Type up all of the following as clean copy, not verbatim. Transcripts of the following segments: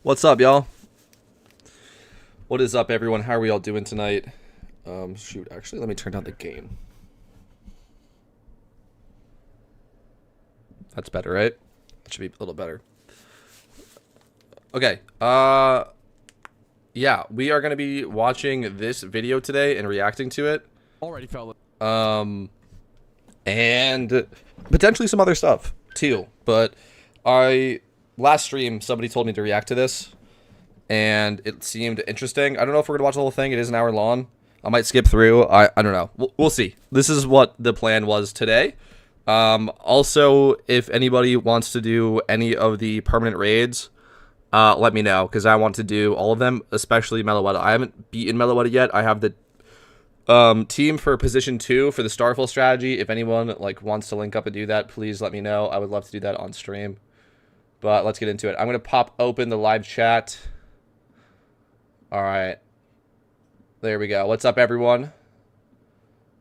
What's up, y'all? What is up, everyone? How are we all doing tonight? Shoot, actually, let me turn down the gain. That's better, right? That should be a little better. Okay, yeah, we are going to be watching this video today and reacting to it. Alrighty, fella. And potentially some other stuff, too. But last stream, somebody told me to react to this, and it seemed interesting. I don't know if we're gonna watch the whole thing. It is an hour long. I might skip through. I don't know. We'll see. This is what the plan was today. Also, if anybody wants to do any of the permanent raids, let me know, because I want to do all of them, especially Meloetta. I haven't beaten Meloetta yet. I have the team for position 2 for the Starfall strategy. If anyone wants to link up and do that, please let me know. I would love to do that on stream. But let's get into it. I'm gonna pop open the live chat. All right, there we go. What's up, everyone?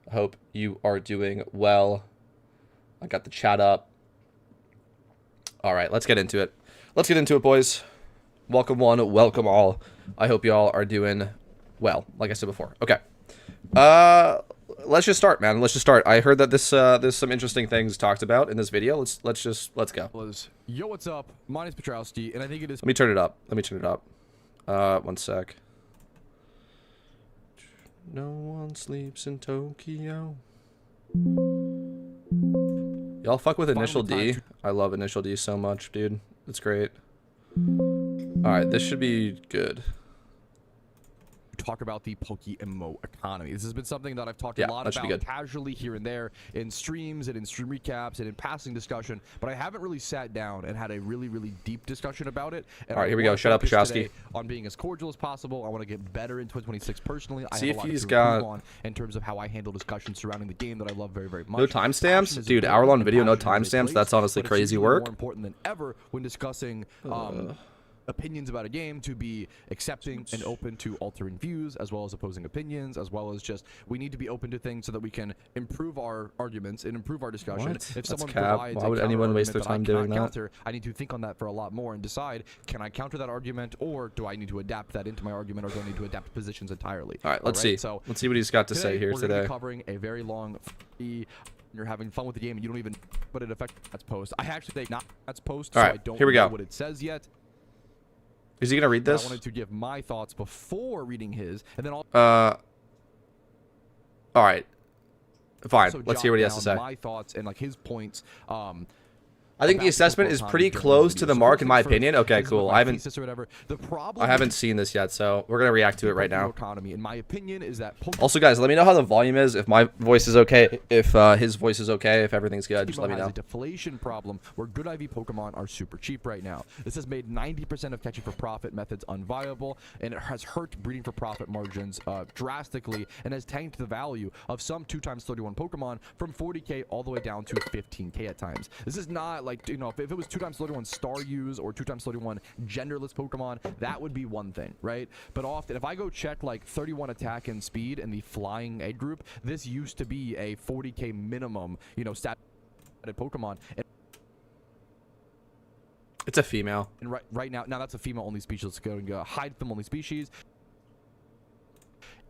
I hope you are doing well. I got the chat up. All right, let's get into it. Let's get into it, boys. Welcome one, welcome all. I hope y'all are doing well, like I said before. Okay. Let's just start, man. Let's just start. I heard that there's some interesting things talked about in this video. Let's go. Yo, what's up? My name's Petrowski, and I think it is. Let me turn it up. One sec. No one sleeps in Tokyo. Y'all fuck with Initial D. I love Initial D so much, dude. It's great. Alright, this should be good. Talk about the PokeMMO economy. This has been something that I've talked a lot about casually here and there in streams and in stream recaps and in passing discussion, but I haven't really sat down and had a really deep discussion about it. And all right, here we go. Shut up, Petrowski. On being as cordial as possible. I want to get better in 2026 personally. See I have if a lot he's to got improve on in terms of how I handle discussions surrounding the game that I love very much. No timestamps, dude. Hour-long video, no timestamps. That's honestly crazy work. More important than ever when discussing opinions about a game, to be accepting and open to altering views as well as opposing opinions, as well as just we need to be open to things so that we can improve our arguments and improve our discussion. What? If someone cap. provides Why would anyone waste their time doing that? Counter, I need to think on that for a lot more and decide, can I counter that argument, or do I need to adapt that into my argument, or do I need to adapt positions entirely? All right, let's see. So let's see what he's got to say here we're today. Be covering a very long you're having fun with the game and you don't even but it affects that's post. I actually think not that's post, all right, so I don't here we know go. what it says yet. Is he gonna read this? I wanted to give my thoughts before reading his, and then all right, fine. Let's hear what he has to say. My thoughts and his points. I think the assessment is pretty close to the mark, in my opinion. Okay, cool. I haven't seen this yet, so we're gonna react to it right now. Economy, in my opinion, is that also, guys, let me know how the volume is. If my voice is okay, if his voice is okay, if everything's good, just let me know. A deflation problem where good IV Pokemon are super cheap right now. This has made 90% of catching for profit methods unviable, and it has hurt breeding for profit margins drastically, and has tanked the value of some 2x31 Pokemon from 40k all the way down to 15k at times. This is not if it was 2x31 star use or 2x31 genderless Pokemon, that would be one thing, right? But often, if I go check 31 attack and speed in the flying egg group, this used to be a 40k minimum, stat Pokemon. It's a female. And right now that's a female only species. Let's go and go hide them only species.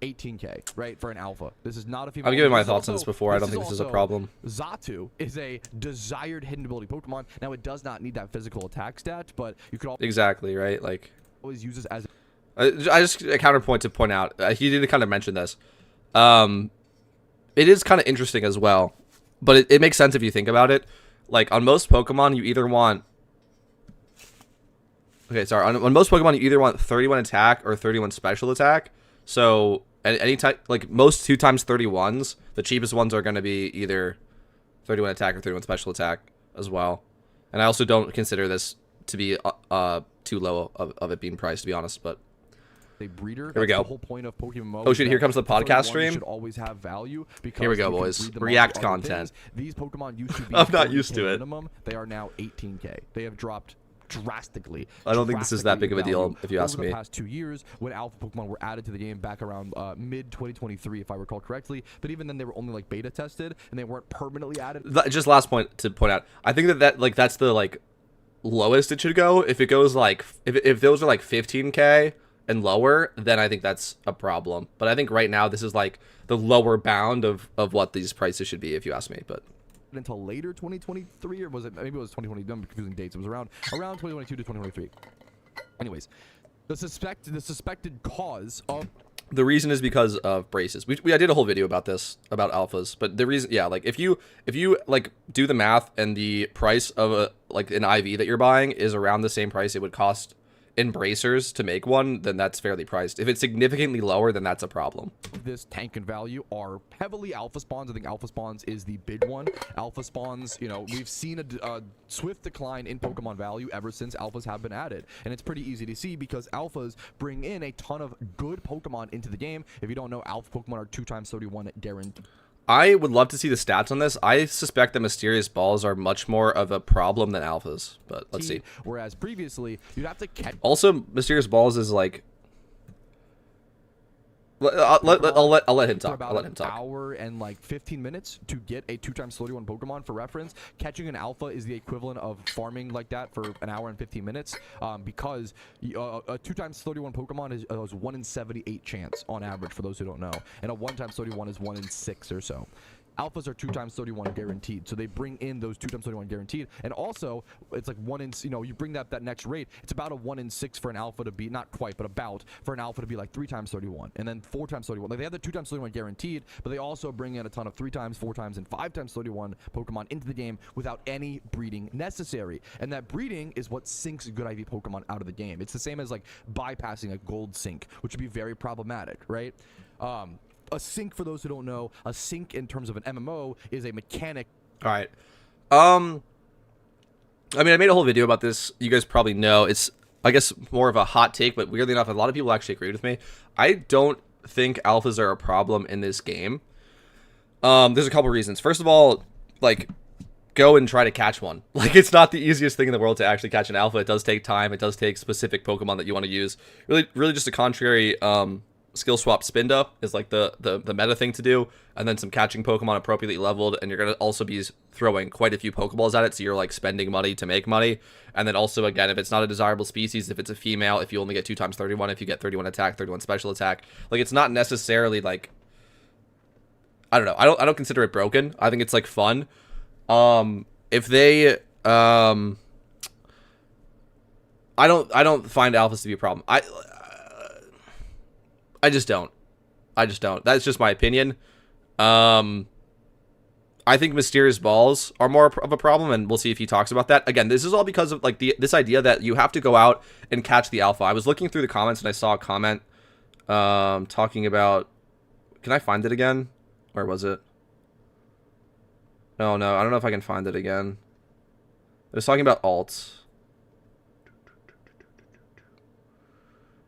18k, right, for an alpha. This is not a female. I've given my thoughts on this before. I don't think this is a problem. Xatu is a desired hidden ability Pokemon. Now, it does not need that physical attack stat, but you could exactly, right? Always use this as I just a counterpoint to point out. He did kind of mention this. It is kind of interesting as well, but it makes sense if you think about it. On most Pokemon, you either want on most Pokemon, you either want 31 attack or 31 special attack. So any type, most 2x31s, the cheapest ones are going to be either 31 attack or 31 special attack as well. And I also don't consider this to be too low of it being priced, to be honest. But a breeder. Here we go. The whole point of PokeMMO. Oh shit! Here comes the podcast stream. Should always have value because here we go, boys. React content. These Pokemon used to be I'm not used to it. Minimum. They are now 18k. They have dropped drastically. I don't think this is that big of a deal, if you ask me. Over the past 2 years, when Alpha Pokemon were added to the game back around mid-2023, if I recall correctly, but even then they were only beta tested and they weren't permanently added. Just last point to point out, I think that's the lowest it should go. If it goes like if those are like 15K and lower, then I think that's a problem. But I think right now this is like the lower bound of what these prices should be, if you ask me. But until later 2023, or was it, maybe it was 2020? I'm confusing dates. It was around 2022 to 2023. Anyways, the suspected cause of the reason is because of braces. I did a whole video about this, about alphas, but the reason, yeah, like if you like do the math and the price of a like an IV that you're buying is around the same price it would cost in bracers to make one, then that's fairly priced. If it's significantly lower, then that's a problem. This tank and value are heavily alpha spawns. I think alpha spawns is the big one. Alpha spawns, you know, we've seen a swift decline in Pokemon value ever since alphas have been added. And it's pretty easy to see because alphas bring in a ton of good Pokemon into the game. If you don't know, alpha Pokemon are 2x31 guaranteed. I would love to see the stats on this. I suspect that Mysterious Balls are much more of a problem than alphas, but let's see. Whereas previously, you'd have to catch... Also, Mysterious Balls is like... I'll let him talk. I'll let him talk. An hour and like 15 minutes to get a 2x31 Pokemon. For reference, catching an alpha is the equivalent of farming like that for an hour and 15 minutes, because a 2x31 Pokemon is 1 in 78 chance on average, for those who don't know, and a 1x31 is 1 in 6 or so. Alphas are 2x31 guaranteed, so they bring in those 2x31 guaranteed, and also it's like 1 in, you know, you bring that next rate, it's about a 1 in 6 for an alpha to be, not quite, but about for an alpha to be like 3x31, and then 4x31. Like they have the 2x31 guaranteed, but they also bring in a ton of 3x, 4x, and 5x31 Pokemon into the game without any breeding necessary, and that breeding is what sinks good IV Pokemon out of the game. It's the same as like bypassing a gold sink, which would be very problematic, right? A sync, for those who don't know, a sync in terms of an MMO is a mechanic. All right. I mean, I made a whole video about this. You guys probably know. It's, I guess, more of a hot take, but weirdly enough, a lot of people actually agreed with me. I don't think alphas are a problem in this game. There's a couple reasons. First of all, like, go and try to catch one. Like, it's not the easiest thing in the world to actually catch an alpha. It does take time. It does take specific Pokemon that you want to use. Really just a contrary, skill swap Spinda is like the meta thing to do, and then some catching Pokemon appropriately leveled, and you're going to also be throwing quite a few Pokeballs at it, so you're like spending money to make money. And then also, again, if it's not a desirable species, if it's a female, if you only get 2x31, if you get 31 attack, 31 special attack, like it's not necessarily like, I don't know, I don't consider it broken. I think it's like fun. If they I don't find alphas to be a problem. I just don't. That's just my opinion. I think Mysterious Balls are more of a problem, and we'll see if he talks about that. Again, this is all because of like this idea that you have to go out and catch the alpha. I was looking through the comments and I saw a comment talking about, can I find it again? Where was it? No, I don't know if I can find it again. It was talking about alts.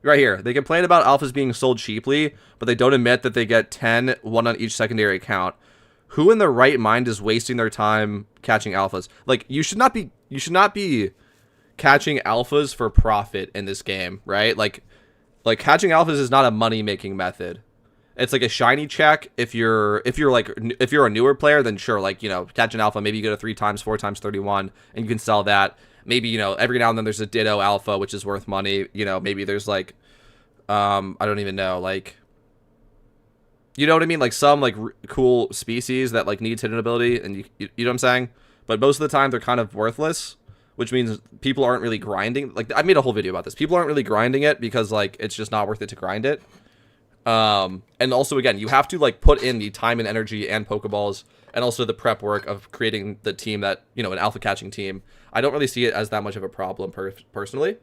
Right here. They complain about alphas being sold cheaply, but they don't admit that they get 10, 1 on each secondary account. Who in their right mind is wasting their time catching alphas? Like, you should not be catching alphas for profit in this game, right? Like catching alphas is not a money-making method. It's like a shiny check. If you're a newer player, then sure, like, you know, catch an alpha, maybe you get a 3x, 4x31, and you can sell that. Maybe, you know, every now and then there's a Ditto Alpha, which is worth money. You know, maybe there's like, I don't even know, like, you know what I mean? Like some like cool species that like needs hidden ability, and you know what I'm saying? But most of the time they're kind of worthless, which means people aren't really grinding. Like, I made a whole video about this. People aren't really grinding it because like it's just not worth it to grind it. And also, again, you have to like put in the time and energy and Pokeballs, and also the prep work of creating the team that, you know, an alpha catching team. I don't really see it as that much of a problem personally.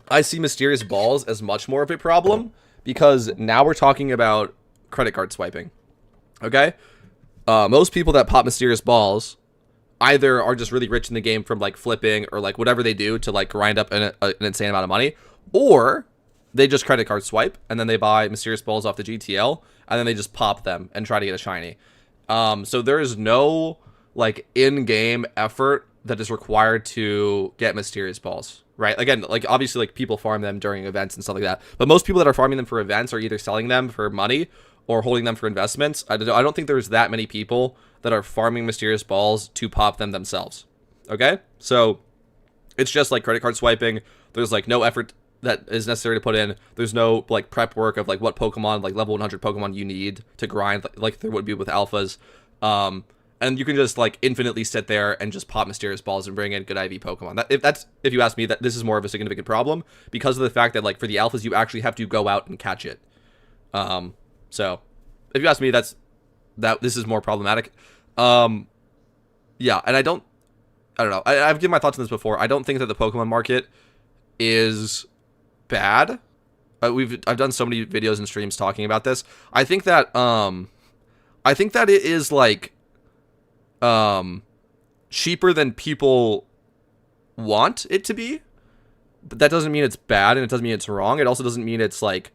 I see Mysterious Balls as much more of a problem because now we're talking about credit card swiping. Okay? Most people that pop Mysterious Balls either are just really rich in the game from like flipping or like whatever they do to like grind up an insane amount of money, or they just credit card swipe and then they buy Mysterious Balls off the GTL and then they just pop them and try to get a shiny. So there is no like in-game effort that is required to get Mysterious Balls. right? Again, like obviously like people farm them during events and stuff like that, but most people that are farming them for events are either selling them for money or holding them for investments. I don't think there's that many people that are farming mysterious balls to pop them themselves. Okay, so it's just like credit card swiping. There's like no effort that is necessary to put in. There's no like prep work of like what Pokemon, like level 100 Pokemon you need to grind, like there would be with alphas. And you can just like infinitely sit there and just pop mysterious balls and bring in good IV Pokemon. If you ask me, that this is more of a significant problem because of the fact that like for the alphas you actually have to go out and catch it. So if you ask me, this is more problematic. Yeah, and I don't know. I've given my thoughts on this before. I don't think that the Pokemon market is bad. I've done so many videos and streams talking about this. I think that it is like cheaper than people want it to be, but that doesn't mean it's bad, and it doesn't mean it's wrong. It also doesn't mean it's like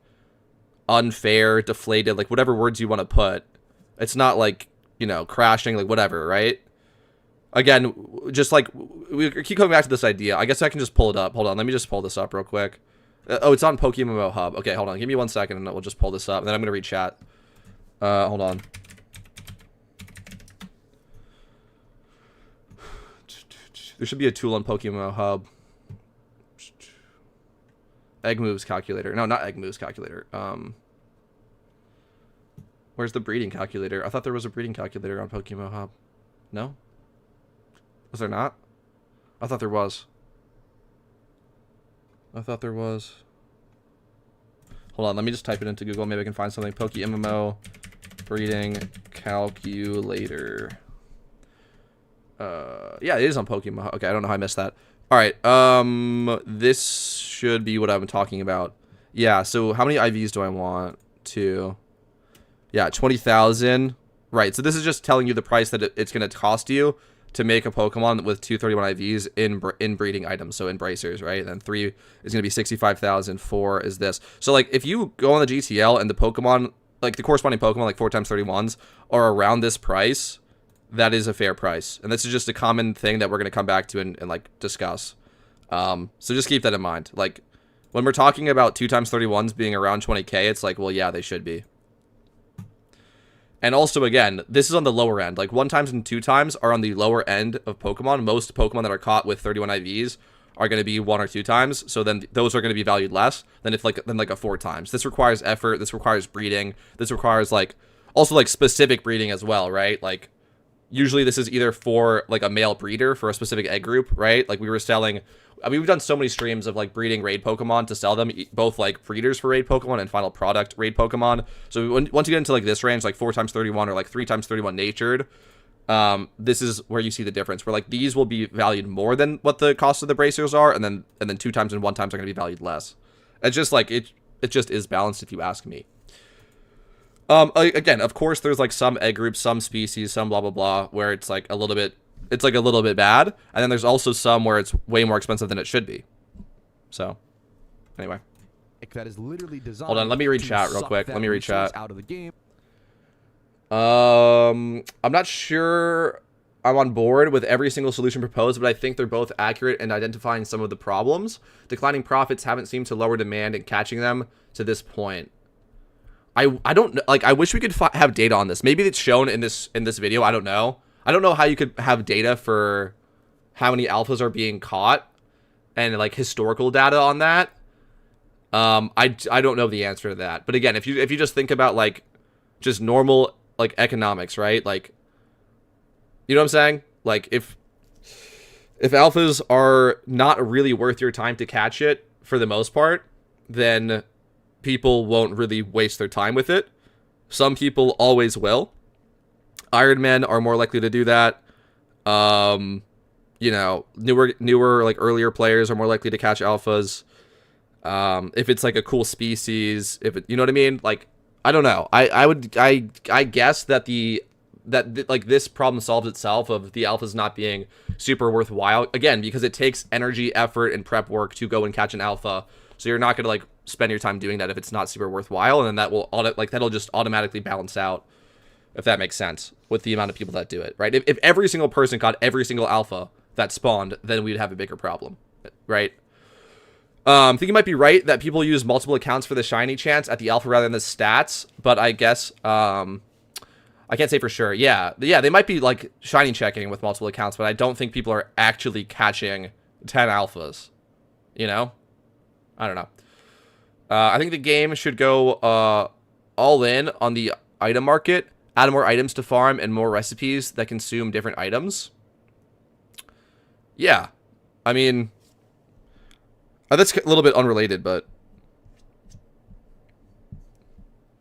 unfair, deflated, like whatever words you want to put. It's not like, you know, crashing, like whatever, right? Again, just like we keep coming back to this idea. I guess I can just pull it up. Hold on, let me just pull this up real quick. Oh, it's on PokeMMO Hub. Okay, hold on, give me 1 second and we'll just pull this up, and then I'm gonna read chat. Hold on. There should be a tool on PokeMMO Hub. Egg moves calculator. No, not egg moves calculator. Where's the breeding calculator? I thought there was a breeding calculator on PokeMMO Hub. No? Was there not? I thought there was. Hold on, let me just type it into Google. Maybe I can find something. PokeMMO breeding calculator. Yeah, it is on Pokemon. Okay, I don't know how I missed that. All right, this should be what I'm talking about. Yeah, so how many IVs do I want? Yeah, 20,000. Right, so this is just telling you the price that it's going to cost you to make a Pokemon with 231 IVs in breeding items, so in bracers, right? And then 3 is going to be 65,000. 4 is this. So, like, if you go on the GTL and the Pokemon, like, the corresponding Pokemon, like 4x31s, are around this price, that is a fair price. And this is just a common thing that we're going to come back to and like, discuss. So just keep that in mind. Like, when we're talking about 2x31s being around 20k, it's like, well, yeah, they should be. And also, again, this is on the lower end. Like, 1x and 2x are on the lower end of Pokemon. Most Pokemon that are caught with 31 IVs are going to be 1 or 2x. So then those are going to be valued less than a 4x. This requires effort. This requires breeding. This requires, like, also, like, specific breeding as well, right? Like, usually this is either for, like, a male breeder for a specific egg group, right? Like, we were selling... I mean, we've done so many streams of, like, breeding raid Pokemon to sell them, both, like, breeders for raid Pokemon and final product raid Pokemon. So once you get into, like, this range, like 4x31 or, like, 3x31 natured, this is where you see the difference, where, like, these will be valued more than what the cost of the bracers are, and then 2x and 1x are going to be valued less. It's just, like, it just is balanced if you ask me. Again, of course, there's, like, some egg groups, some species, some blah, blah, blah, where it's, like, a little bit bad, and then there's also some where it's way more expensive than it should be. So, anyway. That is literally designed. Hold on, let me read chat real quick. Let me read chat. Out of the game. I'm not sure I'm on board with every single solution proposed, but I think they're both accurate in identifying some of the problems. Declining profits haven't seemed to lower demand and catching them to this point. I don't, like, I wish we could have data on this. Maybe it's shown in this video. I don't know. I don't know how you could have data for how many alphas are being caught and, like, historical data on that. I don't know the answer to that. But again, if you just think about, like, just normal, like, economics, right? Like, you know what I'm saying? Like, if alphas are not really worth your time to catch it for the most part, then people won't really waste their time with it. Some people always will. Iron Men are more likely to do that. You know, newer, like, earlier players are more likely to catch alphas. If it's, like, a cool species, you know what I mean? Like, I don't know. I guess that like, this problem solves itself of the alphas not being super worthwhile. Again, because it takes energy, effort, and prep work to go and catch an alpha. So you're not going to, like, spend your time doing that if it's not super worthwhile. And then that'll just automatically balance out, if that makes sense, with the amount of people that do it, right? If every single person caught every single alpha that spawned, then we'd have a bigger problem, right? I think you might be right that people use multiple accounts for the shiny chance at the alpha rather than the stats, but I guess I can't say for sure. Yeah, they might be like shiny checking with multiple accounts, but I don't think people are actually catching 10 alphas. You know? I don't know. I think the game should go all in on the item market, add more items to farm and more recipes that consume different items. Yeah. I mean, that's a little bit unrelated, but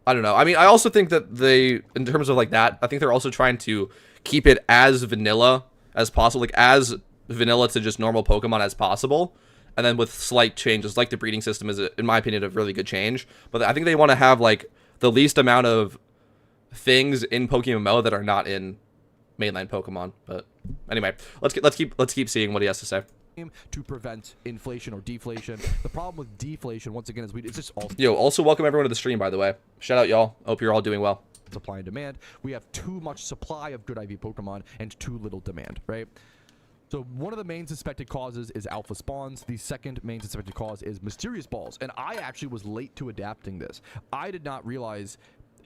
I don't know. I mean, I also think that they, in terms of like that, I think they're also trying to keep it as vanilla as possible, like as vanilla to just normal Pokemon as possible. And then with slight changes, like the breeding system is, in my opinion, a really good change. But I think they want to have like the least amount of things in PokeMMO that are not in mainline Pokemon. But anyway, let's keep seeing what he has to say. To prevent inflation or deflation. The problem with deflation, once again, is it's just all. Yo, also welcome everyone to the stream, by the way. Shout out, y'all. Hope you're all doing well. Supply and demand. We have too much supply of good IV Pokemon and too little demand, right? So one of the main suspected causes is alpha spawns. The second main suspected cause is mysterious balls. And I actually was late to adapting this. I did not realize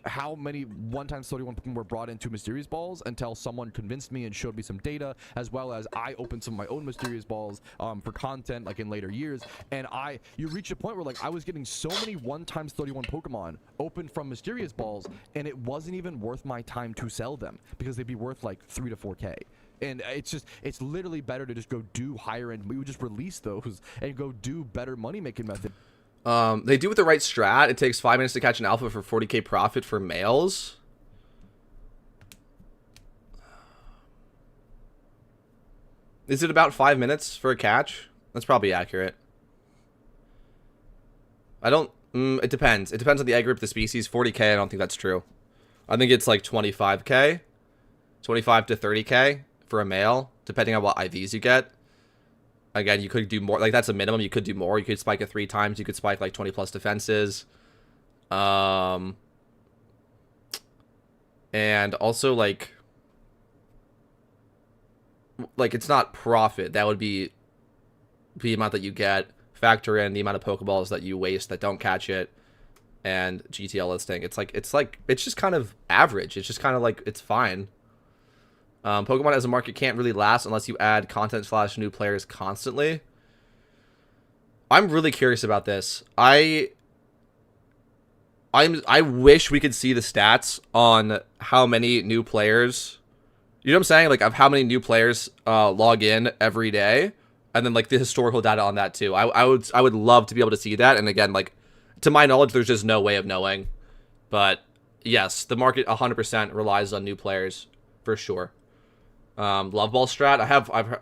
how many 1x31 Pokemon were brought into mysterious balls until someone convinced me and showed me some data, as well as I opened some of my own mysterious balls for content like in later years. And you reach a point where like I was getting so many 1x31 Pokemon opened from mysterious balls, and it wasn't even worth my time to sell them because they'd be worth like 3 to 4K. And it's literally better to just go do higher end. We would just release those and go do better money making method. They do with the right strat. It takes 5 minutes to catch an alpha for 40k profit for males. Is it about 5 minutes for a catch? That's probably accurate. I don't. It depends. It depends on the egg group, the species. 40k, I don't think that's true. I think it's like 25k, 25 to 30k for a male, depending on what IVs you get. Again, you could do more. Like, that's a minimum. You could do more. You could spike it 3 times. You could spike, like, 20 plus defenses. And also, like, it's not profit. That would be the amount that you get. Factor in the amount of Pokeballs that you waste that don't catch it. And GTL listing. It's just kind of average. It's just kind of like, it's fine. Pokemon as a market can't really last unless you add content / new players constantly. I'm really curious about this. I wish we could see the stats on how many new players, you know what I'm saying? Like, of how many new players log in every day, and then like the historical data on that too. I would love to be able to see that. And again, like, to my knowledge, there's just no way of knowing. But yes, the market 100% relies on new players for sure. Love ball strat.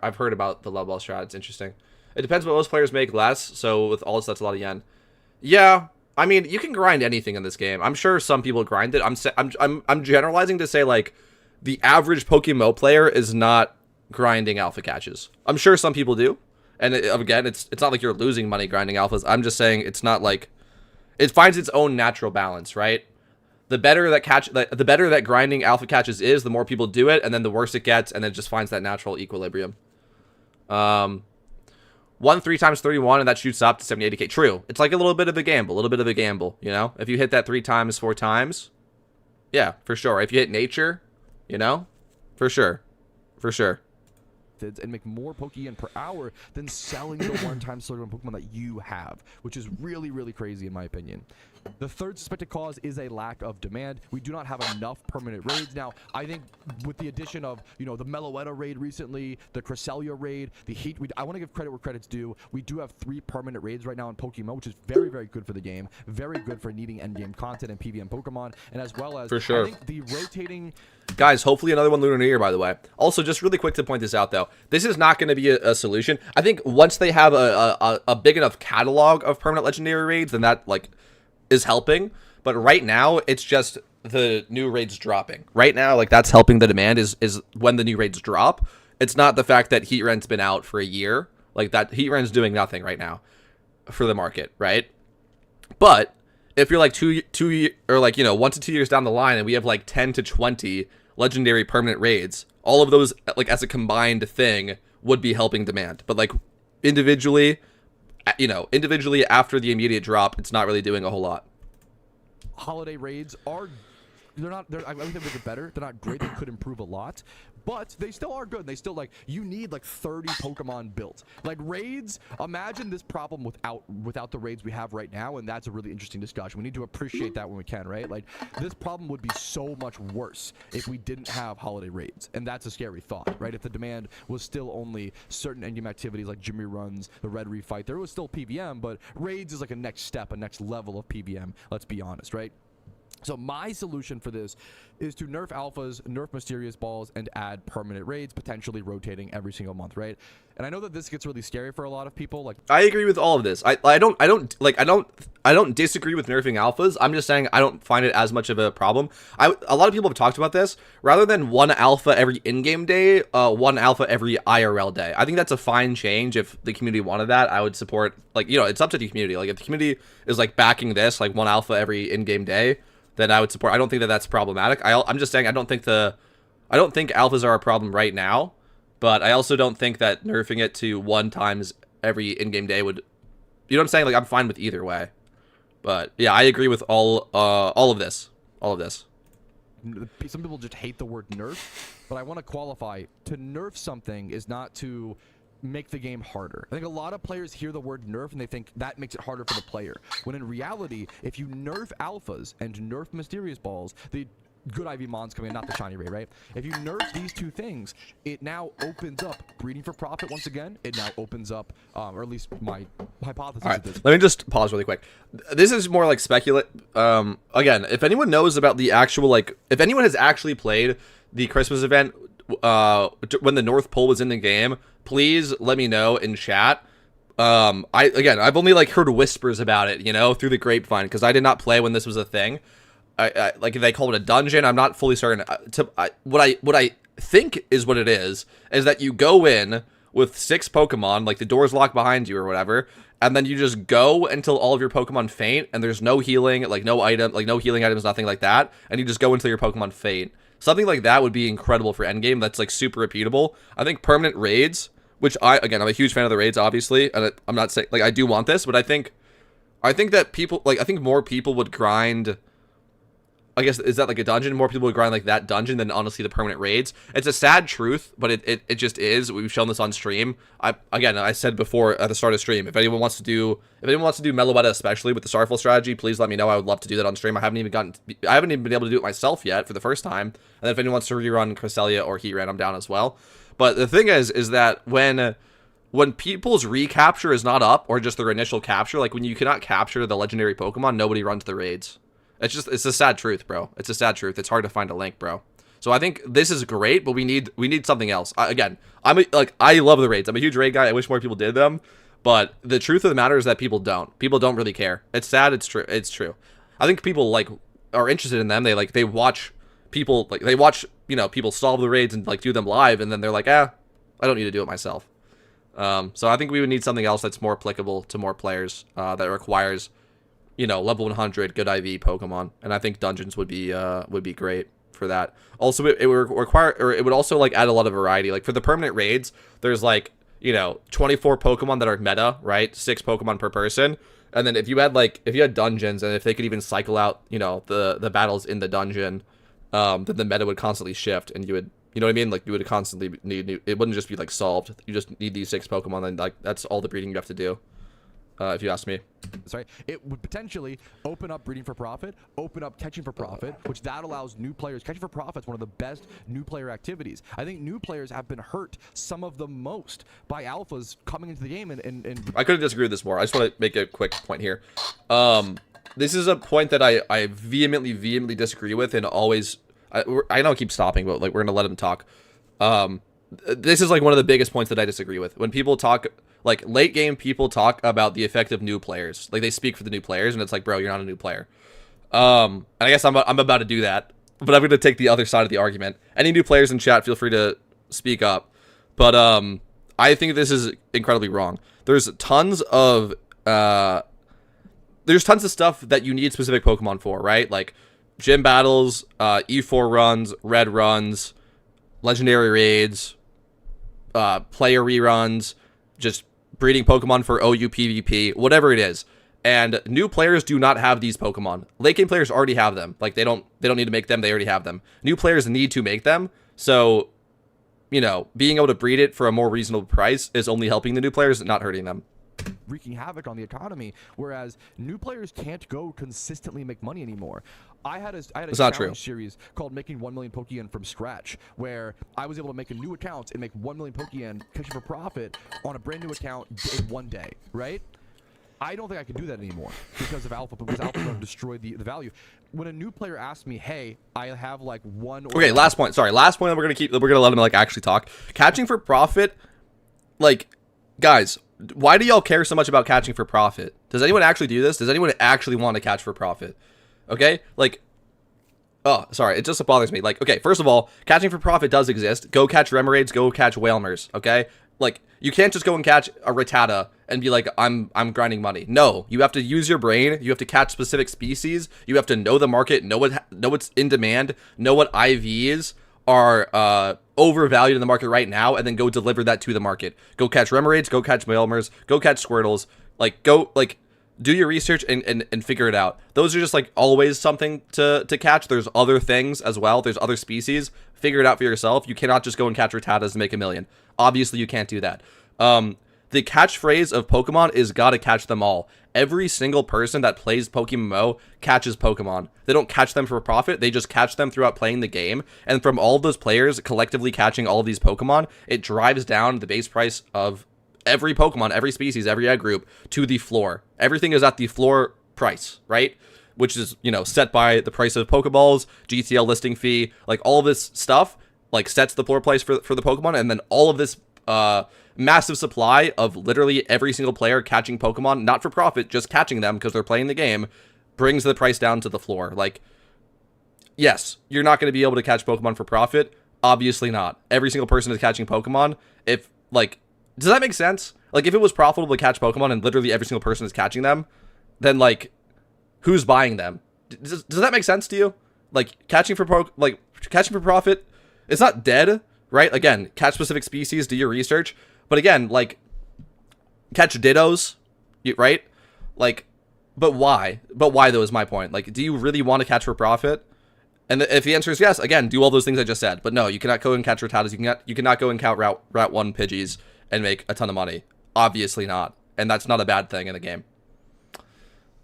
I've heard about the love ball strat. It's interesting. It depends what most players make less. So with all this, that's a lot of yen. Yeah, I mean, you can grind anything in this game. I'm sure some people grind it. I'm generalizing to say like the average PokeMMO player is not grinding alpha catches. I'm sure some people do. And again, it's not like you're losing money grinding alphas. I'm just saying it's not like it finds its own natural balance, right? The better that grinding alpha catches is, the more people do it, and then the worse it gets, and then it just finds that natural equilibrium. 1 3 times 31, and that shoots up to 70, 80k. True. It's like a little bit of a gamble, you know? If you hit that 3 times, 4 times, yeah, for sure. If you hit nature, you know? For sure. And make more Pokeyen per hour than selling the 1x31 Pokemon that you have, which is really, really crazy in my opinion. The third suspected cause is a lack of demand. We do not have enough permanent raids. Now, I think with the addition of, you know, the Meloetta raid recently, the Cresselia raid, the Heat, I want to give credit where credit's due. We do have 3 permanent raids right now in PokeMMO, which is very, very good for the game. Very good for needing endgame content and PVM Pokemon, and as well as, for sure, I think the rotating... Guys, hopefully another one Lunar New Year, by the way. Also, just really quick to point this out, though. This is not going to be a solution. I think once they have a big enough catalog of permanent legendary raids, then that, like, is helping. But right now, it's just the new raids dropping. Right now, like, that's helping the demand is when the new raids drop. It's not the fact that Heatren's been out for a year. Like, that Heatren's doing nothing right now for the market, right? But if you're like 2 or like, you know, 1 to 2 years down the line and we have like 10 to 20 legendary permanent raids, all of those, like, as a combined thing would be helping demand. But like individually, you know, individually after the immediate drop, it's not really doing a whole lot. Holiday raids are I think they get better. They're not great. They could improve a lot, but they still are good. They still, like, you need like 30 Pokemon built. Like raids, imagine this problem without the raids we have right now, and that's a really interesting discussion. We need to appreciate that when we can, right? Like, this problem would be so much worse if we didn't have holiday raids, and that's a scary thought, right? If the demand was still only certain endgame activities like Jimmy runs, the Red Refight, there was still PVM, but raids is like a next step, a next level of PVM. Let's be honest, right? So my solution for this is to nerf alphas, nerf mysterious balls, and add permanent raids, potentially rotating every single month, right? And I know that this gets really scary for a lot of people. Like, I agree with all of this. I don't disagree with nerfing alphas. I'm just saying I don't find it as much of a problem. A lot of people have talked about this. Rather than one alpha every in-game day, one alpha every IRL day. I think that's a fine change. If the community wanted that, I would support. Like, you know, it's up to the community. Like, if the community is like backing this, like one alpha every in-game day, then I would support. I don't think that that's problematic. I'm just saying I don't think alphas are a problem right now, but I also don't think that nerfing it to 1 times every in-game day would, you know what I'm saying? Like, I'm fine with either way. But yeah, I agree with all of this. All of this. Some people just hate the word nerf, but I want to qualify. To nerf something is not to make the game harder. I think a lot of players hear the word nerf and they think that makes it harder for the player. When in reality, if you nerf alphas and nerf mysterious balls, the good IV Mons coming in, not the shiny ray, right? If you nerf these two things, it now opens up breeding for profit once again. It now opens up, or at least my hypothesis All right, is this. let me just pause really quick. This is more like speculate. Again, if anyone knows about the actual, like, if anyone has actually played the Christmas event when the North Pole was in the game, please let me know in chat. I've only like heard whispers about it, you know, through the grapevine, because I did not play when this was a thing. Like, they call it a dungeon. I'm not fully certain. What I think is what it is that you go in with 6 Pokemon, like the door's locked behind you or whatever, and then you just go until all of your Pokemon faint, and there's no healing, like no item, like no healing items, nothing like that, and you just go until your Pokemon faint. Something like that would be incredible for endgame. That's like super repeatable. I think permanent raids, which I'm a huge fan of the raids, obviously, and I'm not saying, like, I do want this, but I think that people, like, I think more people would grind. I guess, is that like a dungeon? More people would grind like that dungeon than honestly the permanent raids. It's a sad truth, but it just is. We've shown this on stream. I said before at the start of stream, if anyone wants to do Mellow Meta, especially with the Starfall strategy, please let me know. I would love to do that on stream. I haven't even been able to do it myself yet for the first time. And then if anyone wants to rerun Cresselia or Heatran, I'm down as well. But the thing is that when people's recapture is not up, or just their initial capture, like when you cannot capture the legendary Pokemon, nobody runs the raids. It's a sad truth, bro. It's a sad truth. It's hard to find a link, bro. So I think this is great, but we need something else. I love the raids. I'm a huge raid guy. I wish more people did them, but the truth of the matter is that people don't. People don't really care. It's sad. It's true. It's true. I think people like are interested in them. They watch people, like, they watch, you know, people solve the raids and like do them live, and then they're like, I don't need to do it myself. So I think we would need something else that's more applicable to more players, that requires, you know, level 100 good IV Pokemon, and I think dungeons would be great for that. Also, it would require, or it would also like add a lot of variety. Like for the permanent raids, there's like, you know, 24 Pokemon that are meta, right? 6 Pokemon per person, and then if you had dungeons, and if they could even cycle out, you know, the battles in the dungeon, then the meta would constantly shift, and you would, you know what I mean? Like, you would constantly need it wouldn't just be like solved. You just need these 6 Pokemon, and like that's all the breeding you have to do. If you ask me. Sorry, it would potentially open up breeding for profit, open up catching for profit, which that allows new players. Catching for profit is one of the best new player activities. I think new players have been hurt some of the most by alphas coming into the game, and I couldn't disagree with this more. I just want to make a quick point here. This is a point that I vehemently disagree with, and always, I know I keep stopping, but like, we're gonna let him talk. This is like one of the biggest points that I disagree with. When people talk, like, late game people talk about the effect of new players. Like, they speak for the new players, and it's like, bro, you're not a new player. And I guess I'm about to do that, but I'm going to take the other side of the argument. Any new players in chat, feel free to speak up. But I think this is incredibly wrong. There's tons of stuff that you need specific Pokemon for, right? Like gym battles, E4 runs, red runs, legendary raids, player reruns, just breeding Pokemon for OU PvP, whatever it is. And new players do not have these Pokemon. Late game players already have them. Like they don't need to make them, they already have them. New players need to make them. So, you know, being able to breed it for a more reasonable price is only helping the new players, not hurting them. Wreaking havoc on the economy, whereas new players can't go consistently make money anymore. I had a challenge series called Making 1 Million Pokeyen from scratch, where I was able to make a new account and make 1 million Pokeyen catching for profit on a brand new account in 1 day, right? I don't think I can do that anymore because of Alpha, because Alpha going to destroy the value. When a new player asks me, hey, I have like one... Okay, last point. Sorry, last point we're going to let him like actually talk. Catching for profit, like, guys... Why do y'all care so much about catching for profit? Does anyone actually do this? Does anyone actually want to catch for profit? Okay? Like, oh, sorry. It just bothers me. Like, okay, first of all, catching for profit does exist. Go catch Remoraid's, go catch Whalmers, okay? Like, you can't just go and catch a Rattata and be like, I'm grinding money. No, you have to use your brain. You have to catch specific species. You have to know the market, know what's in demand, know what IVs are overvalued in the market right now, and then go deliver that to the market. Go catch Remoraid's, go catch Whalmers, go catch Squirtles. Like, go, like, do your research and figure it out. Those are just, like, always something to catch. There's other things as well. There's other species. Figure it out for yourself. You cannot just go and catch Rattatas and make $1 million. Obviously, you can't do that. The catchphrase of Pokemon is gotta catch them all. Every single person that plays PokeMMO catches Pokemon. They don't catch them for profit. They just catch them throughout playing the game. And from all of those players collectively catching all of these Pokemon, it drives down the base price of every Pokemon, every species, every egg group to the floor. Everything is at the floor price, right? Which is, you know, set by the price of Pokeballs, GTL listing fee, like all of this stuff, like sets the floor price for the Pokemon. And then all of this, massive supply of literally every single player catching Pokemon, not for profit, just catching them because they're playing the game, brings the price down to the floor. Like, yes, you're not going to be able to catch Pokemon for profit. Obviously not. Every single person is catching Pokemon. If, like, does that make sense? Like, if it was profitable to catch Pokemon and literally every single person is catching them, then, like, who's buying them? Does that make sense to you? Like, catching for profit, it's not dead, right? Again, catch specific species, do your research. But again, like, catch Dittos, right? Like, but why? But why, though, is my point. Like, do you really want to catch for profit? And if the answer is yes, again, do all those things I just said. But no, you cannot go and catch Rattatas. You cannot go and count Route 1 Pidgeys and make a ton of money. Obviously not. And that's not a bad thing in the game.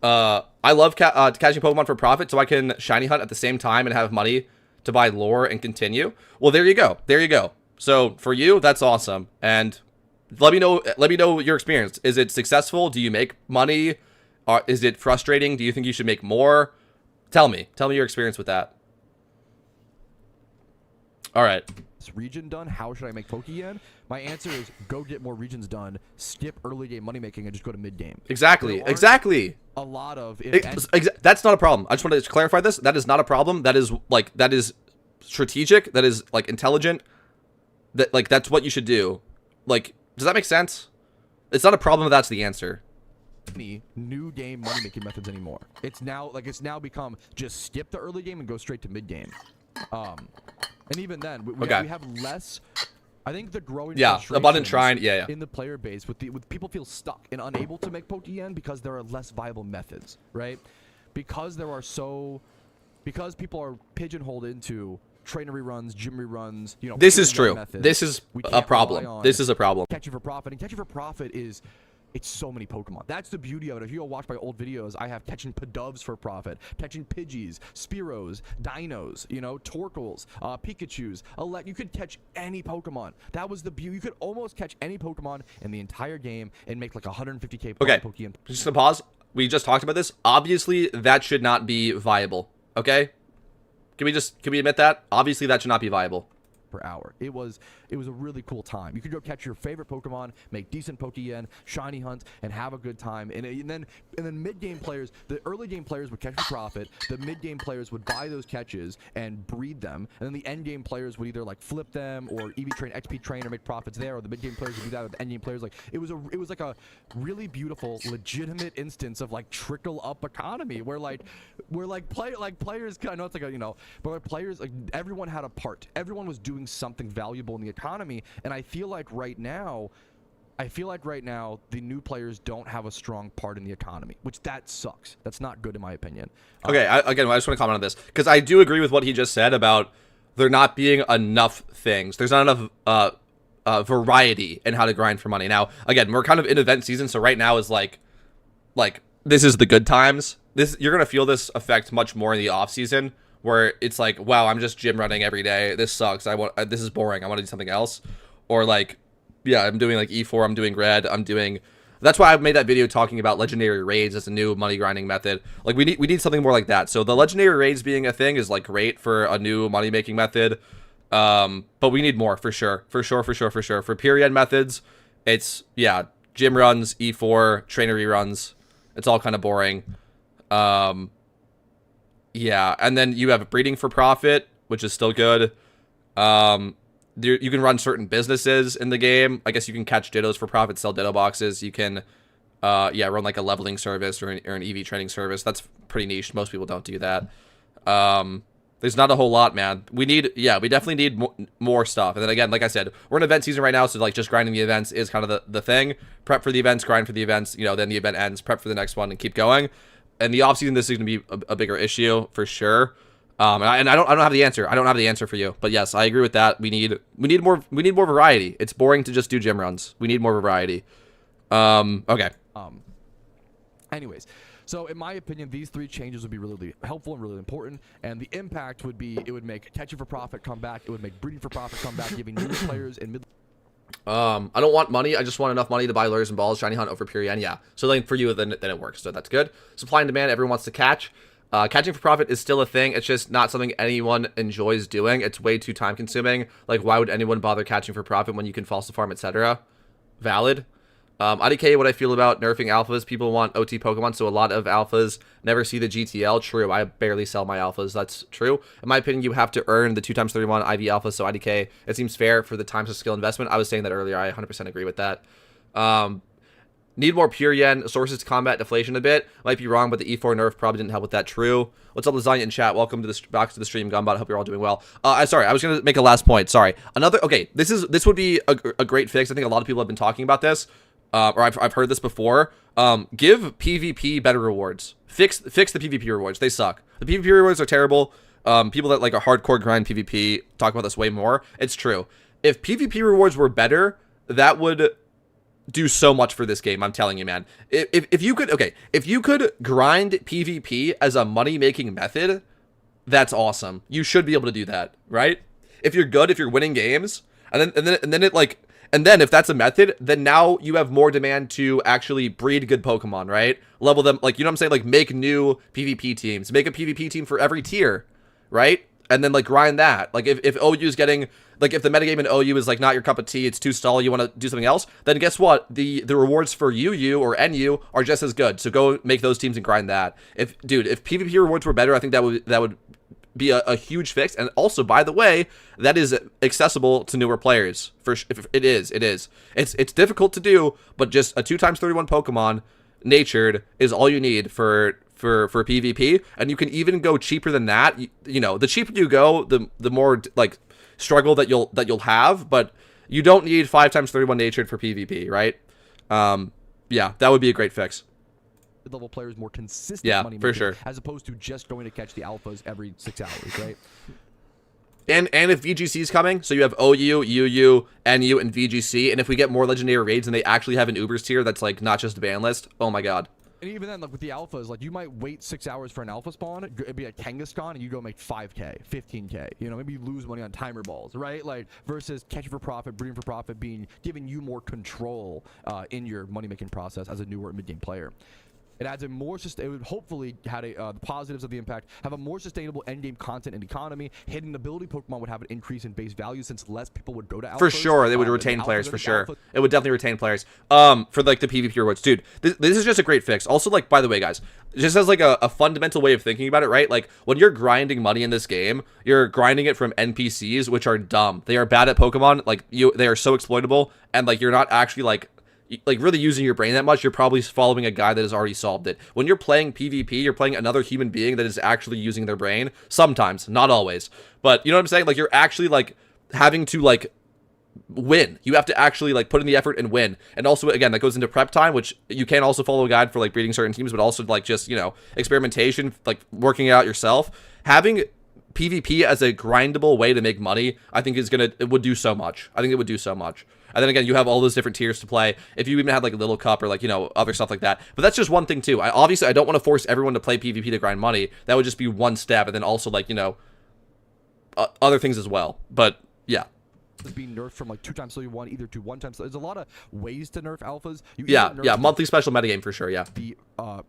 I love catching Pokemon for profit so I can shiny hunt at the same time and have money to buy lore and continue. Well, there you go. There you go. So for you, that's awesome. And let me know your experience. Is it successful? Do you make money? Is it frustrating? Do you think you should make more? Tell me your experience with that. All right. Region done, how should I make Pokeyen? My answer is go get more regions done, skip early game money making, and just go to mid game. Exactly. A lot of that's not a problem. I just wanted to clarify this. That is not a problem. That is strategic. That is like intelligent. That's what you should do. Like, does that make sense? It's not a problem if that's the answer. New game money making methods anymore. It's now become just skip the early game and go straight to mid game. And even then, we have less. I think the growing abundant shrine, in the player base with people feel stuck and unable to make Pokeyen because there are less viable methods, right? Because people are pigeonholed into trainer reruns, gym reruns. You know, this is true. This is a problem. This is a problem. Catching for profit, and catching for profit is. It's so many Pokemon. That's the beauty of it. If you go watch my old videos, I have catching Pidovs for profit, catching Pidgeys, Spearows, Dinos, you know, Torkoals, Pikachus. You could catch any Pokemon. That was the beauty. You could almost catch any Pokemon in the entire game and make like 150k Pokemon. Just a pause. We just talked about this. Obviously, that should not be viable. Okay? Can we admit that? Obviously, that should not be viable. Per hour. It was a really cool time. You could go catch your favorite Pokemon, make decent Pokeyen, shiny hunt, and have a good time. And then mid game players, the early game players would catch for profit. The mid game players would buy those catches and breed them. And then the end game players would either like flip them or EV train, XP train, or make profits there. Or the mid game players would do that with the end game players. Like it was like a really beautiful, legitimate instance of like trickle up economy where players. I know it's like a, you know, but where players, like everyone had a part. Everyone was doing something valuable in the economy, and I feel like right now I feel like right now the new players don't have a strong part in the economy, which that sucks. That's not good in my opinion. Okay, again, I just want to comment on this because I do agree with what he just said about there not being enough things. There's not enough variety in how to grind for money. Now, again, we're kind of in event season, so right now is like this is the good times. You're gonna feel this effect much more in the off season, where it's like, wow, I'm just gym running every day. This sucks. This is boring. I want to do something else, or like, yeah, I'm doing like E4. I'm doing red. I'm doing. That's why I made that video talking about legendary raids as a new money grinding method. Like we need something more like that. So the legendary raids being a thing is like great for a new money making method. But we need more for sure. For period methods, it's gym runs, E4, trainer reruns. It's all kind of boring. Yeah, and then you have breeding for profit, which is still good. You can run certain businesses in the game. I guess you can catch dittos for profit, sell ditto boxes. You can, run like a leveling service or an EV training service. That's pretty niche. Most people don't do that. There's not a whole lot, man. We definitely need more stuff. And then again, like I said, we're in event season right now, so like just grinding the events is kind of the thing. Prep for the events, grind for the events. Then the event ends. Prep for the next one and keep going. And the off season, this is going to be a bigger issue for sure. And I don't have the answer. I don't have the answer for you. But yes, I agree with that. We need more variety. It's boring to just do gym runs. We need more variety. Okay. Anyways, so in my opinion, these 3 changes would be really helpful and really important. And the impact would be it would make catching for profit come back. It would make breeding for profit come back, giving new players in mid. I don't want money. I just want enough money to buy lures and balls, shiny hunt over period. Yeah. So then for you, then it works. So that's good. Supply and demand. Everyone wants to catch. Catching for profit is still a thing. It's just not something anyone enjoys doing. It's way too time consuming. Like, why would anyone bother catching for profit when you can false farm, etc.? Valid. IDK, what I feel about nerfing alphas. People want OT Pokemon, so a lot of alphas never see the GTL. True. I barely sell my alphas. That's true. In my opinion, you have to earn the 2x31 IV alpha, so IDK, it seems fair for the times of skill investment. I was saying that earlier. I 100% agree with that. Need more pure yen. Sources to combat deflation a bit. Might be wrong, but the E4 nerf probably didn't help with that. True. What's up, Lasagna in chat? Welcome to back to the stream, Gumbot. I hope you're all doing well. Sorry, I was gonna make a last point. Sorry. Okay, this would be a great fix. I think a lot of people have been talking about this, or I've heard this before. Give PvP better rewards. Fix the PvP rewards. They suck. The PvP rewards are terrible. People that like a hardcore grind PvP talk about this way more. It's true. If PvP rewards were better, that would do so much for this game. I'm telling you, man. If you could grind PvP as a money-making method, that's awesome. You should be able to do that, right? If you're good, if you're winning games, and then if that's a method, then now you have more demand to actually breed good Pokemon, right? Level them, like, you know what I'm saying? Like, make new PvP teams. Make a PvP team for every tier, right? And then, like, grind that. Like, if OU is getting, like, if the metagame in OU is, like, not your cup of tea, it's too stall, you want to do something else, then guess what? The rewards for UU or NU are just as good. So go make those teams and grind that. If PvP rewards were better, I think that would be a huge fix. And also, by the way, that is accessible to newer players. If it is. It's difficult to do, but just a 2x31 Pokemon natured is all you need for PvP, and you can even go cheaper than that. The cheaper you go, the more like struggle that you'll have, but you don't need 5x31 natured for PvP, right? Yeah, that would be a great fix. Level players more consistent money for sure, as opposed to just going to catch the alphas every 6 hours, right? And if VGC is coming, so you have OU, UU, NU, and VGC, and if we get more legendary raids and they actually have an Ubers tier that's like not just a ban list, oh my god. And even then, like with the alphas, like you might wait 6 hours for an alpha spawn. It'd be a Kangaskhan, and you go make 5k, 15k. Maybe you lose money on timer balls, right? Like versus catching for profit, breeding for profit, giving you more control in your money making process as a newer mid game player. It adds a more it would hopefully the positives of the impact have a more sustainable endgame content and economy. Hidden ability Pokemon would have an increase in base value since less people would go to alphas. For sure, they would retain players. For sure, it would definitely retain players. For like the PvP rewards, dude. This is just a great fix. Also, like, by the way, guys, just as like a fundamental way of thinking about it, right? Like when you're grinding money in this game, you're grinding it from NPCs, which are dumb. They are bad at Pokemon. Like they are so exploitable, and like you're not actually like really using your brain that much. You're probably following a guy that has already solved it. When you're playing PvP, you're playing another human being that is actually using their brain. Sometimes, not always, but you know what I'm saying? Like you're actually like having to like win. You have to actually like put in the effort and win. And also, again, that goes into prep time, which you can also follow a guide for like breeding certain teams, but also like just, you know, experimentation, like working it out yourself. Having PvP as a grindable way to make money, I think it would do so much. I think it would do so much. And then again, you have all those different tiers to play. If you even had like a little cup or like, you know, other stuff like that. But that's just one thing too. Obviously I don't want to force everyone to play PvP to grind money. That would just be one step. And then also like, you know, other things as well. But yeah. Is being nerfed from like 2x31 either to 1x. There's a lot of ways to nerf alphas. Yeah, monthly special metagame for sure. Yeah, the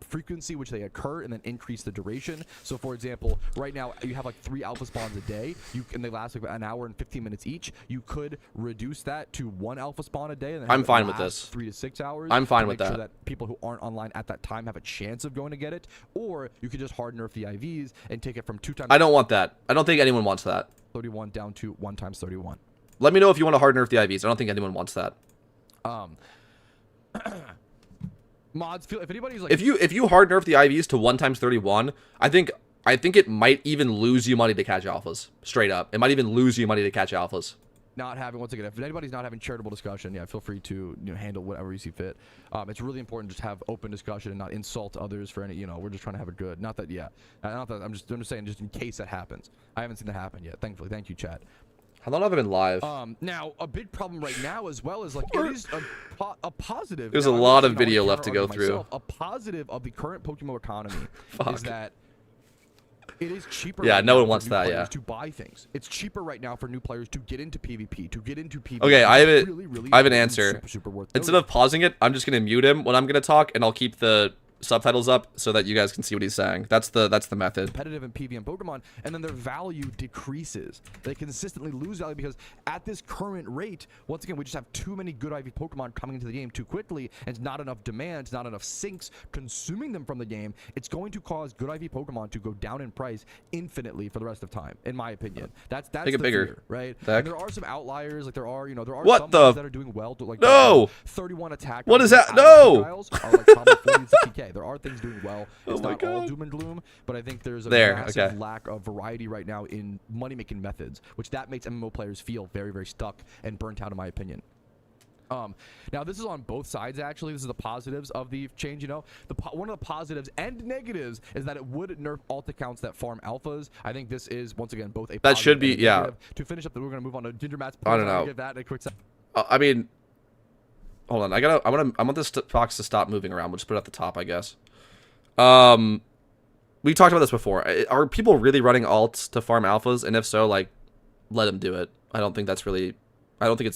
frequency which they occur, and then increase the duration. So for example, right now you have like 3 alpha spawns a day, and they last like an hour and 15 minutes each. You could reduce that to 1 alpha spawn a day, and then I'm fine with this. 3 to 6 hours. I'm fine with make that. Sure that people who aren't online at that time have a chance of going to get it, or you could just hard nerf the IVs and take it from 2 times. I don't want that. I don't think anyone wants that. 31 down to 1x31. Let me know if you want to hard nerf the IVs. I don't think anyone wants that. Mods feel if anybody's like if you hard nerf the IVs to 1x31, I think it might even lose you money to catch alphas. Straight up, it might even lose you money to catch alphas. Not having, once again, if anybody's not having charitable discussion, yeah, feel free to, you know, handle whatever you see fit. It's really important just to have open discussion and not insult others for any, you know, we're just trying to have a good. Not that, yeah, not that I'm just saying, just in case that happens. I haven't seen that happen yet, thankfully. Thank you, chat. How long have I been live? Now a big problem right now as well is like it is a positive. There's now, a lot of video left to go through. A positive of the current PokeMMO economy is that it is cheaper. Yeah, right no now one wants for new that. players Yeah. to buy things. It's cheaper right now for new players to get into PvP. Okay, I have it. Really, I have an answer. Super worth Instead noting. of pausing it, I'm just gonna mute him when I'm gonna talk, and I'll keep the subtitles up so that you guys can see what he's saying. That's the method. Competitive in PvM Pokemon, and then their value decreases. They consistently lose value because at this current rate, once again, we just have too many good IV Pokemon coming into the game too quickly, and it's not enough demand, it's not enough sinks consuming them from the game. It's going to cause good IV Pokemon to go down in price infinitely for the rest of time, in my opinion. That's Make it the bigger. fear, right? Heck? And there are some outliers, like there are What some the ones that are doing well, like No! 31 attack. What is that? out of No! trials are like probably 40 to 50K. There are things doing well. It's Oh my not all God. doom and gloom, but I think there's a There, massive okay. lack of variety right now in money-making methods, which that makes MMO players feel very, very stuck and burnt out, in my opinion. Now this is on both sides actually. This is the positives of the change. You know, one of the positives and negatives is that it would nerf alt accounts that farm alphas. I think this is once again both a That should positive be- and a yeah. negative. To finish up, we're gonna move on to Ginger Matt's. I don't know. Give that a quick second. I mean, hold on. I want this box to stop moving around. We'll just put it at the top, I guess. We talked about this before. Are people really running alts to farm alphas? And if so, like, let them do it. I don't think it's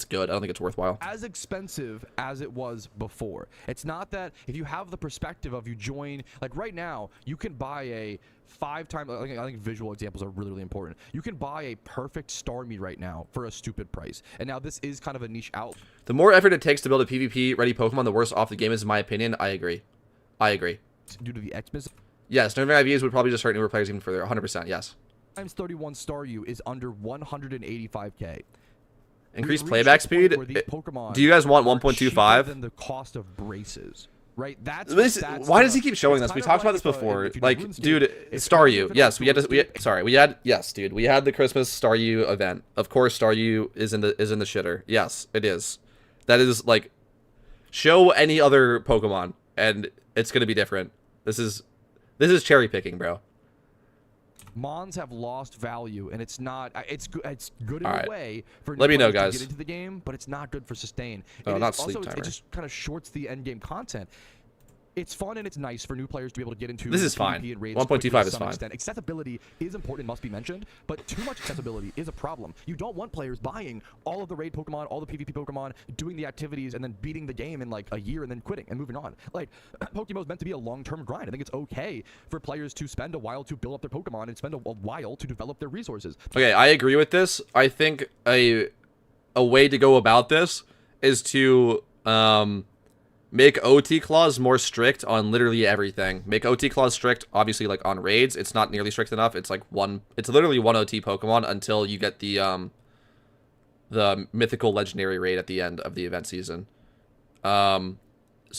good. I don't think it's worthwhile. As expensive as it was before. It's not that if you have the perspective of you join, like right now, you can buy a 5-time, I think visual examples are really, really important. You can buy a perfect Starmie right now for a stupid price. And now this is kind of a niche out. The more effort it takes to build a PvP ready Pokemon, the worse off the game is, in my opinion. I agree. Due to the Xmas. Yes, nerfing IVs would probably just hurt newer players even further. 100%, yes. Times 31 Staryu is under 185K. Increased We've reached playback a point speed? where these Pokemon Do you guys want are cheaper 1.25? than the cost of braces. Right, Why does he keep showing this? We talked about this before. Like, dude, Staryu. Yes, we had the Christmas Staryu event. Of course, Staryu is in the shitter. Yes, it is. That is like, show any other Pokemon, and it's gonna be different. This is cherry picking, bro. Mons have lost value, and it's not. It's good in Alright. a way for Let me know, players to guys. get into the game, but it's not good for sustain. Oh, It not is sleep also, timer. it just kind of shorts the end game content. It's fun and it's nice for new players to be able to get into. This is PvP fine. and raids 1.25 quickly to is some fine. extent. Accessibility is important and must be mentioned, but too much accessibility is a problem. You don't want players buying all of the raid Pokemon, all the PvP Pokemon, doing the activities, and then beating the game in like a year and then quitting and moving on. Like, PokeMMO is meant to be a long-term grind. I think it's okay for players to spend a while to build up their Pokemon and spend a while to develop their resources. Okay, I agree with this. I think a way to go about this is to make OT clause more strict on literally everything. Make OT clause strict, obviously, like on raids. It's not nearly strict enough. It's like it's literally one OT Pokemon until you get the mythical legendary raid at the end of the event season. So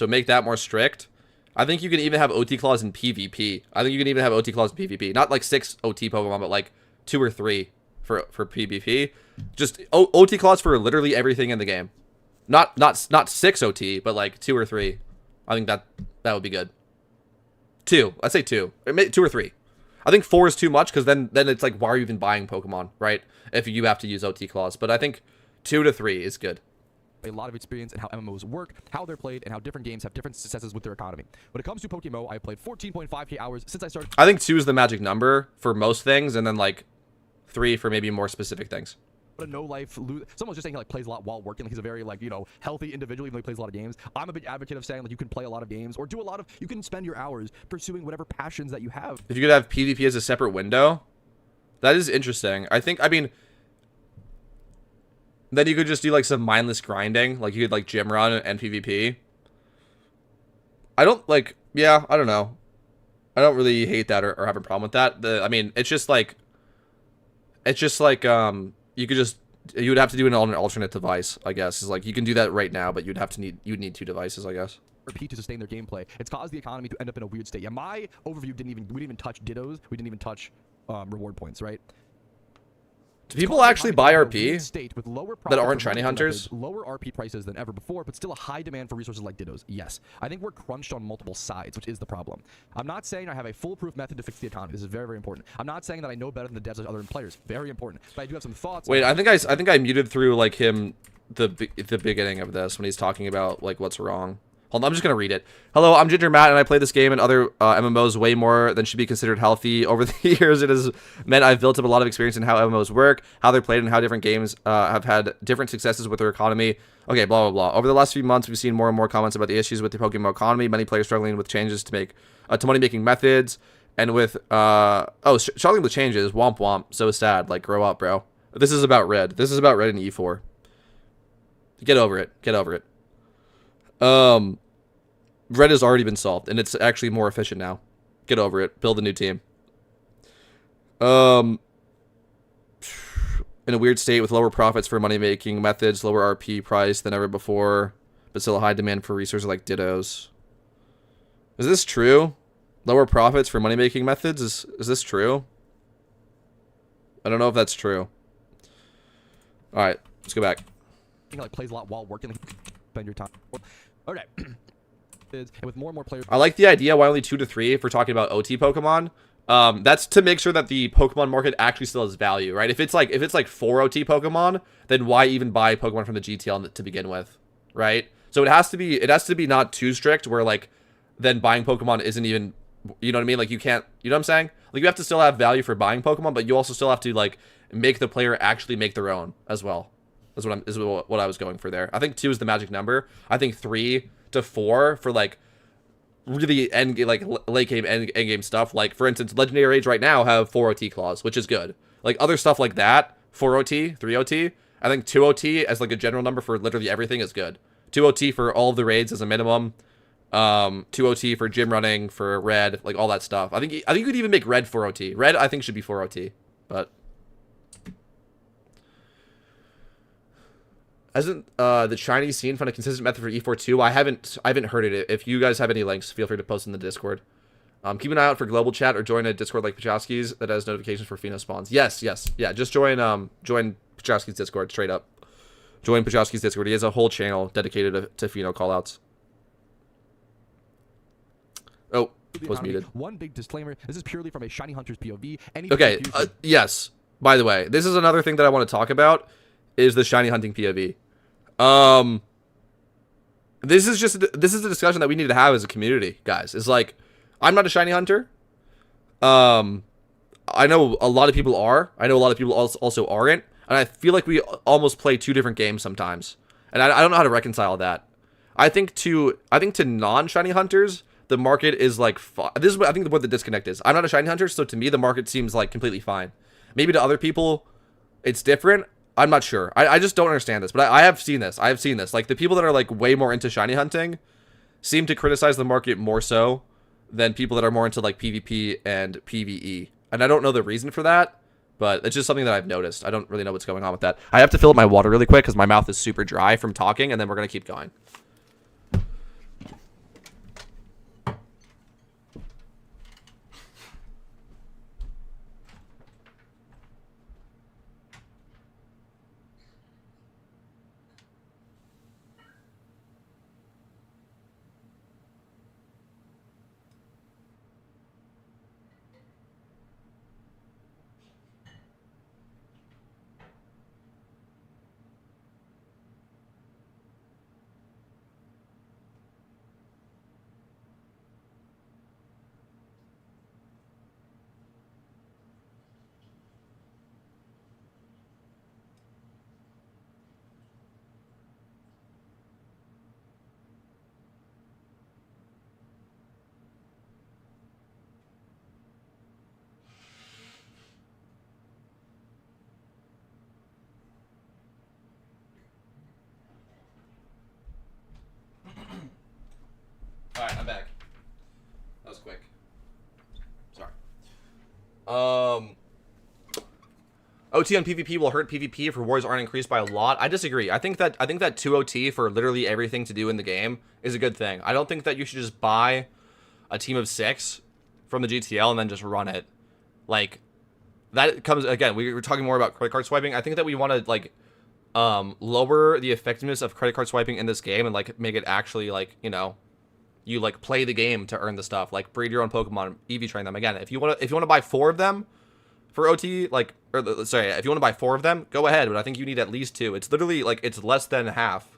make that more strict. I think you can even have OT clause in PvP. I think you can even have OT clause in PvP. Not like 6 OT Pokemon, but like 2 or 3. for PvP. Just OT clause for literally everything in the game. Not 6 OT, but like 2 or 3. I think that would be good. 2. I'd say 2. 2 or 3. I think 4 is too much because then it's like, why are you even buying Pokemon, right? If you have to use OT clause. But I think 2 to 3 is good. A lot of experience in how MMOs work, how they're played, and how different games have different successes with their economy. When it comes to PokeMMO, I've played 14.5k hours since I started. I think 2 is the magic number for most things, and then like 3 for maybe more specific things. A no life. Someone's just saying he like plays a lot while working. Like he's a very like healthy individual, even though he plays a lot of games. I'm a big advocate of saying like you can play a lot of games or do a lot of. You can spend your hours pursuing whatever passions that you have. If you could have PvP as a separate window, that is interesting. I mean, then you could just do like some mindless grinding, like you could like gym run and PvP. I don't like. Yeah, I don't know. I don't really hate that or have a problem with that. I mean, it's just like you would have to do it on an alternate device, I guess. It's like you can do that right now, but you'd need 2 devices, I guess. Repeat to sustain their gameplay. It's caused the economy to end up in a weird state. Yeah, my overview we didn't even touch dittos. We didn't even touch reward points, right? Do people actually buy RP state with lower that aren't shiny hunters? Lower RP prices than ever before, but still a high demand for resources like dittos. Yes. I think we're crunched on multiple sides, which is the problem. I'm not saying I have a foolproof method to fix the economy. This is very, very important. I'm not saying that I know better than the devs and other players. Very important. But I do have some thoughts. Wait, I think I muted through like the beginning of this when he's talking about like what's wrong. Hold on, I'm just gonna read it. Hello, I'm Ginger Matt, and I play this game and other MMOs way more than should be considered healthy. Over the years, it has meant I've built up a lot of experience in how MMOs work, how they're played, and how different games have had different successes with their economy. Okay, blah, blah, blah. Over the last few months, we've seen more and more comments about the issues with the PokeMMO economy, many players struggling with changes to money-making methods, and with, struggling with changes, womp womp, so sad, like, grow up, bro. This is about Red. This is about Red and E4. Get over it. Get over it. Red has already been solved, and it's actually more efficient now. Get over it. Build a new team. In a weird state with lower profits for money-making methods, lower RP price than ever before, but still a high demand for resources like dittos. Is this true? Lower profits for money-making methods? Is this true? I don't know if that's true. Alright, let's go back. Like plays a lot while working. Like, spend your time. Okay. And with more and more players. I like the idea why only 2 to 3 if we're talking about OT Pokemon. That's to make sure that the Pokemon market actually still has value, right? If it's like 4 OT Pokemon, then why even buy Pokemon from the GTL to begin with, right? So it has to be not too strict where like then buying Pokemon isn't even, you know what I mean? Like you can't, you know what I'm saying? Like you have to still have value for buying Pokemon, but you also still have to like make the player actually make their own as well. That's what I was going for there. I think 2 is the magic number. I think 3 to 4 for like really late game end game stuff. Like for instance, Legendary Raids right now have 4 OT clause, which is good. Like other stuff like that, 4 OT, 3 OT. I think 2 OT as like a general number for literally everything is good. 2 OT for all of the raids as a minimum. 2 OT for gym running, for Red, like all that stuff. I think you could even make Red 4 OT. Red I think should be 4 OT, but hasn't the Chinese scene found a consistent method for E4 I haven't heard it. If you guys have any links, feel free to post in the Discord. Keep an eye out for global chat or join a Discord like Pachowski's that has notifications for Pheno spawns. Yes. Yeah, just join Pachowski's Discord straight up. Join Pachowski's Discord. He has a whole channel dedicated to Pheno callouts. Oh, was muted. One big disclaimer, this is purely from a shiny hunter's POV. Okay, yes. By the way, this is another thing that I want to talk about is the shiny hunting POV. This is a discussion that we need to have as a community, guys. It's like, I'm not a shiny hunter. I know a lot of people are. I know a lot of people also aren't. And I feel like we almost play 2 different games sometimes. And I don't know how to reconcile that. I think to non-shiny hunters, the market is like, this is what I think what the disconnect is. I'm not a shiny hunter, so to me, the market seems like completely fine. Maybe to other people, it's different. I'm not sure. I just don't understand this, but I have seen this. I have seen this. Like, the people that are, like, way more into shiny hunting seem to criticize the market more so than people that are more into, like, PvP and PvE. And I don't know the reason for that, but it's just something that I've noticed. I don't really know what's going on with that. I have to fill up my water really quick because my mouth is super dry from talking, and then we're going to keep going. I'm back. That was quick. Sorry. OT on PvP will hurt PvP if rewards aren't increased by a lot. I disagree. I think that 2 OT for literally everything to do in the game is a good thing. I don't think that you should just buy a team of 6 from the GTL and then just run it. Like, that comes, again, we were talking more about credit card swiping. I think that we want to, like, lower the effectiveness of credit card swiping in this game and, like, make it actually, like, you know, you, like, play the game to earn the stuff. Like, breed your own Pokemon, EV train them. Again, if you want to buy 4 of them for OT, like, or, sorry, if you want to buy 4 of them, go ahead, but I think you need at least 2. It's literally, like, it's less than half.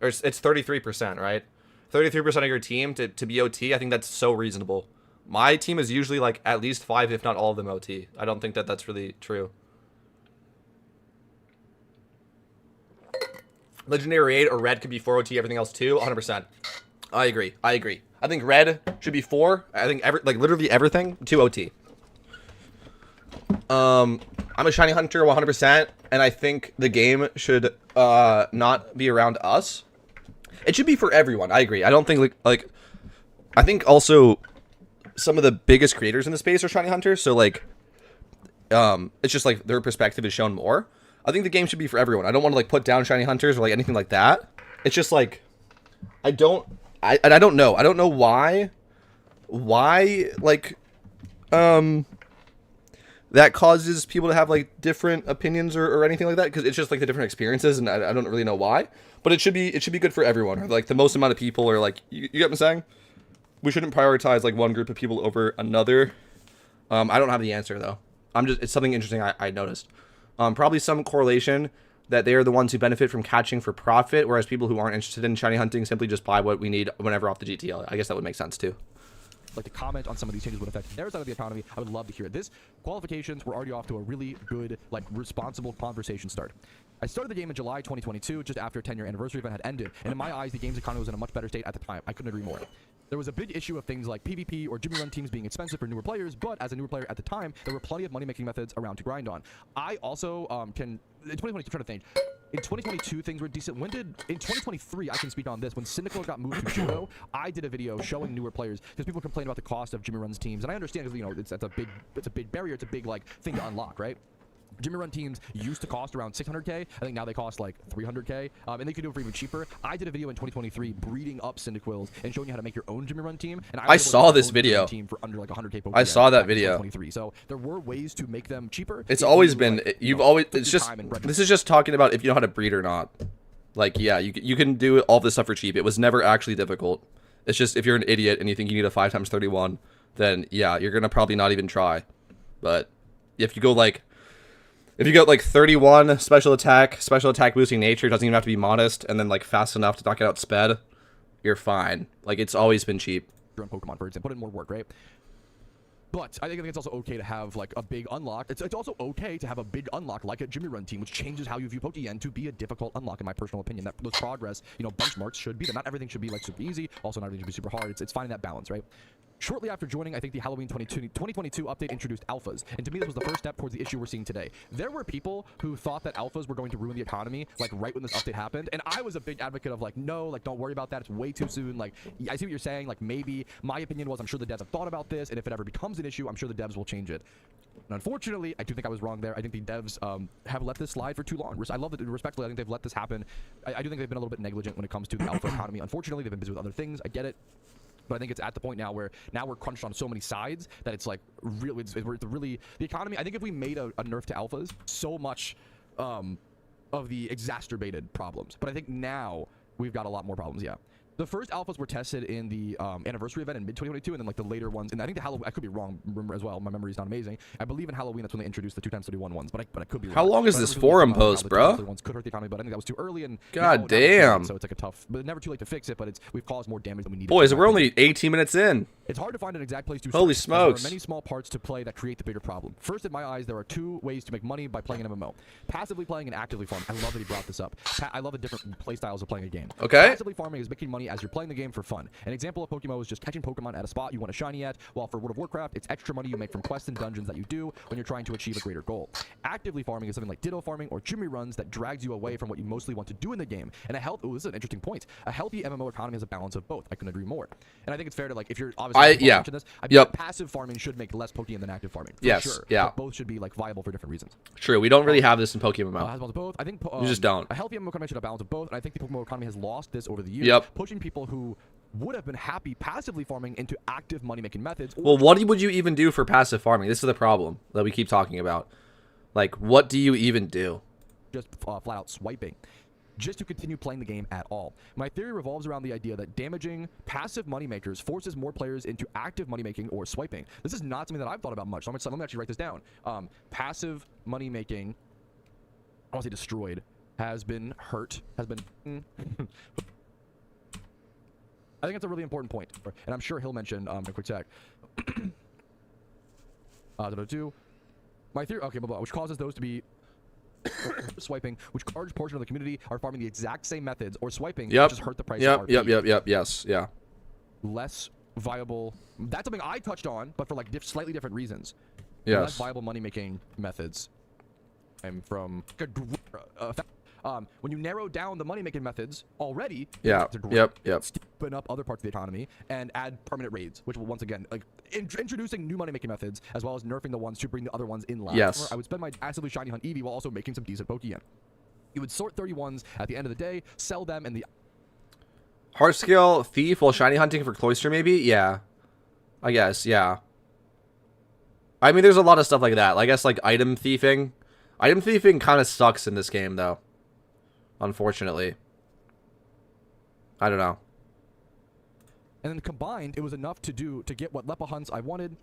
Or it's 33%, right? 33% of your team to be OT, I think that's so reasonable. My team is usually, like, at least 5, if not all of them OT. I don't think that that's really true. Legendary 8 or red could be 4 OT, everything else 2, 100%. I agree. I think red should be 4. I think, literally everything, 2 OT. I'm a shiny hunter 100%, and I think the game should not be around us. It should be for everyone. I agree. I don't think, like I think also some of the biggest creators in the space are shiny hunters, so, like, it's just, like, their perspective is shown more. I think the game should be for everyone. I don't want to, like, put down shiny hunters or, like, anything like that. It's just, like, I don't know. I don't know why, like, that causes people to have, like, different opinions or anything like that, because it's just, like, the different experiences, and I don't really know why. But it should be good for everyone, or, like, the most amount of people, or, like, you get what I'm saying? We shouldn't prioritize, like, one group of people over another. I don't have the answer, though. It's something interesting I noticed. Probably some correlation that they are the ones who benefit from catching for profit, whereas people who aren't interested in shiny hunting simply just buy what we need whenever off the GTL. I guess that would make sense, too. Like, to comment on some of these changes would affect their side of the economy, I would love to hear it. This qualifications were already off to a really good, like, responsible conversation start. I started the game in July 2022, just after a 10-year anniversary event had ended, and in my eyes, the game's economy was in a much better state at the time. I couldn't agree more. There was a big issue of things like PvP or Jimmy Run teams being expensive for newer players, but as a newer player at the time, there were plenty of money-making methods around to grind on. I also in 2022, I'm trying to think. In 2022, things were decent. In 2023, I can speak on this. When Cynical got moved to Judo, I did a video showing newer players, because people complain about the cost of Jimmy Run's teams, and I understand, because, you know, it's a big barrier, it's a big, like, thing to unlock, right? Jimmy Run teams used to cost around 600k. I think now they cost like 300k, and they could do it for even cheaper. I did a video in 2023 breeding up Cyndaquils and showing you how to make your own Jimmy Run team. And I saw this video. Team for under like 100k. I saw that video. So there were ways to make them cheaper. It's always been. You've always. It's just. This is just talking about if you know how to breed or not. Like, yeah, you can do all this stuff for cheap. It was never actually difficult. It's just if you're an idiot and you think you need a 5x31, then yeah, you're gonna probably not even try. But if you go like. If you got, like, 31 special attack boosting nature, doesn't even have to be modest, and then, like, fast enough to knock it out sped, you're fine. Like, it's always been cheap. Pokemon, for example, put in more work, right? But I think it's also okay to have, like, a big unlock. It's also okay to have a big unlock like a Jimmy Run team, which changes how you view PokeMMO to be a difficult unlock, in my personal opinion. That those progress, you know, benchmarks should be that not everything should be, like, super easy. Also, not everything should be super hard. It's finding that balance, right? Shortly after joining, I think the Halloween 2022 update introduced alphas, and to me this was the first step towards the issue we're seeing today. There were people who thought that alphas were going to ruin the economy, like, right when this update happened, and I was a big advocate of, like, no, like, don't worry about that, it's way too soon. Like, I see what you're saying, like, maybe. My opinion was, I'm sure the devs have thought about this, and if it ever becomes an issue, I'm sure the devs will change it. And unfortunately, I do think I was wrong there. I think the devs have let this slide for too long. I love that, respectfully, I think they've let this happen. I do think they've been a little bit negligent when it comes to the alpha economy. Unfortunately, they've been busy with other things. I get it. But I think it's at the point now where we're crunched on so many sides that it's like really, the economy. I think if we made a nerf to alphas, so much of the exacerbated problems. But I think now we've got a lot more problems. Yeah. The first alphas were tested in the anniversary event in mid-2022, and then, like, the later ones, and I think the Halloween, I could be wrong as well, my memory's not amazing. I believe in Halloween that's when they introduced the 2x31 ones, but I could be wrong. How long is this forum post, bro? Ones could hurt the economy, but I think that was too early, and God now damn. so it's like a tough, but never too late to fix it, but we've caused more damage than we needed. Boys, we're only 18 minutes in. It's hard to find an exact place to Holy start, as smokes. there are many small parts to play that create the bigger problem. First, in my eyes, there are two ways to make money by playing an MMO. Passively playing and actively farming. I love that he brought this up. I love the different play styles of playing a game. Okay. Passively farming is making money as you're playing the game for fun. An example of PokeMMO is just catching Pokemon at a spot you want a shiny at, while for World of Warcraft, it's extra money you make from quests and dungeons that you do when you're trying to achieve a greater goal. Actively farming is something like Ditto farming or Jimmy runs that drags you away from what you mostly want to do in the game. And this is an interesting point. A healthy MMO economy has a balance of both. I couldn't agree more. And I think it's fair to, like, if you're obviously watching this, I mean, passive farming should make less Pokemon than active farming. For sure. Yeah. But both should be like viable for different reasons. True. We don't really have this in PokeMMO. Has a balance of both. I think you just don't. A healthy MMO economy should have a balance of both, and I think the PokeMMO economy has lost this over the years. Pushing people who would have been happy passively farming into active money-making methods. Well, what would you even do for passive farming? This is the problem that we keep talking about. Like, what do you even do? Just flat out swiping. Just to continue playing the game at all. My theory revolves around the idea that damaging passive moneymakers forces more players into active moneymaking or swiping. This is not something that I've thought about much, so let me actually write this down. Passive moneymaking, I want to say destroyed, has been hurt, has been... I think that's a really important point, and I'm sure he'll mention a quick sec. My theory, okay, which causes those to be swiping, which a large portion of the community are farming the exact same methods, or swiping, which just hurt the price of RP. Yes, yeah. Less viable. That's something I touched on, but for like slightly different reasons. Yes. Less viable money-making methods. I'm from when you narrow down the money-making methods already, open up other parts of the economy and add permanent raids, which will once again like introducing new money-making methods as well as nerfing the ones to bring the other ones in line. Yes. I would spend my passively shiny hunt Eevee while also making some decent Pokemon. You would sort 31s at the end of the day, sell them in the hard scale thief while shiny hunting for Cloyster, maybe? Yeah. I guess, yeah. I mean, there's a lot of stuff like that. I guess, like, item thieving. Item thieving kind of sucks in this game, though. Unfortunately. I don't know. And then combined, it was enough to get what Lepa hunts I wanted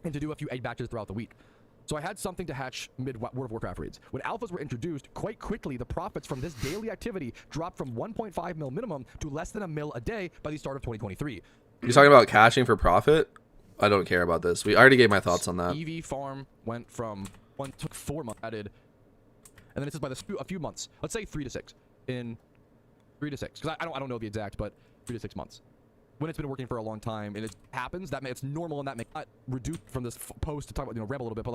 and to do a few egg batches throughout the week. So I had something to hatch mid-World of Warcraft raids. When alphas were introduced, quite quickly, the profits from this daily activity dropped from 1.5 mil minimum to less than a mil a day by the start of 2023. You're talking about caching for profit? I don't care about this. I already gave my thoughts on that. EV farm went from took 4 months added, and then it says by a few months. Let's say 3 to 6. In 3 to 6, because I don't know the exact, but 3 to 6 months. When it's been working for a long time and it happens, it's normal, and that may not reduce from this post to talk about, ramble a little bit, but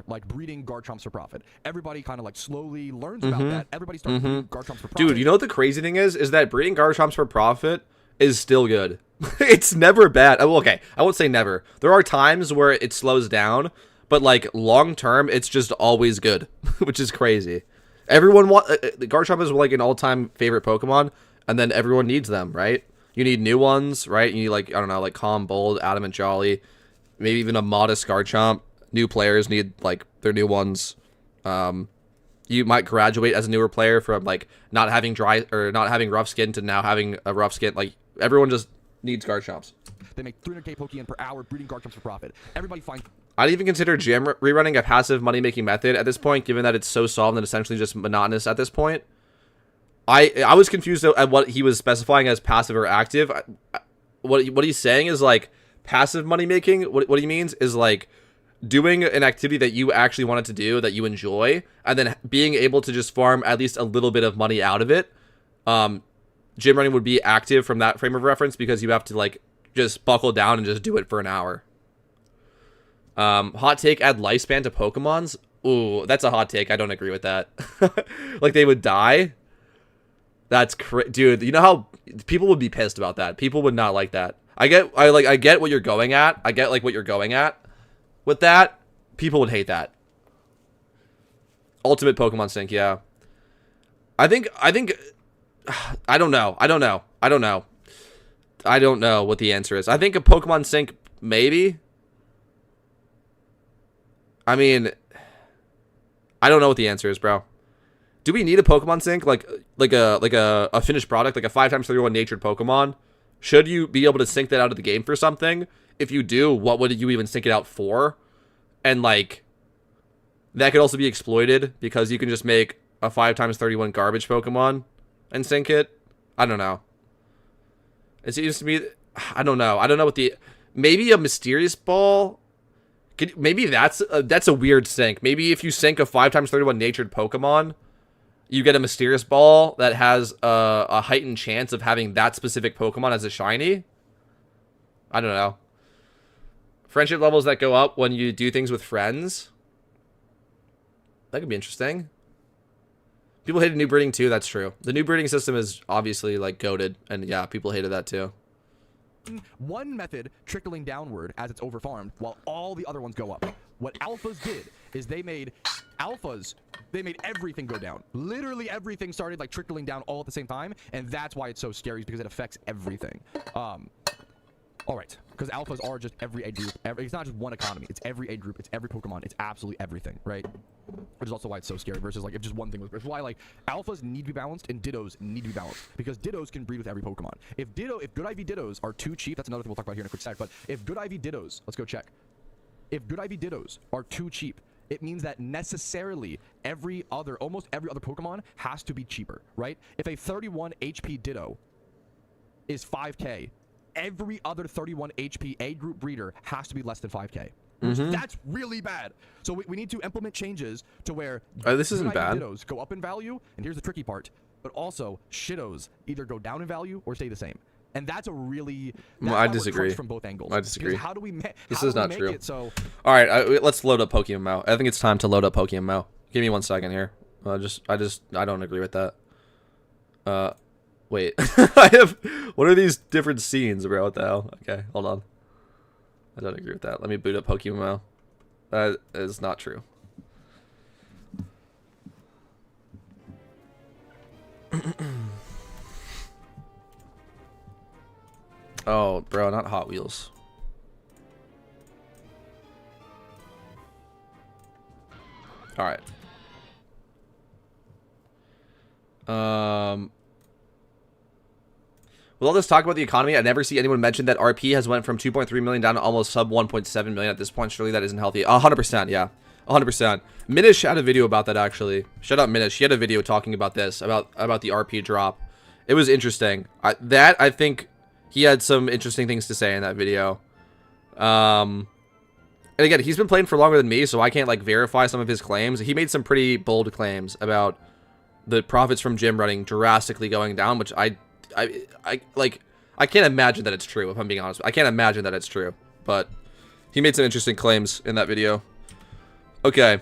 like breeding Garchomps for profit. Everybody kind of like slowly learns about that. Everybody starts breeding Garchomps for profit. Dude, you know what the crazy thing is? Is that breeding Garchomps for profit is still good. It's never bad. Oh, okay, I won't say never. There are times where it slows down, but like long term, it's just always good, which is crazy. Everyone Garchomp is like an all-time favorite Pokemon, and then everyone needs them, right? You need new ones, right? You need, like, I don't know, like Calm, Bold, Adamant, Jolly, maybe even a modest Garchomp. New players need, like, their new ones. You might graduate as a newer player from, like, not having rough skin to now having a rough skin. Like, everyone just needs Garchomps. They make 300k Pokemon per hour breeding Garchomps for profit. Everybody finds... I'd even consider gym rerunning a passive money-making method at this point, given that it's so solved and essentially just monotonous at this point. I was confused at what he was specifying as passive or active. What he's saying is, like, passive money making. What he means is, like, doing an activity that you actually wanted to do, that you enjoy, and then being able to just farm at least a little bit of money out of it. Gym running would be active from that frame of reference because you have to, like, just buckle down and just do it for an hour. Hot take, add lifespan to Pokemons. Ooh, that's a hot take. I don't agree with that. Like, they would die. That's dude. You know how people would be pissed about that. People would not like that. I get what you're going at. I get, like, what you're going at with that. People would hate that. Ultimate Pokemon Sync, yeah. I think I don't know what the answer is. I think a Pokemon Sync, maybe. I mean, I don't know what the answer is, bro. Do we need a Pokemon Sync, like a finished product, like a 5x31 natured Pokemon? Should you be able to sync that out of the game for something? If you do, what would you even sync it out for? And, like, that could also be exploited because you can just make a 5x31 garbage Pokemon and sync it. I don't know. It seems to me, I don't know what the... maybe a mysterious ball. Maybe that's a weird sync. Maybe if you sync a 5x31 natured Pokemon, you get a mysterious ball that has a heightened chance of having that specific Pokemon as a shiny. I don't know. Friendship levels that go up when you do things with friends. That could be interesting. People hated new breeding too. That's true. The new breeding system is obviously like goated, and yeah, people hated that too. One method trickling downward as it's overfarmed, while all the other ones go up. What alphas did is they made everything go down. Literally everything started like trickling down all at the same time, and that's why it's so scary, because it affects everything. All right, because alphas are just every age group. It's not just one economy. It's every age group. It's every Pokemon. It's absolutely everything, right? Which is also why it's so scary versus like if just one thing was. It's why like alphas need to be balanced and Dittos need to be balanced, because Dittos can breed with every Pokemon. If good IV Dittos are too cheap, that's another thing we'll talk about here in a quick sec. But if good IV Dittos, let's go check. If good IV Dittos are too cheap, it means that necessarily almost every other Pokemon has to be cheaper, right? If a 31 HP Ditto is 5K, every other 31 HP A group breeder has to be less than 5K. That's really bad. So we need to implement changes to where this isn't bad. Dittos go up in value, and here's the tricky part, but also Shittos either go down in value or stay the same. And that's a really... I disagree. From both angles. I disagree. How do we this is not true. So... All right, let's load up PokeMMO. I think it's time to load up PokeMMO. Give me 1 second here. I don't agree with that. Wait. What are these different scenes, bro? What the hell? Okay, hold on. I don't agree with that. Let me boot up PokeMMO. That is not true. Oh, bro, not Hot Wheels. All right. With all this talk about the economy, I never see anyone mention that RP has went from 2.3 million down to almost sub 1.7 million at this point. Surely that isn't healthy. 100%, yeah. 100%. Minish had a video about that, actually. Shut up, Minish. He had a video talking about this, about the RP drop. It was interesting. I think he had some interesting things to say in that video. And again, he's been playing for longer than me, so I can't, like, verify some of his claims. He made some pretty bold claims about the profits from gym running drastically going down, which I can't imagine that it's true, if I'm being honest. I can't imagine that it's true, but he made some interesting claims in that video. Okay.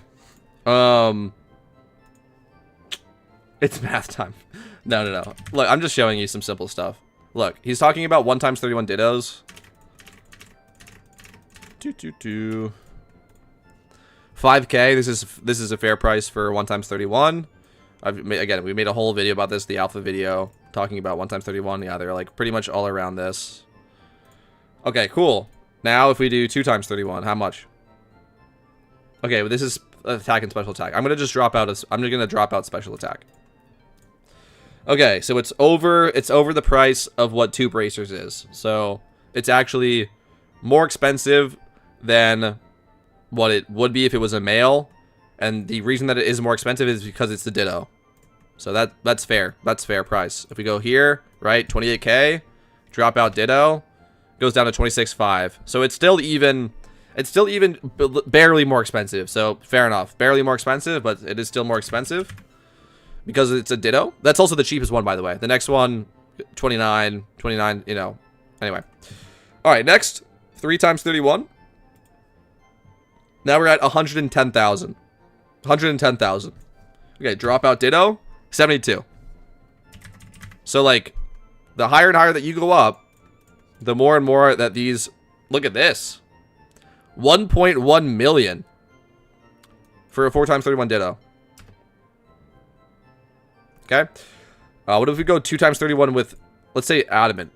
It's math time. No. Look, I'm just showing you some simple stuff. Look, he's talking about 1x31 Dittos. 5K. This is a fair price for 1x31. Again, we made a whole video about this, the alpha video, talking about 1x31. Yeah, they're like pretty much all around this. Okay, cool. Now if we do 2x31, how much? Okay, well, this is attack and special attack. I'm gonna just drop out. I'm just gonna drop out special attack. Okay, so it's over the price of what 2 bracers is. So it's actually more expensive than what it would be if it was a male. And the reason that it is more expensive is because it's the Ditto. So that's fair. That's fair price. If we go here, right, 28K, drop out Ditto, goes down to 26.5. So it's still even barely more expensive. So fair enough. Barely more expensive, but it is still more expensive because it's a Ditto. That's also the cheapest one, by the way. The next one, 29, you know. Anyway. All right, next, 3x31. Now we're at 110,000. 110,000. Okay, drop out Ditto, 72. So, like, the higher and higher that you go up, the more and more that these... Look at this. 1.1 million for a 4x31 Ditto. Okay. What if we go 2x31 with, let's say, Adamant?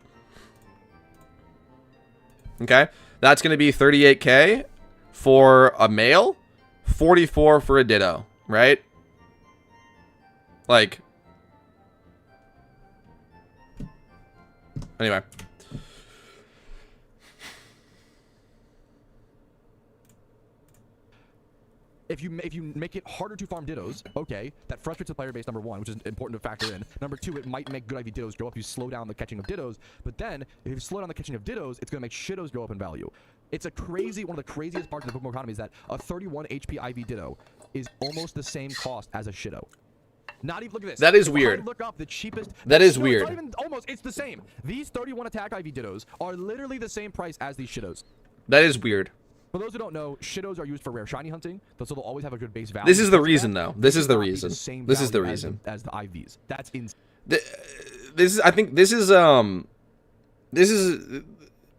Okay. That's going to be 38K for a male, 44 for a Ditto, right? Like, anyway. If you make it harder to farm Dittos, okay, that frustrates the player base, number one, which is important to factor in. Number two, it might make good IV Dittos go up. You slow down the catching of Dittos, but then if you slow down the catching of Dittos, it's going to make Shittos go up in value. It's one of the craziest parts of the Pokemon economy is that a 31 HP IV Ditto is almost the same cost as a Shitto. Not even, look at this. That is weird. Look up the cheapest. That is no, weird. It's not even, almost, it's the same. These 31 attack IV Dittos are literally the same price as these Shittos. That is weird. For those who don't know, Shittos are used for rare shiny hunting, so they'll always have a good base value. This is the reason, though. This is the reason. This is the reason. As the IVs. That's insane. This is, I think, this is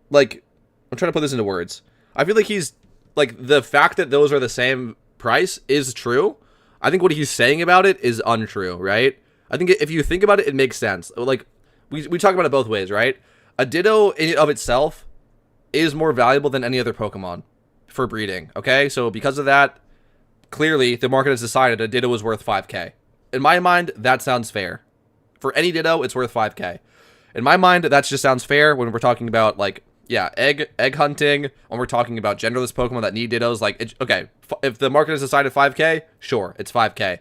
like, I'm trying to put this into words. I feel like he's, like, the fact that those are the same price is true. I think what he's saying about it is untrue, right? I think if you think about it, it makes sense. Like, we talk about it both ways, right? A Ditto in and of itself is more valuable than any other Pokemon for breeding, okay? So because of that, clearly the market has decided a Ditto is worth 5k. In my mind, that sounds fair. For any Ditto, it's worth 5k. In my mind, that just sounds fair when we're talking about, like, yeah, egg hunting, when we're talking about genderless Pokemon that need Dittos, like, okay, if the market has decided 5k, sure, it's 5k.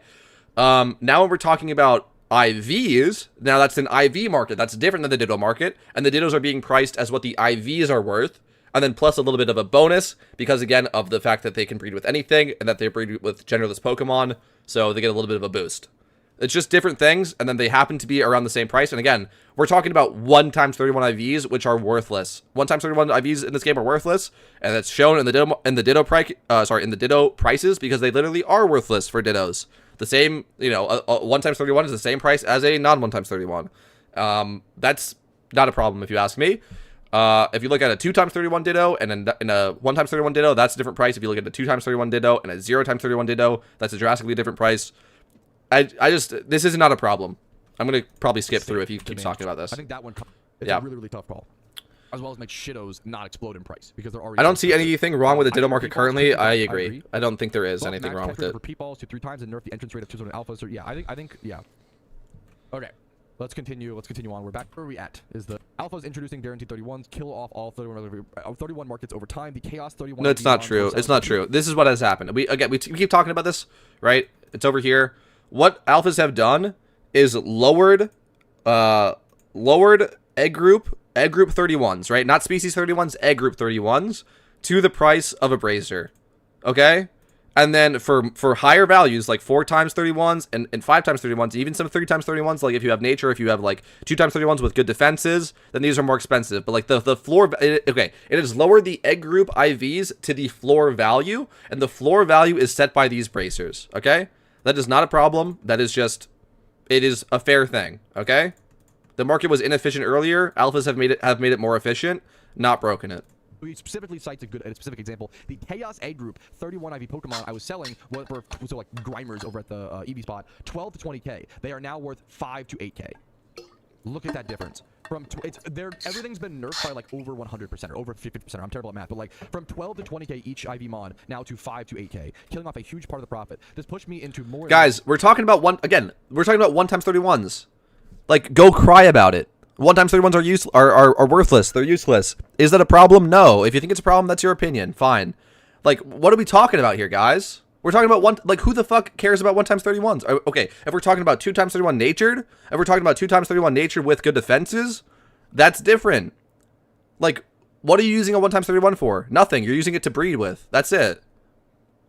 Now when we're talking about IVs, now that's an IV market. That's different than the Ditto market, and the Dittos are being priced as what the IVs are worth, and then plus a little bit of a bonus, because again, of the fact that they can breed with anything, and that they breed with genderless Pokemon, so they get a little bit of a boost. It's just different things, and then they happen to be around the same price. And again, we're talking about 1 times 31 IVs, which are worthless. 1 times 31 IVs in this game are worthless, and it's shown in the Ditto prices, because they literally are worthless for Dittos. The same, you know, 1 times 31 is the same price as a non 1 times 31. That's not a problem if you ask me. If you look at a 2 times 31 Ditto and a 1 times 31 Ditto, that's a different price. If you look at a 2 times 31 Ditto and a 0 times 31 Ditto, that's a drastically different price. This is not a problem. I'm going to probably skip through if he keeps talking about this. I think that one, it's a really, really tough call. As well as make Shittos not explode in price, because they're already... I don't see anything wrong with the Ditto market currently. I agree. I don't think there is anything wrong with it. For P-balls to 3 times and nerf the entrance rate of 2 alphas. So yeah, I think, yeah. Okay. Let's continue on. We're back where we at. Is the alphas introducing guaranteed 31s, kill off all 31 markets over time. The chaos 31. No, it's not true. It's not true. This is what has happened. We keep talking about this, right? It's over here. What alphas have done is lowered egg group 31s, right? Not species 31s, egg group 31s to the price of a Brazier. Okay? And then for higher values, like 4 times 31s and 5 times 31s, even some 3 times 31s, like if you have nature, if you have like 2 times 31s with good defenses, then these are more expensive. But like the floor, okay, it has lowered the egg group IVs to the floor value, and the floor value is set by these bracers, okay? That is not a problem. That is just, it is a fair thing, okay? The market was inefficient earlier. Alphas have made it more efficient, not broken it. He specifically cites a specific example. The Chaos A group 31 IV Pokemon I was selling were for so like Grimers over at the EV spot, 12 to 20k. They are now worth 5 to 8k. Look at that difference. Everything's been nerfed by like over 100% or over 50%. I'm terrible at math, but like from 12 to 20k each IV mon now to 5 to 8k, killing off a huge part of the profit. This pushed me into more. Guys, we're talking about 1 times 31s. Like, go cry about it. 1 times 31s are worthless. They're useless. Is that a problem? No. If you think it's a problem, that's your opinion. Fine. Like, what are we talking about here, guys? We're talking about like, who the fuck cares about 1 times 31s? Okay, if we're talking about 2 times 31 natured, if we're talking about 2 times 31 natured with good defenses, that's different. Like, what are you using a 1 times 31 for? Nothing. You're using it to breed with. That's it.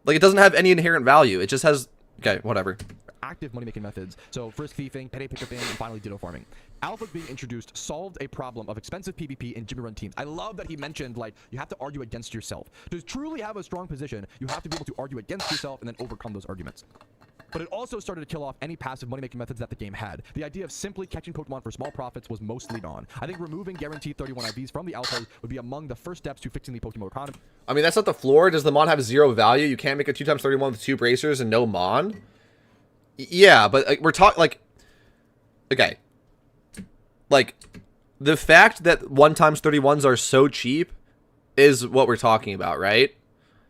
Like, it doesn't have any inherent value. It just has, okay, whatever. Active money-making methods. So frisk thieving, payday pickup in, and finally Ditto farming. Alphas being introduced solved a problem of expensive PvP in Jimmy Run teams. I love that he mentioned, like, you have to argue against yourself. To truly have a strong position, you have to be able to argue against yourself and then overcome those arguments. But it also started to kill off any passive money-making methods that the game had. The idea of simply catching Pokemon for small profits was mostly gone. I think removing guaranteed 31 IVs from the alphas would be among the first steps to fixing the Pokemon economy. I mean, that's not the floor. Does the Mon have 0 value? You can't make a 2 times 31 with 2 bracers and no Mon? Yeah, but like, we're talking, like, okay. Like, the fact that 1 times 31s are so cheap is what we're talking about, right?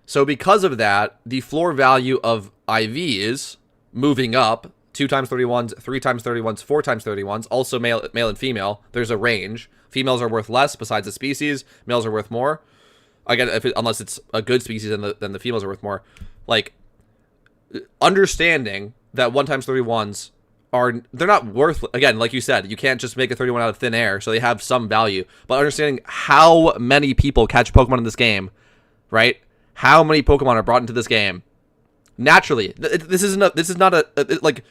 So because of that, the floor value of IVs moving up, 2 times 31s, 3 times 31s, 4 times 31s, also male and female, there's a range. Females are worth less besides the species, males are worth more. Again, unless it's a good species, then the females are worth more. Like, understanding that 1x31s they're not worth, again, like you said, you can't just make a 31 out of thin air, so they have some value. But understanding how many people catch Pokemon in this game, right? How many Pokemon are brought into this game? Naturally, this is not like,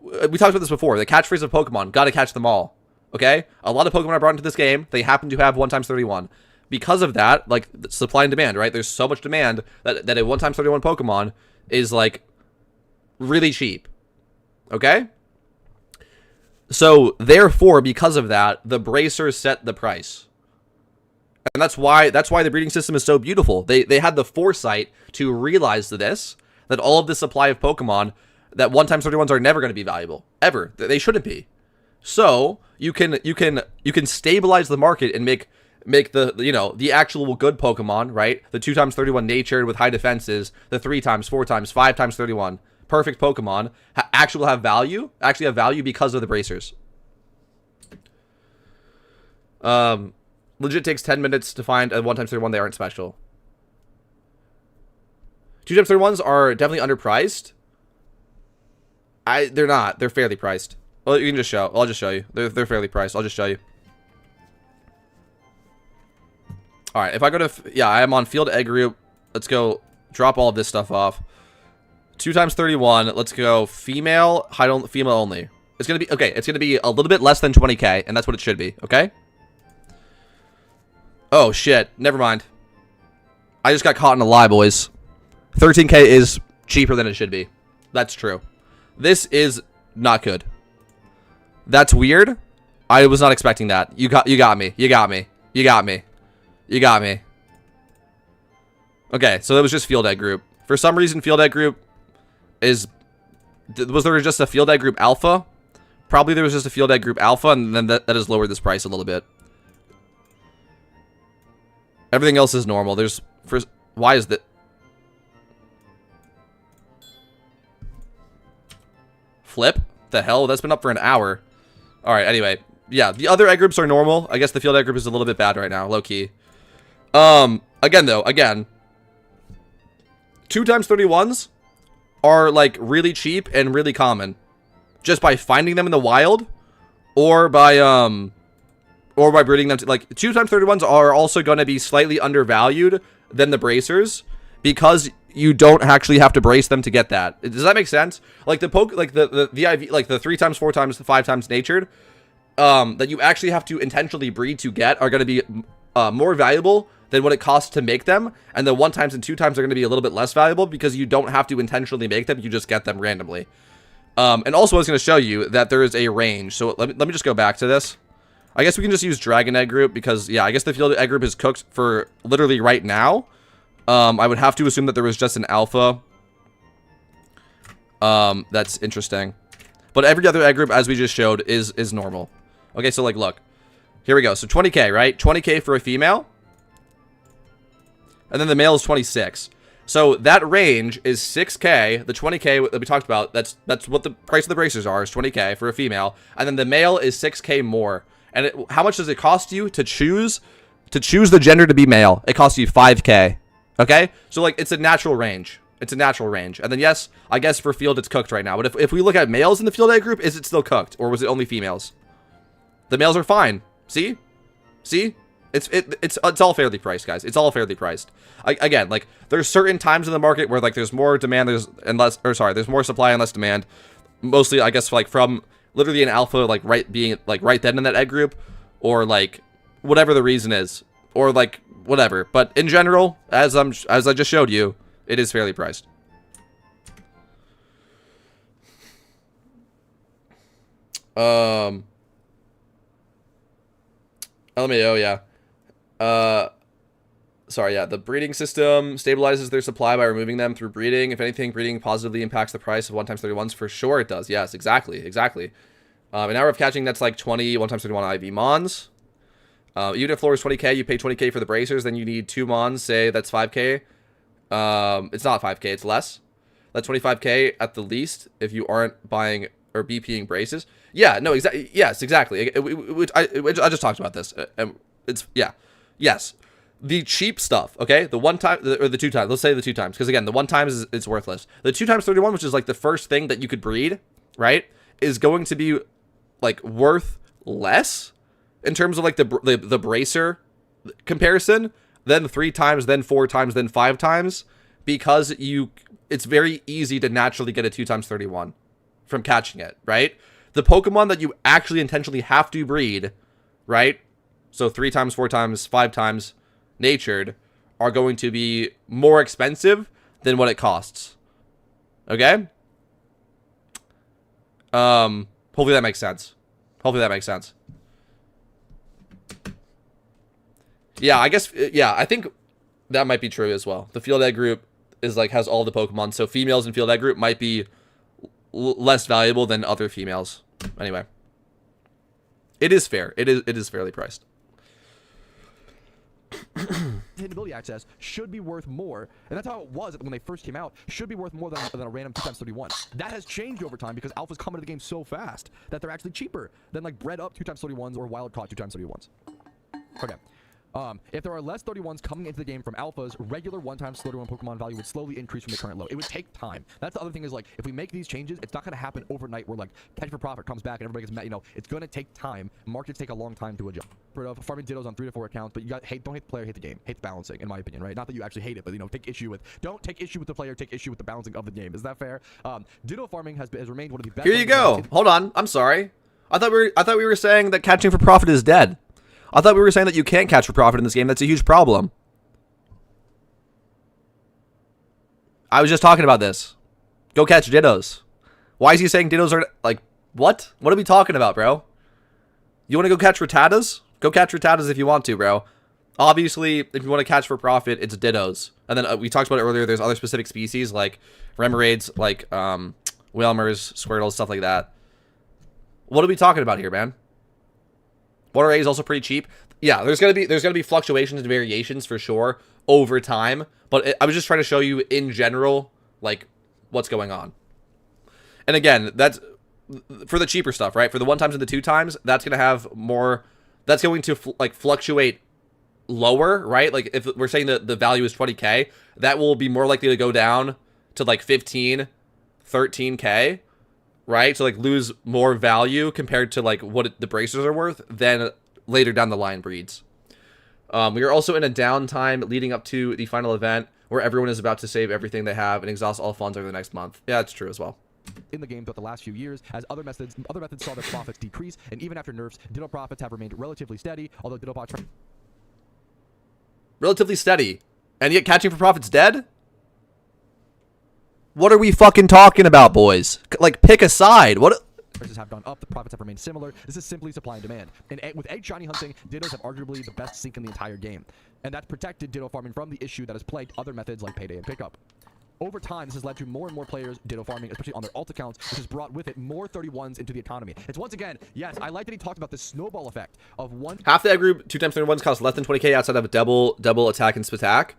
we talked about this before. The catchphrase of Pokemon, gotta catch them all. Okay? A lot of Pokemon are brought into this game. They happen to have 1x31. Because of that, like, supply and demand, right? There's so much demand that a 1x31 Pokemon is, like, really cheap. Okay? So, therefore, because of that, the bracers set the price. And that's why the breeding system is so beautiful. They had the foresight to realize this, that all of the supply of Pokemon, that 1x31s are never going to be valuable. Ever. They shouldn't be. So, you can stabilize the market and make the, you know, the actual good Pokemon, right? The 2x31 natured with high defenses, the 3x, 4x, 5x31 perfect Pokemon actually have value because of the bracers. Legit takes 10 minutes to find a 1x31. They aren't special. 2x31s are definitely underpriced. They're not. They're fairly priced. Well, you can just show. I'll just show you. They're fairly priced. I'll just show you. All right. If I go to, yeah, I am on field egg group. Let's go drop all of this stuff off. 2x31. Let's go female, female only. It's gonna be okay. It's gonna be a little bit less than 20k, and that's what it should be. Okay. Oh shit. Never mind. I just got caught in a lie, boys. 13k is cheaper than it should be. That's true. This is not good. That's weird. I was not expecting that. You got me. You got me. You got me. You got me. Okay, so that was just field egg group. For some reason, field egg group was there just a field egg group alpha? Probably there was just a field egg group alpha, and then that has lowered this price a little bit. Everything else is normal. Why is that? Flip? The hell? That's been up for an hour. Alright, anyway. Yeah, the other egg groups are normal. I guess the field egg group is a little bit bad right now, low key. Again, 2x31s are, like, really cheap and really common. Just by finding them in the wild, or by breeding them. Like, 2x31s are also going to be slightly undervalued than the bracers, because you don't actually have to brace them to get that. Does that make sense? Like, the VIV, like, the 3x, 4x, the 5x natured, that you actually have to intentionally breed to get are going to be more valuable than what it costs to make them, and the 1x and 2x are going to be a little bit less valuable because you don't have to intentionally make them, you just get them randomly. And also I was going to show you that there is a range, so let me just go back to this. I guess we can just use Dragon Egg Group because, yeah, I guess the Field Egg Group is cooked for literally right now. I would have to assume that there was just an alpha. That's interesting. But every other egg group, as we just showed, is normal. Okay, so, like, look. Here we go. So 20k, right? 20k for a female. And then the male is 26. So that range is 6k. The 20k that we talked about, that's what the price of the bracers are, is 20k for a female. And then the male is 6k more. And how much does it cost you to choose the gender to be male? It costs you 5k. Okay? So, like, it's a natural range. It's a natural range. And then, yes, I guess for field it's cooked right now. But if we look at males in the field egg group, is it still cooked? Or was it only females? The males are fine. See? See? It's all fairly priced, guys. It's all fairly priced. Again, like, there's certain times in the market where, like, there's more demand, there's more supply and less demand. Mostly, I guess, like, from literally an alpha, like, right then in that egg group, or, like, whatever the reason is, or, like, whatever. But in general, as I just showed you, it is fairly priced. LMAO, yeah. Sorry, yeah. The breeding system stabilizes their supply by removing them through breeding. If anything, breeding positively impacts the price of 1x31s. For sure it does. Yes, exactly. An hour of catching, that's like 20 1x31 IV Mons. Even if floor is 20k, you pay 20k for the bracers, then you need 2 Mons, say that's 5k. It's not 5k, it's less. That's 25k at the least if you aren't buying or BPing braces. Yeah, no, exactly. Yes, exactly. I just talked about this. It's, yeah. Yes. the cheap stuff, okay? The one time or the two times. Let's say the two times, because again, the one times is it's worthless. The 2 times 31, which is like the first thing that you could breed, right, is going to be like worth less in terms of like the bracer comparison than 3 times, then 4 times, then 5 times, because it's very easy to naturally get a 2 times 31 from catching it, right? The Pokemon that you actually intentionally have to breed, right? So 3 times, 4 times, 5 times natured are going to be more expensive than what it costs. Okay? Hopefully that makes sense. Hopefully that makes sense. Yeah, I guess, yeah, I think that might be true as well. The field egg group is like, has all the Pokemon, so females in field egg group might be less valuable than other females. Anyway. It is fair. It is fairly priced. Hidden ability access should be worth more, and that's how it was when they first came out. Should be worth more than a random 2 times 31. That has changed over time because alphas come into the game so fast that they're actually cheaper than like bred up 2 times 31s or wild caught 2 times 31s. Okay. If there are less 31s coming into the game from alphas, regular 1 times 31 Pokemon value would slowly increase from the current low. It would take time. That's the other thing is, like, if we make these changes, it's not going to happen overnight where, like, Catch for Profit comes back and everybody gets met. You know, it's going to take time. Markets take a long time to adjust. Farming Dittos on 3 to 4 accounts, but you don't hate the player, hate the game. Hate the balancing, in my opinion, right? Not that you actually hate it, but, you know, don't take issue with the player, take issue with the balancing of the game. Is that fair? Ditto farming has remained one of the best. Here you go. Hold on. I'm sorry. I thought we were saying that catching for profit is dead. I thought we were saying that you can't catch for profit in this game. That's a huge problem. I was just talking about this. Go catch Dittos. Why is he saying Dittos are... Like, what? What are we talking about, bro? You want to go catch Rattatas? Go catch Rattatas if you want to, bro. Obviously, if you want to catch for profit, it's Dittos. And then we talked about it earlier. There's other specific species like Remoraid's, like Whalmers, Squirtles, stuff like that. What are we talking about here, man? Water A is also pretty cheap. Yeah, there's gonna be fluctuations and variations for sure over time, but I was just trying to show you in general like what's going on. And again, that's for the cheaper stuff, right? For the 1 times and the 2 times, that's gonna have more. That's going to like fluctuate lower, right? Like if we're saying that the value is 20k, that will be more likely to go down to like 15, 13k. Right, so like lose more value compared to like what the bracers are worth than later down the line breeds. We are also in a downtime leading up to the final event where everyone is about to save everything they have and exhaust all funds over the next month. Yeah, that's true as well. In the game throughout the last few years, as other methods saw their profits decrease, and even after nerfs, Ditto profits have remained relatively steady. Although Ditto bots relatively steady, and yet catching for profit's dead. What are we fucking talking about, boys? Like, pick a side. What? Prices have gone up, the profits have remained similar. This is simply supply and demand. And with egg shiny hunting, Dittos have arguably the best sink in the entire game. And that's protected Ditto farming from the issue that has plagued other methods like payday and pickup. Over time, this has led to more and more players Ditto farming, especially on their alt accounts, which has brought with it more 31s into the economy. It's once again, yes, I like that he talked about this snowball effect of one. Half the egg group 2 times 31s cost less than 20k outside of a double attack and spatak.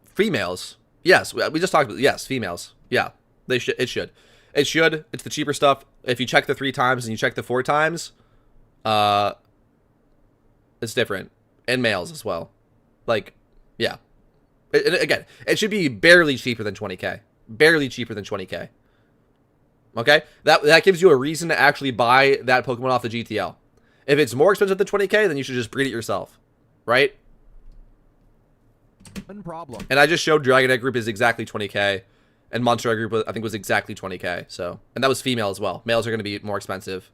Females. Yes, we just talked about, yes, females. Yeah, they should. It should. It's the cheaper stuff. If you check the 3 times and you check the 4 times, it's different. And males as well. Like, yeah. Again, it should be barely cheaper than 20k. Barely cheaper than 20k. Okay? That gives you a reason to actually buy that Pokemon off the GTL. If it's more expensive than 20k, then you should just breed it yourself. Right? Problem. And I just showed Dragon Egg Group is exactly 20k, and Monster Egg Group I think was exactly 20k. So, and that was female as well. Males are going to be more expensive.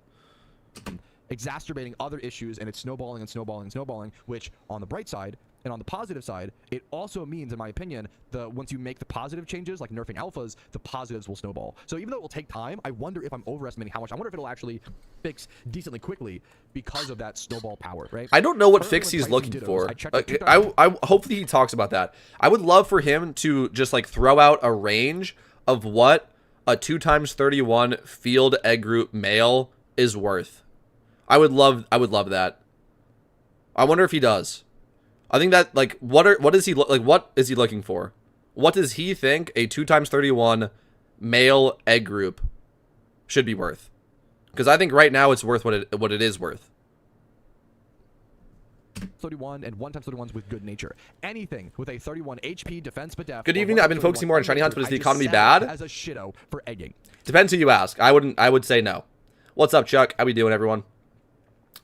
Exacerbating other issues, and it's snowballing and snowballing and snowballing. Which, on the bright side and on the positive side, it also means, in my opinion, once you make the positive changes, like nerfing alphas, the positives will snowball. So even though it will take time, I wonder if I'm overestimating how much. I wonder if it'll actually fix decently quickly because of that snowball power, right? I don't know what fix he's looking for. I hopefully he talks about that. I would love for him to just like throw out a range of what a 2 times 31 field egg group male is worth. I would love that. I wonder if he does. I think that like what is he looking for? What does he think a 2 times 31 male egg group should be worth? Because I think right now it's worth what it is worth. 31 and 1 times 31s with good nature. Anything with a 31 HP defense but def. Good or evening. 1 I've been times focusing more on 31 shiny hunts, but is I the just economy set it bad? as a shitto for egging. Depends who you ask. I would say no. What's up, Chuck? How we doing, everyone?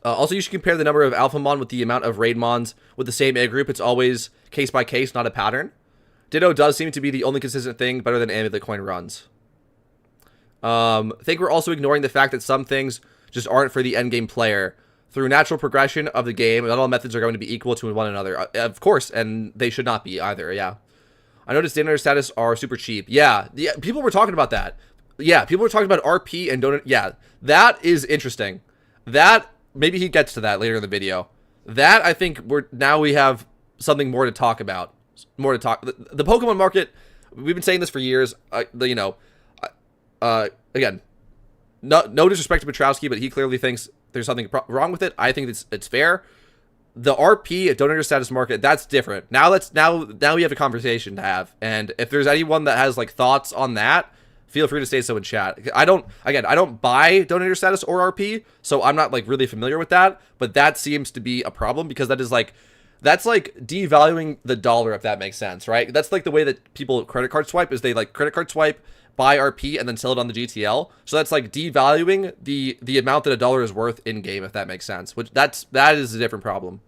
Also, you should compare the number of Alpha Mon with the amount of Raid Mons with the same egg group. It's always case by case, not a pattern. Ditto does seem to be the only consistent thing, better than Amulet Coin runs. I think we're also ignoring the fact that some things just aren't for the endgame player. Through natural progression of the game, not all methods are going to be equal to one another. Of course, and they should not be either, yeah. I noticed donor status are super cheap. Yeah, people were talking about that. Yeah, people were talking about RP and donor. Yeah, that is interesting. That, maybe he gets to that later in the video. That, I think, we have something more to talk about. More to talk. The Pokemon market, we've been saying this for years. Again, no disrespect to Petrowski, but he clearly thinks there's something wrong with it. I think it's fair. The RP donor status market, that's different. Now we have a conversation to have, and if there's anyone that has like thoughts on that, feel free to say so in chat. I don't buy donator status or RP, so I'm not like really familiar with that, but that seems to be a problem because that's like devaluing the dollar, if that makes sense, right? That's like the way that people credit card swipe, is they like credit card swipe, buy RP, and then sell it on the GTL. So that's like devaluing the amount that a dollar is worth in game, if that makes sense. Which that is a different problem.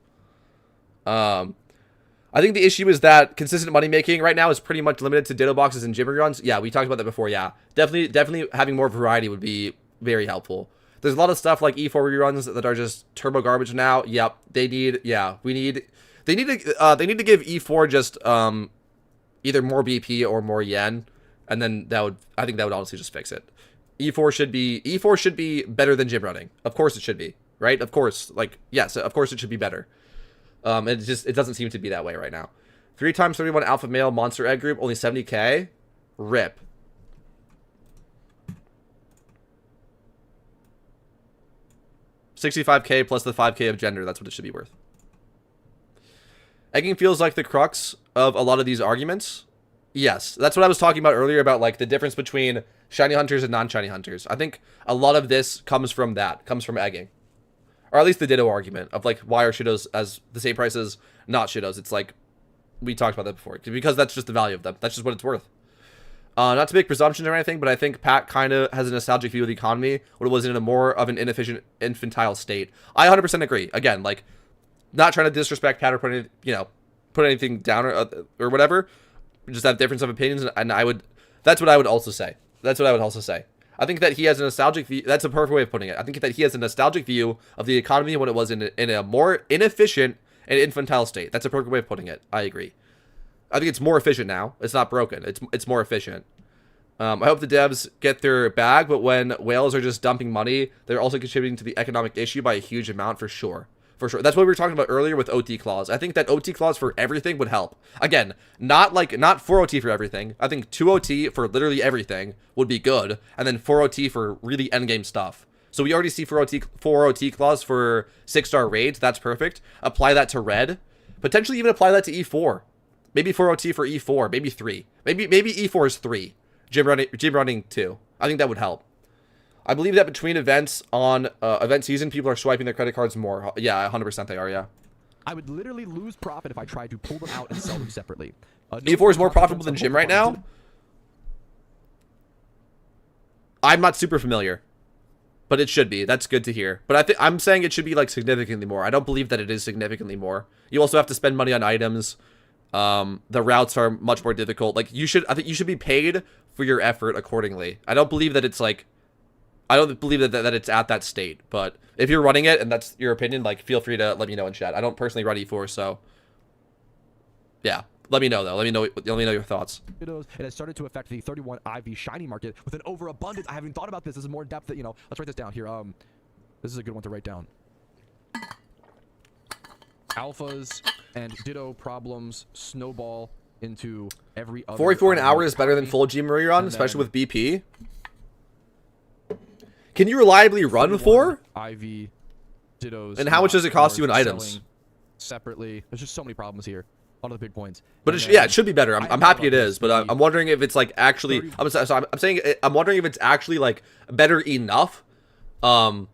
I think the issue is that consistent money making right now is pretty much limited to Ditto boxes and gym runs. Yeah, we talked about that before. Yeah, definitely having more variety would be very helpful. There's a lot of stuff like E4 reruns that are just turbo garbage now. Yep, they need to give E4 just either more BP or more yen, and then I think that would honestly just fix it. E4 should be better than gym running. Of course it should be, right? Of course, like, yes, of course it should be better. It doesn't seem to be that way right now. 3 times 31 alpha male monster egg group, only 70k. Rip. $65k plus the 5k of gender. That's what it should be worth. Egging feels like the crux of a lot of these arguments. Yes, that's what I was talking about earlier about like the difference between shiny hunters and non-shiny hunters. I think a lot of this comes from egging. Or at least the Ditto argument of like, why are Shidos as the same price as not Shidos? It's like, we talked about that before. Because that's just the value of them. That's just what it's worth. Not to make presumptions or anything, but I think Pat kind of has a nostalgic view of the economy when it was in a more of an inefficient, infantile state. I 100% agree. Again, like, not trying to disrespect Pat or put anything down or whatever. We just have difference of opinions, and that's what I would also say. I think that he has a nostalgic view. That's a perfect way of putting it. I think that he has a nostalgic view of the economy when it was in a more inefficient and infantile state. That's a perfect way of putting it. I agree. I think it's more efficient now. It's not broken. It's more efficient. I hope the devs get their bag, but when whales are just dumping money, they're also contributing to the economic issue by a huge amount for sure. For sure. That's what we were talking about earlier with OT clause. I think that OT clause for everything would help. Again, not 4 OT for everything. I think 2 OT for literally everything would be good, and then 4 OT for really endgame stuff. So we already see 4 OT clause for 6-star raids. That's perfect. Apply that to red. Potentially even apply that to E4. Maybe 4 OT for E4. Maybe 3. Maybe E4 is 3. Gym running 2. I think that would help. I believe that between events on event season, people are swiping their credit cards more. Yeah, 100% they are, yeah. I would literally lose profit if I tried to pull them out and sell them separately. E4 is more profitable than gym right now? I'm not super familiar, but it should be. That's good to hear. But I'm saying it should be like significantly more. I don't believe that it is significantly more. You also have to spend money on items. The routes are much more difficult. Like I think you should be paid for your effort accordingly. I don't believe that it's like, I don't believe that it's at that state, but if you're running it and that's your opinion, like, feel free to let me know in chat. I don't personally run E4, so yeah. Let me know though. Let me know your thoughts. It has started to affect the 31 IV shiny market with an overabundance. I haven't thought about this. This is more in depth that, let's write this down here. This is a good one to write down. Alphas and Ditto problems snowball into every other. 44 an hour is better than full G Marie run, especially with BP. Can you reliably run 4? IV Dittos. And how much does it cost you in items? Separately. There's just so many problems here. One of the big points. But it should be better. I'm happy it is, but I'm wondering if it's like actually. I'm wondering if it's actually like better enough, to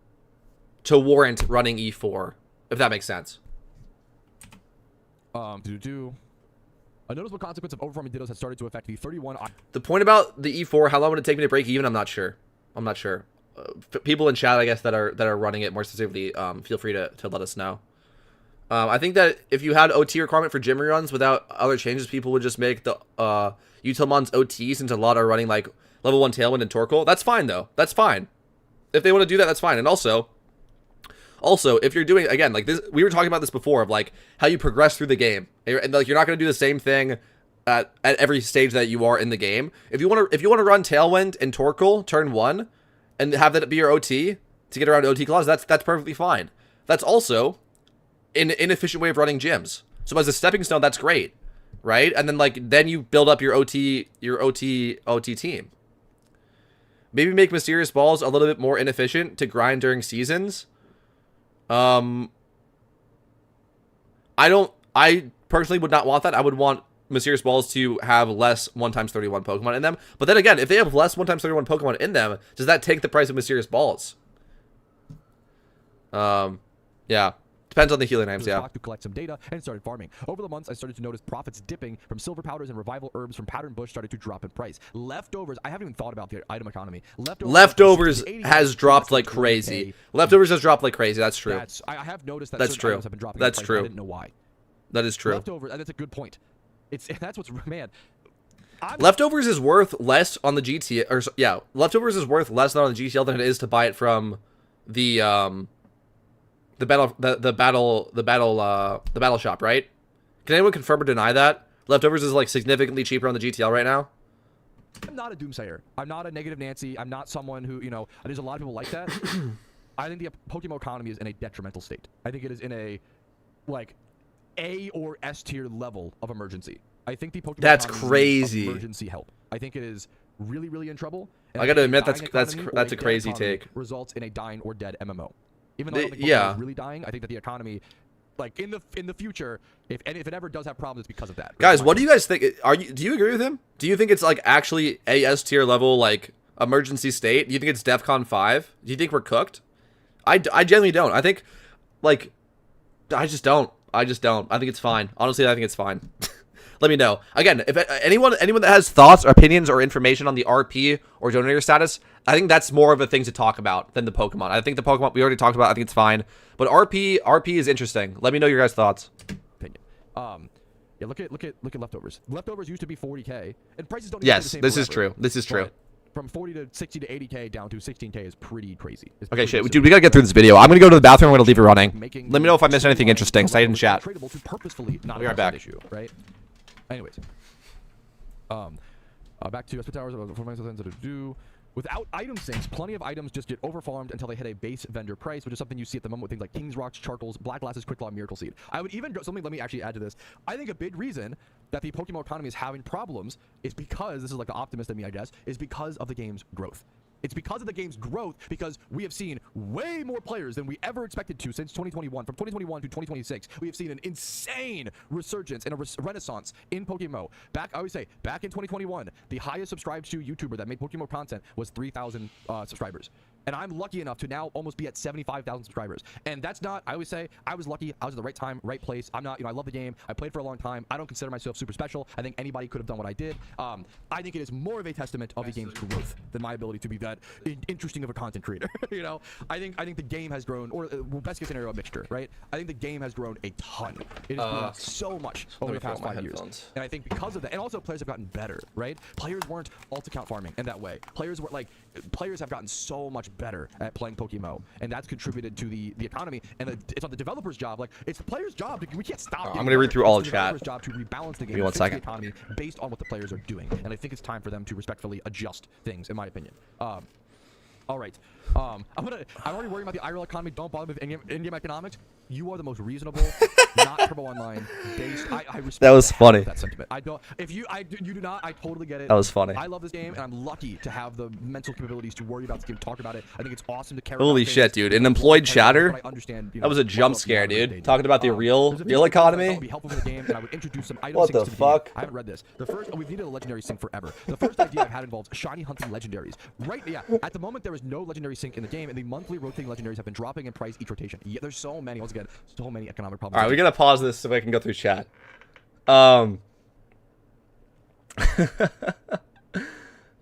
warrant running E4, if that makes sense. A noticeable consequence of overfarming Dittos has started to affect the 31. The point about the E4, how long would it take me to break even? I'm not sure. I'm not sure. People in chat, I guess, that are running it more specifically, feel free to let us know. I think that if you had OT requirement for gym reruns without other changes, people would just make the Utilmon's OT, since a lot are running like level 1 Tailwind and Torkoal. That's fine though. That's fine. If they want to do that, that's fine. And also, if you're doing, again, like this, we were talking about this before, of like how you progress through the game, and like you're not going to do the same thing at every stage that you are in the game. If you want to run Tailwind and Torkoal turn 1 and have that be your OT to get around OT clause, that's perfectly fine. That's also an inefficient way of running gyms. So as a stepping stone, that's great, right? And then you build up your OT team. Maybe make Mysterious Balls a little bit more inefficient to grind during seasons. I personally would not want that. I would want Mysterious Balls to have less 1x31 Pokemon in them. But then again, if they have less 1x31 Pokemon in them, does that take the price of Mysterious Balls? Yeah. Depends on the healing items, yeah. To collect some data and started farming. Over the months, I started to notice profits dipping from silver powders, and revival herbs from Pattern Bush started to drop in price. Leftovers, I haven't even thought about the item economy. Leftovers has dropped like crazy. Leftovers has dropped like crazy. That's true. I have noticed that that's true. Items have been dropping That's in price. true. I didn't know why. That is true. Leftovers, and that's a good point. That's what's, man. Leftovers is worth less on the GTL, or yeah, Leftovers is worth less on the GTL than it is to buy it from the battle shop, right? Can anyone confirm or deny that Leftovers is like significantly cheaper on the GTL right now? I'm not a doomsayer. I'm not a negative Nancy. I'm not someone who, there's a lot of people like that. I think the PokeMMO economy is in a detrimental state. I think it is in a like A or S tier level of emergency. I think the Pokemon that's economy crazy. needs emergency help. I think it is really, really in trouble. I gotta admit that's a crazy take. Results in a dying or dead MMO. Even though I don't think Pokemon is really dying, I think that the economy, like in the future, if it ever does have problems, it's because of that. Guys, what do you guys think? Do you agree with him? Do you think it's like actually a S tier level like emergency state? Do you think it's DEFCON 5? Do you think we're cooked? I genuinely don't. I think like I just don't. I think it's fine. Honestly, I think it's fine. Let me know. Again, if anyone that has thoughts or opinions or information on the RP or donator status, I think that's more of a thing to talk about than the Pokemon. I think the Pokemon we already talked about. I think it's fine. But RP is interesting. Let me know your guys' thoughts. Opinion. Yeah, look at Leftovers. Leftovers used to be 40K, and prices don't. Yes, this is true. This is true. From 40 to 60 to 80K down to 16K is pretty crazy. Okay, shit, dude, we gotta get through this video. I'm gonna go to the bathroom. I'm gonna leave it running. Let me know if I missed anything interesting. Say it in chat. Purposefully not be right back. Issue, right? Anyways, back to SP Towers. Without item sinks, plenty of items just get overfarmed until they hit a base vendor price, which is something you see at the moment with things like King's Rocks, Charcoals, Black Glasses, Quick Claw, Miracle Seed. I would even go something. Let me actually add to this. I think a big reason that the Pokemon economy is having problems is because this is like the optimist in me, I guess, is because of the game's growth. It's because of the game's growth, because we have seen way more players than we ever expected to since 2021. From 2021 to 2026, we have seen an insane resurgence and a renaissance in PokeMMO. I always say, back in 2021, the highest subscribed to YouTuber that made PokeMMO content was 3,000 subscribers. And I'm lucky enough to now almost be at 75,000 subscribers. And that's not, I always say, I was lucky. I was at the right time, right place. I'm not, I love the game. I played for a long time. I don't consider myself super special. I think anybody could have done what I did. I think it is more of a testament of the game's growth than my ability to be that interesting of a content creator. I think the game has grown, or best case scenario, a mixture, right? I think the game has grown a ton. It has grown so much over the past 5 years. And I think because of that, and also players have gotten better, right? Players weren't alt account farming in that way. Players have gotten so much better at playing PokeMMO, and that's contributed to the economy. And it's on the developer's job. Like, it's the player's job. We can't stop. I'm gonna read through all the chat. It's the developer's job to rebalance the game. Give me 1 second. The economy based on what the players are doing, and I think it's time for them to respectfully adjust things, in my opinion. All right. I'm already worried about the IRL economy. Don't bother with in-game economics. You are the most reasonable, not Turbo Online based. I respect that was funny. That sentiment. I don't. If you do not, I totally get it. That was funny. I love this game, and I'm lucky to have the mental capabilities to worry about this game, talk about it. I think it's awesome to care. Holy shit, dude! An employed chatter. That was a jump scare, dude. Talking about the real economy. Would be helpful for the game, and I would introduce some items. What the fuck? I haven't read this. The first, we've needed a legendary sync forever. The first idea I've had involves shiny hunting legendaries. Right? Yeah. At the moment, there is no legendary sync in the game, and the monthly rotating legendaries have been dropping in price each rotation. Yeah, there's so many. Once again, so many economic problems. All right, we gotta pause this so I can go through chat.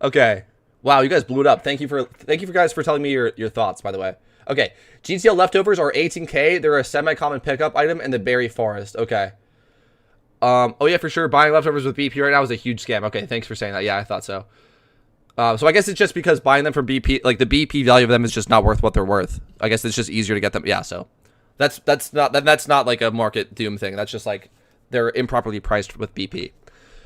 Okay. Wow, you guys blew it up. Thank you for guys for telling me your thoughts, by the way. Okay. GTL leftovers are 18K. They're a semi-common pickup item in the berry forest. Okay. Oh yeah, for sure. Buying leftovers with BP right now is a huge scam. Okay, thanks for saying that. Yeah, I thought so. So I guess it's just because buying them from BP, like the BP value of them is just not worth what they're worth. I guess it's just easier to get them. Yeah, so that's not like a market doom thing. That's just like they're improperly priced with BP.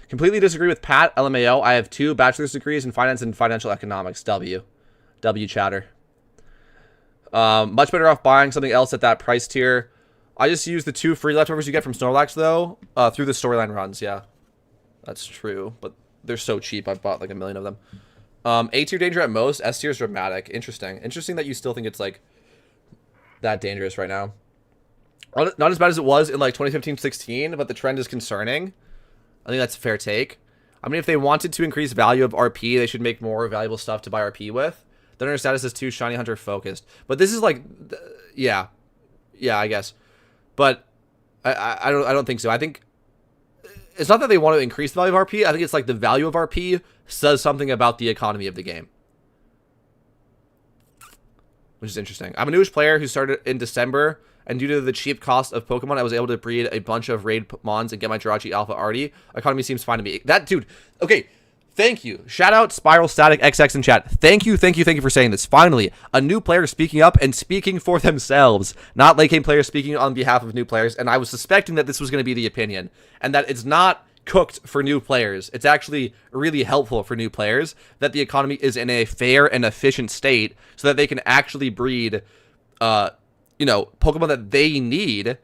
Completely disagree with Pat, LMAO. I have 2 bachelor's degrees in finance and financial economics. W chatter. Much better off buying something else at that price tier. I just use the 2 free leftovers you get from Snorlax, though, through the storyline runs. Yeah, that's true. But they're so cheap. I bought like 1 million of them. A tier danger at most. S tier is dramatic. Interesting. Interesting that you still think it's like that dangerous right now. Not as bad as it was in like 2015-16, but the trend is concerning. I think that's a fair take. I mean, if they wanted to increase value of RP, they should make more valuable stuff to buy RP with. Then their status is too shiny hunter focused. But this is like, yeah, I guess. But I don't think so. I think it's not that they want to increase the value of RP. I think it's like the value of RP says something about the economy of the game, which is interesting. I'm a newish player who started in December, and due to the cheap cost of Pokemon, I was able to breed a bunch of raid mons and get my Jirachi Alpha already. Economy seems fine to me. That dude, okay. Thank you. Shout out Spiral Static XX in chat. Thank you for saying this. Finally, a new player speaking up and speaking for themselves, not late game players speaking on behalf of new players. And I was suspecting that this was going to be the opinion, and that it's not cooked for new players. It's actually really helpful for new players that the economy is in a fair and efficient state, so that they can actually breed, Pokemon that they need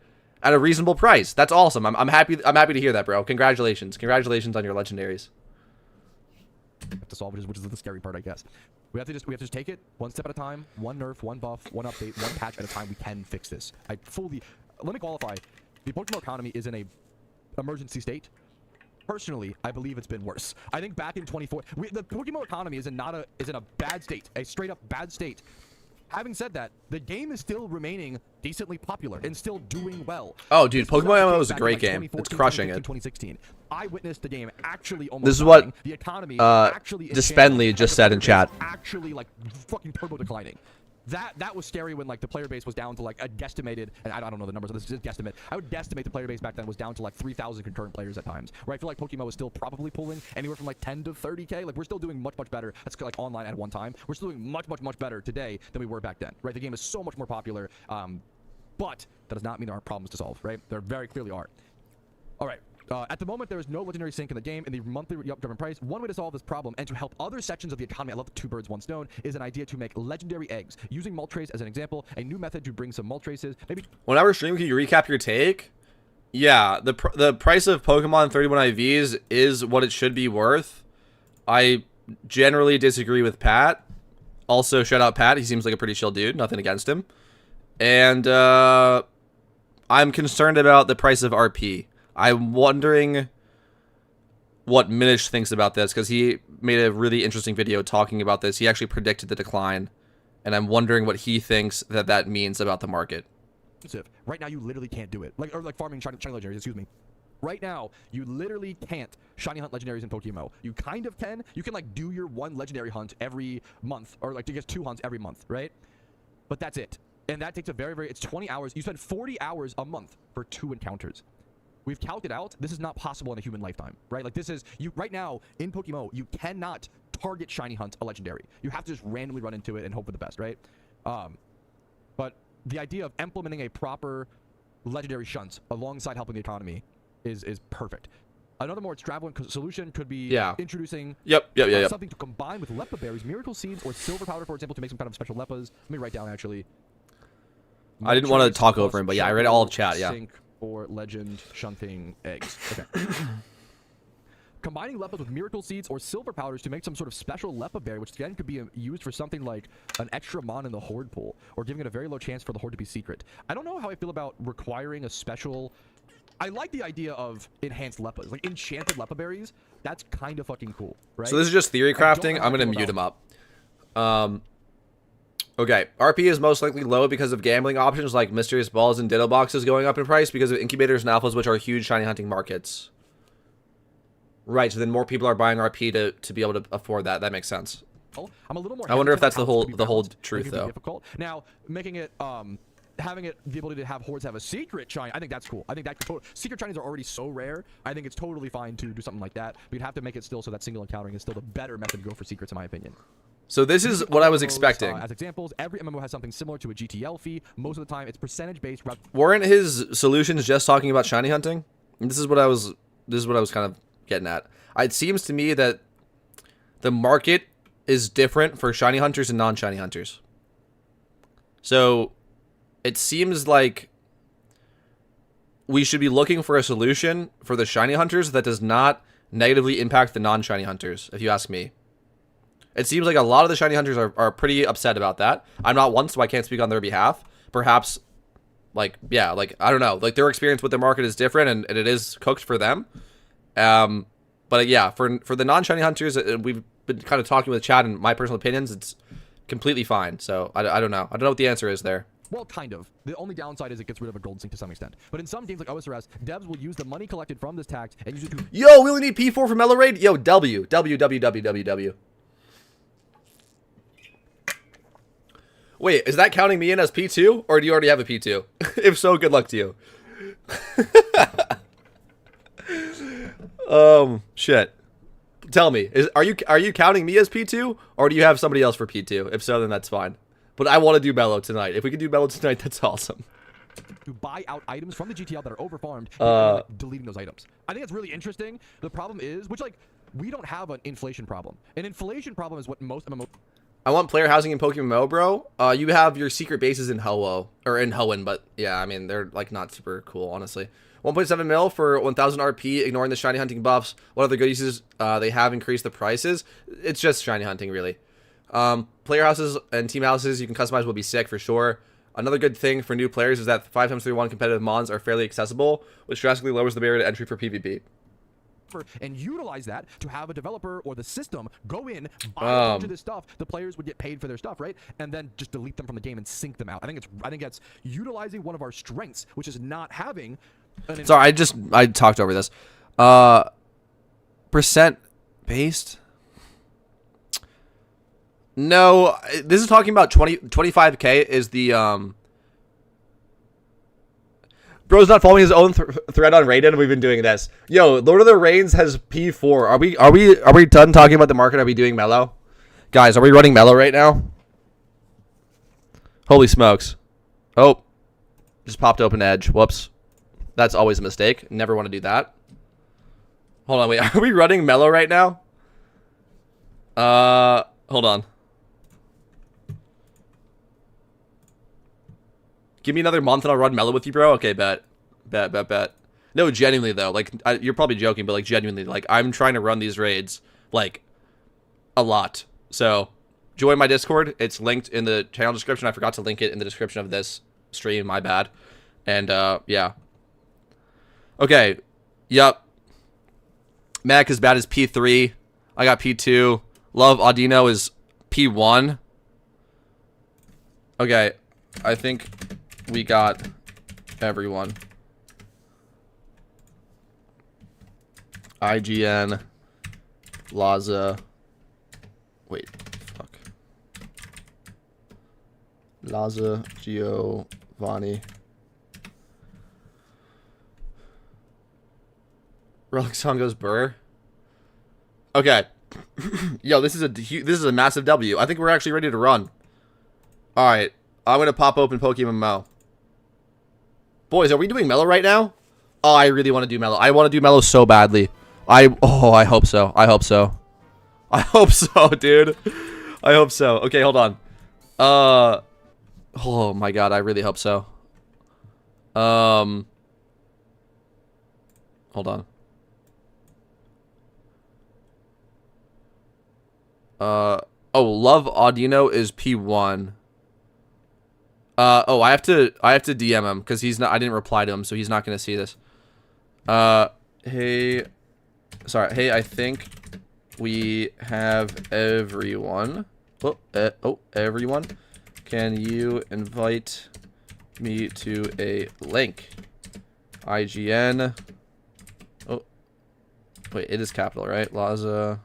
at a reasonable price. That's awesome. I'm happy. I'm happy to hear that, bro. Congratulations on your legendaries. To solve, which is the scary part, I guess. We have to just take it one step at a time, one nerf, one buff, one update, one patch at a time. We can fix this. Let me qualify. The Pokemon economy is in a emergency state. Personally, I believe it's been worse. I think back in 24, the Pokemon economy is in a bad state, a straight up bad state. Having said that, the game is still remaining decently popular and still doing well. Oh, dude, PokeMMO is a great game. It's crushing it. 2016. I witnessed the game actually almost. This is what the economy actually Dispenley just said in chat. Actually, like fucking turbo declining. That was scary when like the player base was down to like a guesstimated, and I don't know the numbers, so this is just guesstimate. I would guesstimate the player base back then was down to like 3,000 concurrent players at times. Where I feel like PokeMMO was still probably pulling anywhere from like 10 to 30K. Like we're still doing much better. That's like online at one time. We're still doing much better today than we were back then. Right? The game is so much more popular. But that does not mean there aren't problems to solve. Right? There very clearly are. All right. At the moment, there is no legendary sync in the game in the monthly driven price. One way to solve this problem and to help other sections of the economy, I love the 2 birds, 1 stone, is an idea to make legendary eggs. Using Moltres as an example, a new method to bring some Moltreses. Maybe. Whenever stream, can you recap your take? Yeah, the price of Pokemon 31 IVs is what it should be worth. I generally disagree with Pat. Also, shout out Pat. He seems like a pretty chill dude. Nothing against him. And I'm concerned about the price of RP. I'm wondering what Minish thinks about this, because he made a really interesting video talking about this. He actually predicted the decline, and I'm wondering what he thinks that means about the market. Right now, you literally can't do it. Like farming shiny legendaries, excuse me. Right now, you literally can't shiny hunt legendaries in PokeMMO. You kind of can. You can like do your 1 legendary hunt every month, or like to get 2 hunts every month, right? But that's it. And that takes a it's 20 hours. You spend 40 hours a month for 2 encounters. We've calculated out this is not possible in a human lifetime, right? Like this is right now in PokeMMO, you cannot target shiny hunt a legendary. You have to just randomly run into it and hope for the best, right? But the idea of implementing a proper legendary shunt alongside helping the economy is perfect. Another more extravagant solution could be introducing something to combine with Leppa berries, miracle seeds, or silver powder, for example, to make some kind of special Leppas. Let me write down actually. I didn't want to talk over him, but yeah, I read all of chat. Yeah. Or legend shunting eggs. Okay. Combining Leppas with miracle seeds or silver powders to make some sort of special Leppa berry, which again could be used for something like an extra mon in the horde pool, or giving it a very low chance for the horde to be secret. I don't know how I feel about requiring a special. I like the idea of enhanced Leppas, like enchanted Leppa berries. That's kind of fucking cool, right? So this is just theory crafting. I'm gonna mute him up. Okay, RP is most likely low because of gambling options like mysterious balls and ditto boxes going up in price because of incubators and alphas, which are huge shiny hunting markets. Right, so then more people are buying RP to be able to afford that. That makes sense. I'm a little more. I wonder if that's hesitant the on how to whole be truth, balanced. It can be though. difficult. Now, making it having it the ability to have hordes have a secret shiny, I think that's cool. I think that secret shinies are already so rare. I think it's totally fine to do something like that. But you'd have to make it still so that single encountering is still the better method to go for secrets, in my opinion. So this is what I was expecting. As examples, every MMO has something similar to a GTL fee. Most of the time, it's percentage based. Weren't his solutions just talking about shiny hunting? And this is what I was kind of getting at. It seems to me that the market is different for shiny hunters and non-shiny hunters. So it seems like we should be looking for a solution for the shiny hunters that does not negatively impact the non-shiny hunters, if you ask me. It seems like a lot of the shiny hunters are pretty upset about that. I'm not one, so I can't speak on their behalf. Perhaps, like, yeah, like, I don't know. Like, their experience with the market is different, and it is cooked for them. But, yeah, for the non-shiny hunters, we've been kind of talking with Chad, and my personal opinions, it's completely fine. So, I don't know. I don't know what the answer is there. Well, kind of. The only downside is it gets rid of a golden sync to some extent. But in some games like OSRS, devs will use the money collected from this tax and use it to... Yo, we only need P4 for Mellow Raid? Yo, W. Wait, is that counting me in as P2? Or do you already have a P2? If so, good luck to you. Shit. Tell me, are you counting me as P2? Or do you have somebody else for P2? If so, then that's fine. But I want to do Mellow tonight. If we can do Mellow tonight, that's awesome. To buy out items from the GTL that are overfarmed and like, deleting those items. I think that's really interesting. The problem is, which like, we don't have an inflation problem. An inflation problem is what most MMO... I want player housing in PokeMMO, bro. You have your secret bases in Ho-Oh, or in Hoenn, but yeah, I mean, they're like not super cool, honestly. 1.7 mil for 1,000 RP, ignoring the shiny hunting buffs. What other good uses they have increased the prices? It's just shiny hunting, really. Player houses and team houses you can customize will be sick for sure. Another good thing for new players is that 5x31 competitive mons are fairly accessible, which drastically lowers the barrier to entry for PvP. And utilize that to have a developer or the system go in, buy a bunch of this stuff. The players would get paid for their stuff, right? And then just delete them from the game and sync them out. I think that's utilizing one of our strengths, which is not having. Sorry, I talked over this. Percent based. No, this is talking about 25K is the Bro's not following his own thread on Raiden. We've been doing this. Yo, Lord of the Rings has P4. Are we done talking about the market? Are we doing Mellow? Guys, are we running Mellow right now? Holy smokes. Oh. Just popped open Edge. Whoops. That's always a mistake. Never want to do that. Hold on, wait. Are we running Mellow right now? Hold on. Give me another month and I'll run Mellow with you, bro. Okay, bet. No, genuinely, though. Like, you're probably joking, but, like, genuinely. Like, I'm trying to run these raids, like, a lot. So, join my Discord. It's linked in the channel description. I forgot to link it in the description of this stream. My bad. And, yeah. Okay. Yup. Mac is bad as P3. I got P2. Love Audino is P1. Okay. I think we got everyone. IGN, Laza. Wait, fuck. Laza, Giovanni. Relic song goes Burr. Okay. Yo, this is a massive W. I think we're actually ready to run. All right. I'm going to pop open PokeMMO. Boys, are we doing Mellow right now? Oh, I really want to do Mellow. I want to do Mellow so badly. I hope so. I hope so, dude. I hope so. Okay, hold on. Oh my god, I really hope so. Hold on. Oh, Love Audino is P1. Oh, I have to DM him because he's not. I didn't reply to him, so he's not gonna see this. Hey, sorry. Hey, I think we have everyone. Oh, everyone. Can you invite me to a link? IGN. Oh, wait, it is capital, right? Laza.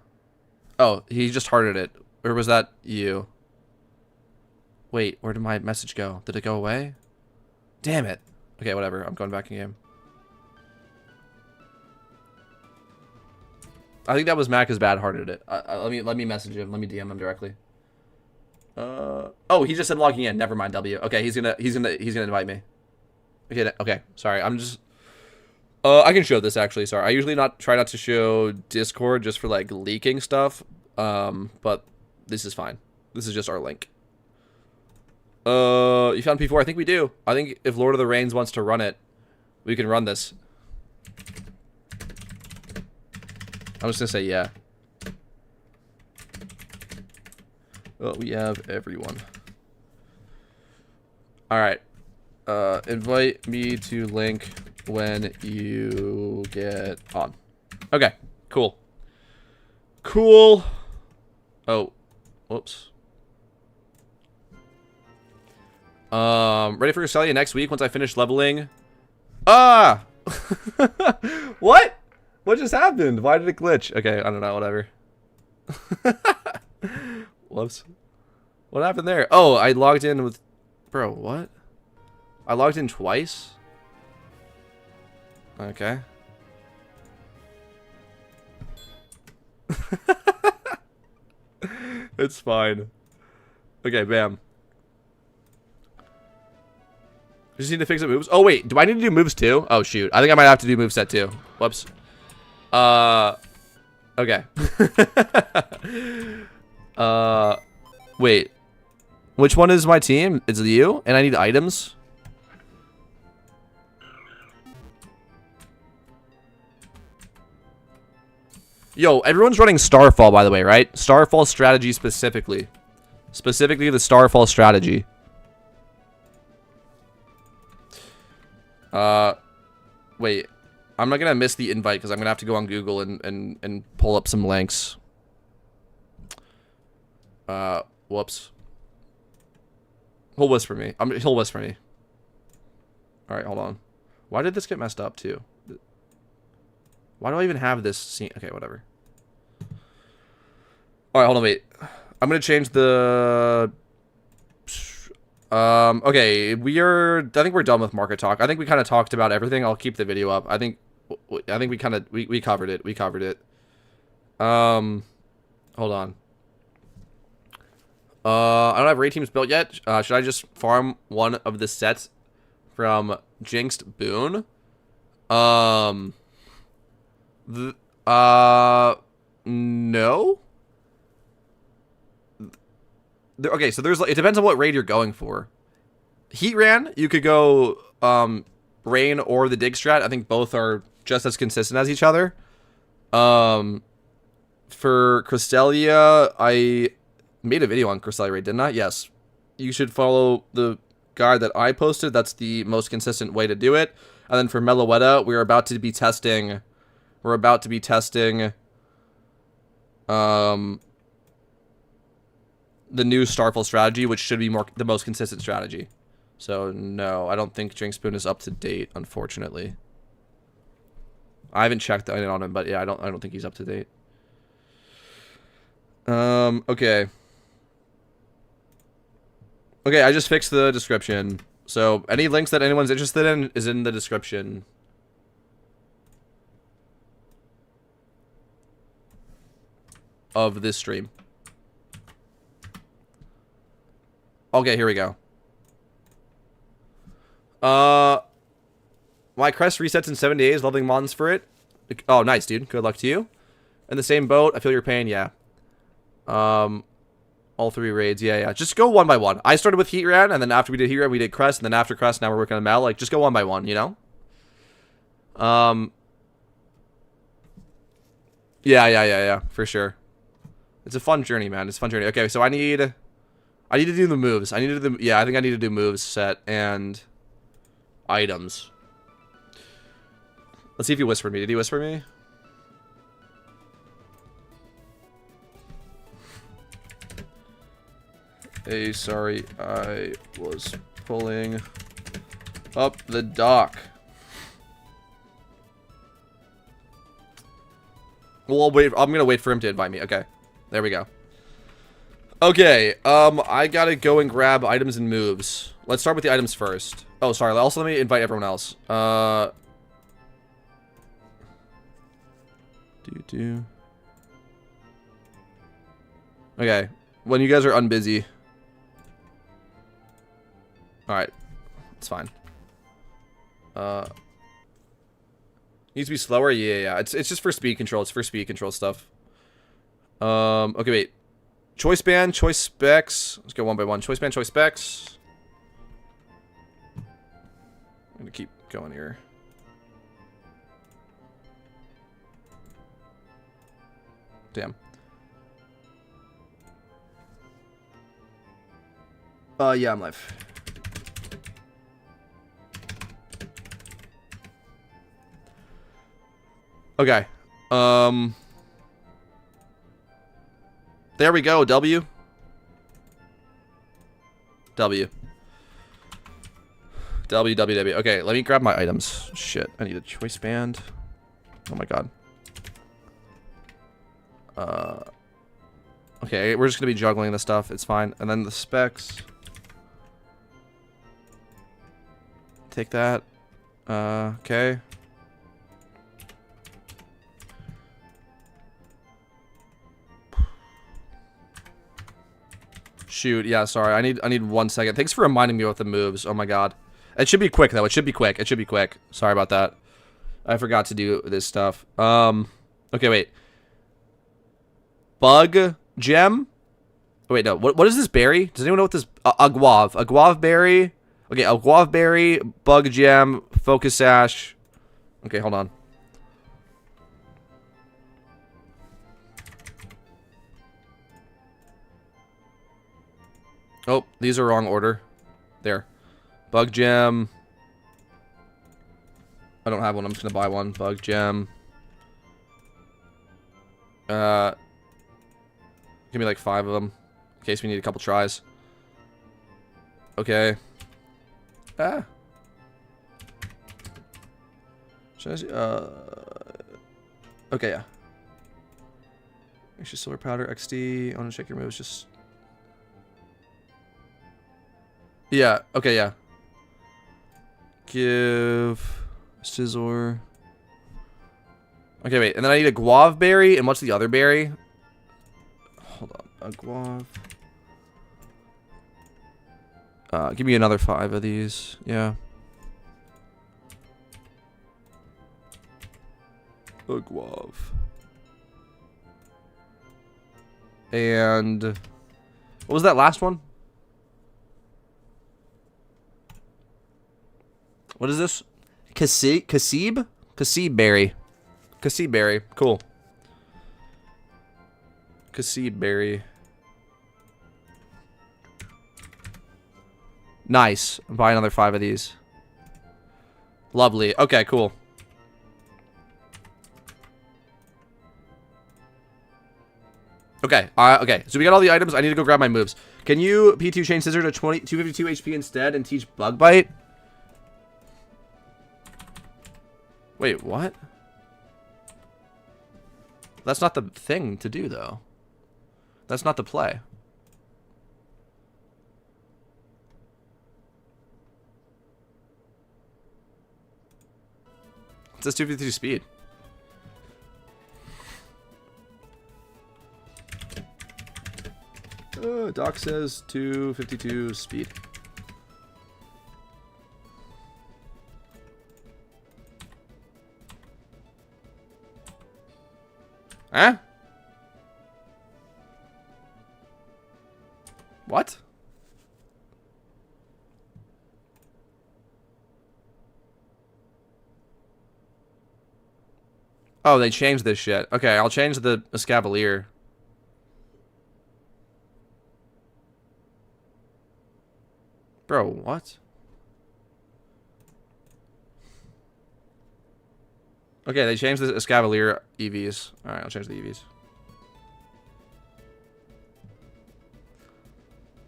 Oh, he just hearted it. Or was that you? Wait, where did my message go? Did it go away? Damn it. Okay, whatever. I'm going back in game. I think that was Mac as bad hearted it. Let me message him. Let me DM him directly. Oh, he just said logging in. Never mind. W. Okay, he's gonna invite me. Okay. Sorry, I'm just. I can show this actually. Sorry, I usually try not to show Discord just for like leaking stuff. But this is fine. This is just our link. You found P4? I think we do. I think if Lord of the Rings wants to run it, we can run this. I'm just gonna say yeah. Well, we have everyone. Alright. Invite me to link when you get on. Okay, cool. Cool. Oh, whoops. Ready for Cresselia next week once I finish leveling. Ah! What? What just happened? Why did it glitch? Okay, I don't know, whatever. Whoops. What happened there? Oh, I logged in with... Bro, what? I logged in twice? Okay. It's fine. Okay, bam. Just need to fix up moves. Oh, wait. Do I need to do moves too? Oh, shoot. I think I might have to do moveset too. Whoops. Okay. Wait. Which one is my team? It's you? And I need items? Yo, everyone's running Starfall, by the way, right? Starfall strategy specifically. Specifically the Starfall strategy. Wait. I'm not gonna miss the invite because I'm gonna have to go on Google and pull up some links. Whoops. He'll whisper me. He'll whisper me. Alright, hold on. Why did this get messed up too? Why do I even have this scene? Okay, whatever. Alright, hold on, wait. I'm gonna change the... okay, I think we're done with market talk. I think we kind of talked about everything. I'll keep the video up. I think we kind of, we covered it. We covered it. Hold on. I don't have raid teams built yet. Should I just farm one of the sets from Jinxed Boon? No. Okay, so it depends on what raid you're going for. Heat Ran, you could go Rain or the Dig strat. I think both are just as consistent as each other. For Cresselia, I made a video on Cresselia raid, didn't I? Yes. You should follow the guide that I posted. That's the most consistent way to do it. And then for Meloetta, we're about to be testing the new Starfall strategy, which should be the most consistent strategy. So no, I don't think Jinx Boon is up to date, unfortunately. I haven't checked on him, but yeah, I don't think he's up to date. Okay. Okay, I just fixed the description. So any links that anyone's interested in is in the description. Of this stream. Okay, here we go. My crest resets in 7 days, leveling mons for it. Oh, nice, dude. Good luck to you. In the same boat, I feel your pain, yeah. All three raids, yeah. Just go one by one. I started with Heat Ran, and then after we did Heat Ran, we did Crest, and then after Crest, now we're working on Mal. Like, just go one by one, you know? Yeah, for sure. It's a fun journey, man. It's a fun journey. Okay, so I need to do the moves. I think I need to do moves set and items. Let's see if he whispered me. Did he whisper me? Hey, sorry, I was pulling up the dock. Well, I'll wait. I'm gonna wait for him to invite me. Okay, there we go. Okay, I gotta go and grab items and moves. Let's start with the items first. Oh, sorry. Also, let me invite everyone else. Okay, when you guys are unbusy. All right, it's fine. Needs to be slower. Yeah. It's just for speed control. It's for speed control stuff. Okay, wait. Choice band, choice specs. Let's go one by one. Choice band, choice specs. I'm gonna keep going here. Damn. Yeah, I'm live. Okay. There we go. W. W. W, W, W. Okay, let me grab my items. Shit, I need a choice band. Oh my god. Okay, we're just gonna be juggling this stuff. It's fine. And then the specs. Take that. Okay. Shoot, yeah, sorry. I need 1 second. Thanks for reminding me about the moves. Oh my god. It should be quick though. It should be quick. It should be quick. Sorry about that. I forgot to do this stuff. Okay, wait. Bug gem? Oh, wait, no. What is this berry? Does anyone know what this a guave. A guave berry. Okay, a guave berry, bug gem, focus sash. Okay, hold on. Oh, these are wrong order. There. Bug gem. I don't have one. I'm just going to buy one. Bug gem. Give me like 5 of them. In case we need a couple tries. Okay. Ah. Should I see? Okay, yeah. Actually, silver powder, XD. I want to check your moves. Just. Yeah, okay, yeah. Give Scizor. Okay, wait, and then I need a guave berry, and what's the other berry? Hold on, a guave. Give me another 5 of these, yeah. A guave. And what was that last one? What is this? Casib? Casib berry. Casib berry. Cool. Casib berry. Nice. Buy another 5 of these. Lovely. Okay, cool. Okay. Okay. So we got all the items. I need to go grab my moves. Can you P2 change Scissor to 252 HP instead and teach Bug Bite? Wait, what? That's not the thing to do, though. That's not the play. It says 252 speed. Doc says 252 speed. Huh? What? Oh, they changed this shit. Okay, I'll change the Escavalier. Bro, what? Okay, they changed the Escavalier EVs. Alright, I'll change the EVs.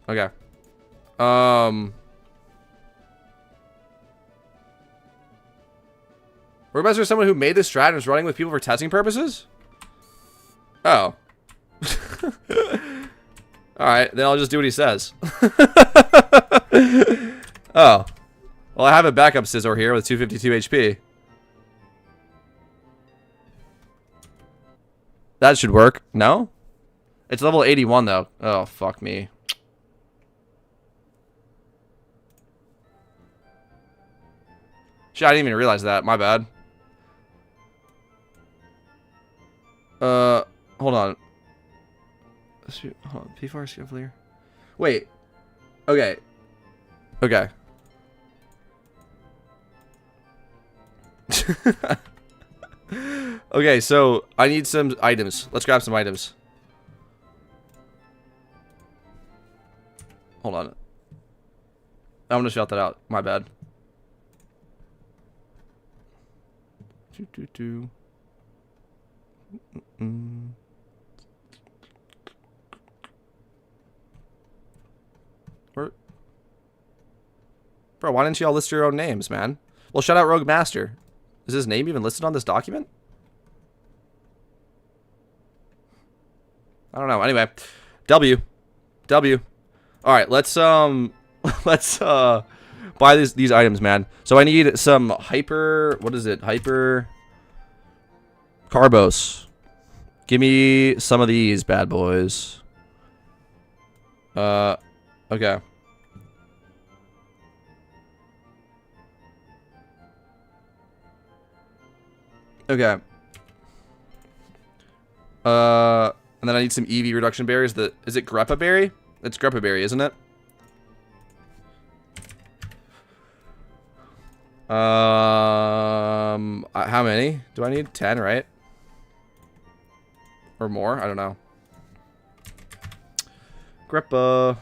Okay. Whereabouts is someone who made this strat and is running with people for testing purposes? Oh. Alright, then I'll just do what he says. Oh. Well, I have a backup Scizor here with 252 HP. That should work. No? It's level 81, though. Oh, fuck me. Shit, I didn't even realize that. My bad. Hold on. Hold on. P4 Skivalier. Wait. Okay. Okay. Okay, so I need some items. Let's grab some items. Hold on. I'm gonna shout that out. My bad. Where? Bro, why didn't you all list your own names, man? Well, shout out Rogue Master. Is his name even listed on this document? I don't know. Anyway, W. Alright, let's let's buy these items, man. So I need some hyper, what is it? Hyper Carbos. Give me some of these bad boys. Okay. Okay. And then I need some EV reduction berries. Is it Greppa berry? It's Greppa berry, isn't it? How many? Do I need 10, right? Or more? I don't know. Greppa.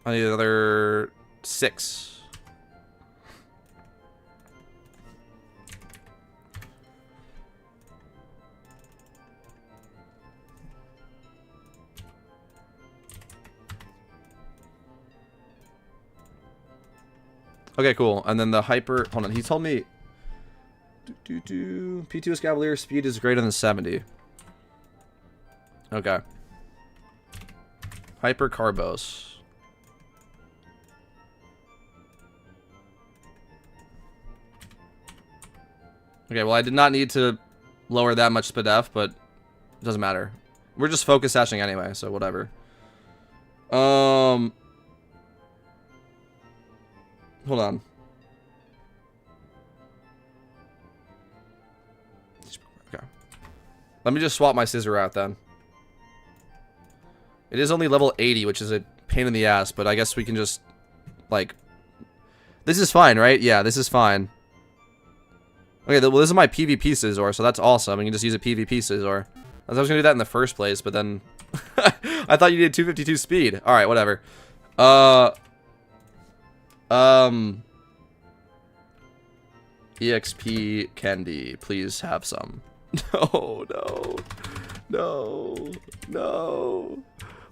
I need another 6. Okay, cool. And then the hyper... Hold on, he told me... P2 Escavalier speed is greater than 70. Okay. Hyper Carbos. Okay, well, I did not need to lower that much SPDF, but it doesn't matter. We're just focus sashing anyway, so whatever. Hold on. Okay. Let me just swap my Scizor out then. It is only level 80, which is a pain in the ass, but I guess we can just, like... This is fine, right? Yeah, this is fine. Okay, well, this is my PvP Scizor, so that's awesome. I can just use a PvP Scizor. I was gonna do that in the first place, but then... I thought you needed 252 speed. Alright, whatever. EXP candy, please have some. No.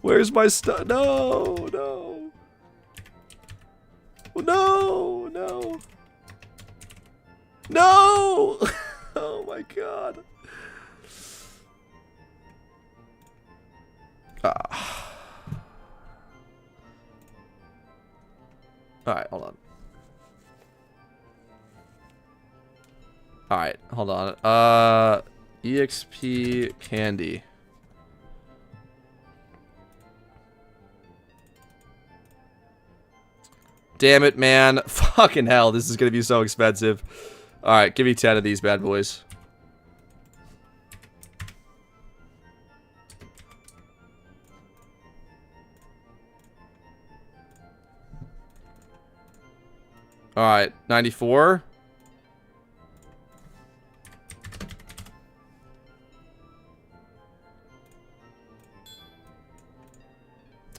Where's my stuff? No. Oh my god. Alright, hold on. Alright, hold on. EXP candy. Damn it, man. Fucking hell, this is gonna be so expensive. Alright, give me 10 of these bad boys. Alright, 94.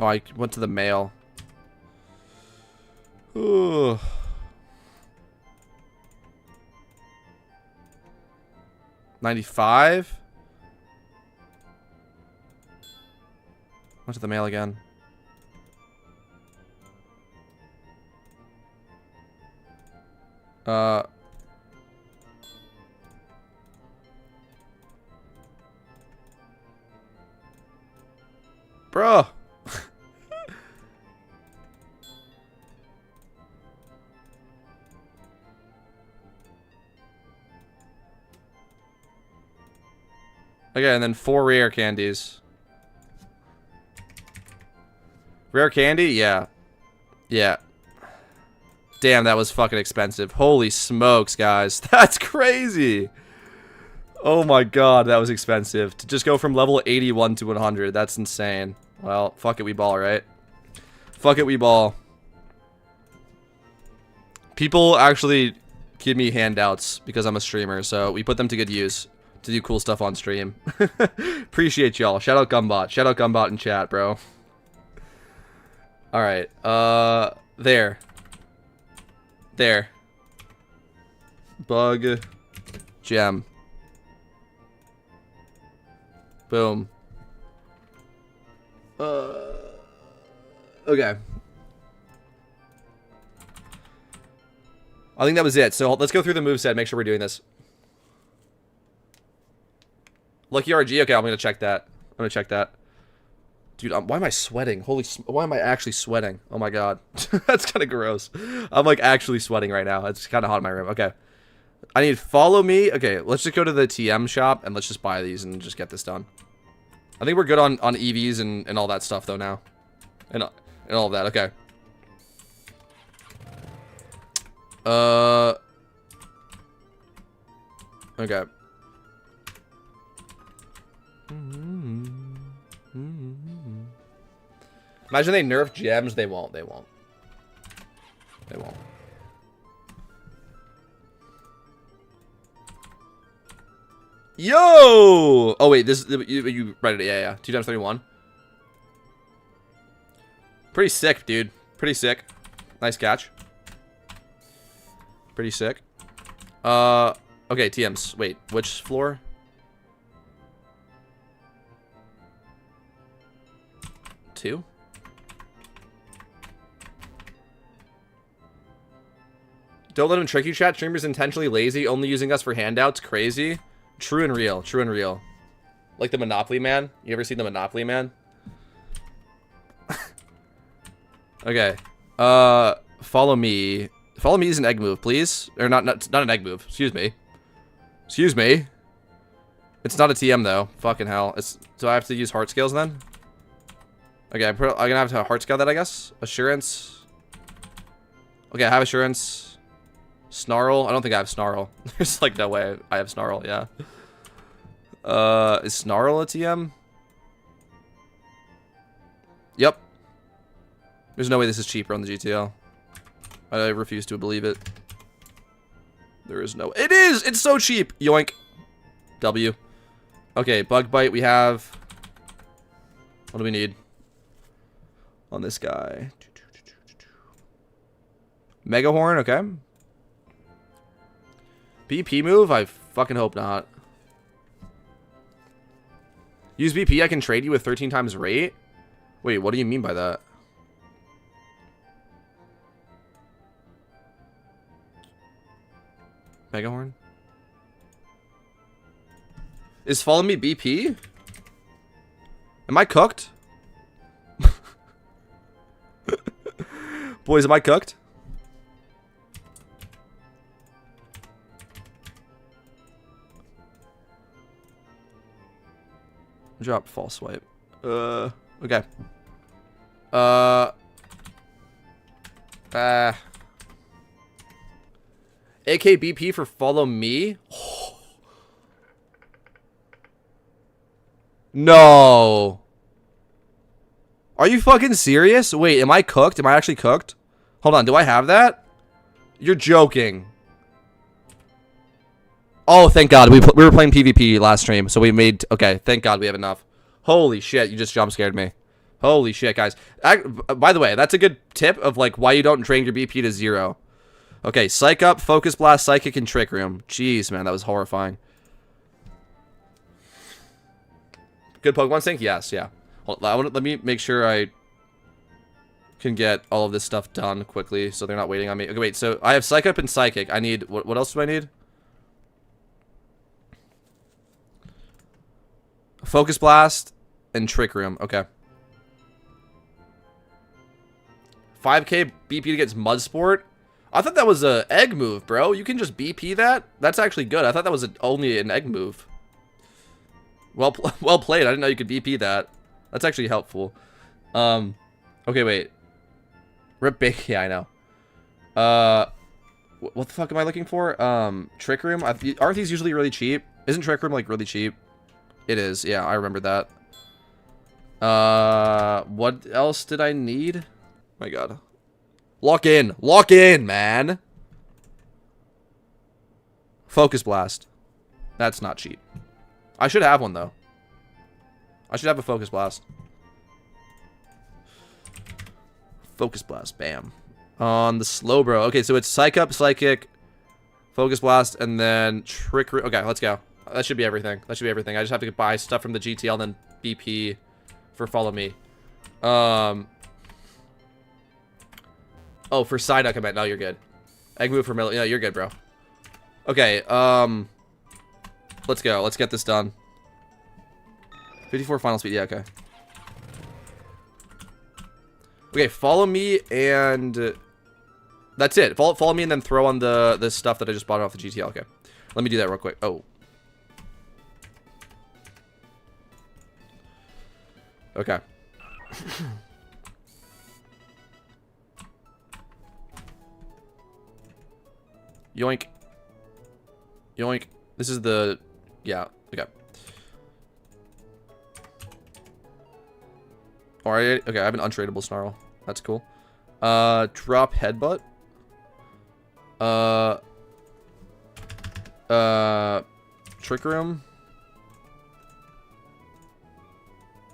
Oh, I went to the mail. Ooh. 95. Went to the mail again. Bro. Okay, and then 4 rare candies. Rare candy? Yeah. Yeah. Damn, that was fucking expensive. Holy smokes, guys. That's crazy. Oh my god, that was expensive. To just go from level 81 to 100. That's insane. Well, fuck it, we ball, right? Fuck it, we ball. People actually give me handouts because I'm a streamer, so we put them to good use to do cool stuff on stream. Appreciate y'all. Shout out Gumbot. Shout out Gumbot in chat, bro. Alright, there. There. Bug. Gem. Boom. Okay. I think that was it. So let's go through the moveset, make sure we're doing this. Lucky RG? Okay, I'm gonna check that. I'm gonna check that. Dude, why am I sweating? Why am I actually sweating? Oh my god. That's kind of gross. I'm like actually sweating right now. It's kind of hot in my room. Okay. I need follow me. Okay, let's just go to the TM shop and let's just buy these and just get this done. I think we're good on EVs and all that stuff though now. And all of that. Okay. Okay. Imagine they nerf gems. They won't. They won't. They won't. Yo! Oh wait, this you read it? Yeah, yeah. 2 times 31. Pretty sick, dude. Pretty sick. Nice catch. Pretty sick. Okay, TMs. Wait, which floor? Two. Don't let him trick you, chat. Streamers intentionally lazy, only using us for handouts. Crazy. True and real. True and real. Like the Monopoly Man. You ever seen the Monopoly Man? Okay. Follow me. Follow me is an egg move, please. Or not an egg move. Excuse me. Excuse me. It's not a TM though. Fucking hell. Do I have to use heart scales then? Okay, I'm gonna have to heart scale that, I guess. Assurance. Okay, I have assurance. Snarl. I don't think I have Snarl. There's like no way I have Snarl, yeah. Is Snarl a TM? Yep. There's no way this is cheaper on the GTL. I refuse to believe it. There is no... It is! It's so cheap! Yoink. W. Okay, Bug Bite we have. What do we need? On this guy. Mega Horn, okay. BP move? I fucking hope not. Use BP, I can trade you with 13 times rate? Wait, what do you mean by that? Mega Horn? Is follow me BP? Am I cooked? Boys, am I cooked? Drop false swipe. Okay. AKBP for follow me? No. Are you fucking serious? Wait, am I cooked? Am I actually cooked? Hold on, do I have that? You're joking. Oh, thank God. We were playing PvP last stream, so we made... Okay, thank God we have enough. Holy shit, you just jump scared me. Holy shit, guys. By the way, that's a good tip of, like, why you don't drain your BP to 0. Okay, Psych Up, Focus Blast, Psychic, and Trick Room. Jeez, man, that was horrifying. Good Pokemon Sync? Yes, yeah. Let me make sure I can get all of this stuff done quickly so they're not waiting on me. Okay, wait. So I have Psych Up and Psychic. I need... What else do I need? Focus Blast and Trick Room. Okay. 5k BP against Mud Sport? I thought that was a egg move, bro. You can just BP that? That's actually good. I thought that was only an egg move. Well played. I didn't know you could BP that. That's actually helpful. Okay, wait. Rip Bake. Yeah, I know. What the fuck am I looking for? Trick Room? Aren't these usually really cheap? Isn't Trick Room, like, really cheap? It is. Yeah, I remember that. What else did I need? My god. Lock in. Lock in, man. Focus Blast. That's not cheap. I should have one, though. I should have a Focus Blast. Focus Blast. Bam. On the slow, bro. Okay, so it's Psych Up, Psychic, Focus Blast, and then Trick Room. Okay, let's go. That should be everything. That should be everything. I just have to buy stuff from the GTL and then BP for Follow Me. Oh, for Psyduck, I meant. No, you're good. Egg move for middle. Yeah, you're good, bro. Okay, let's go. Let's get this done. 54 final speed. Yeah, okay. Okay, Follow Me and... That's it. Follow Me and then throw on the stuff that I just bought off the GTL. Okay. Let me do that real quick. Oh. Okay. Yoink. Yoink. This is the... Yeah, okay. Alright, okay, I have an untradeable Snarl. That's cool. Drop Headbutt. Trick Room.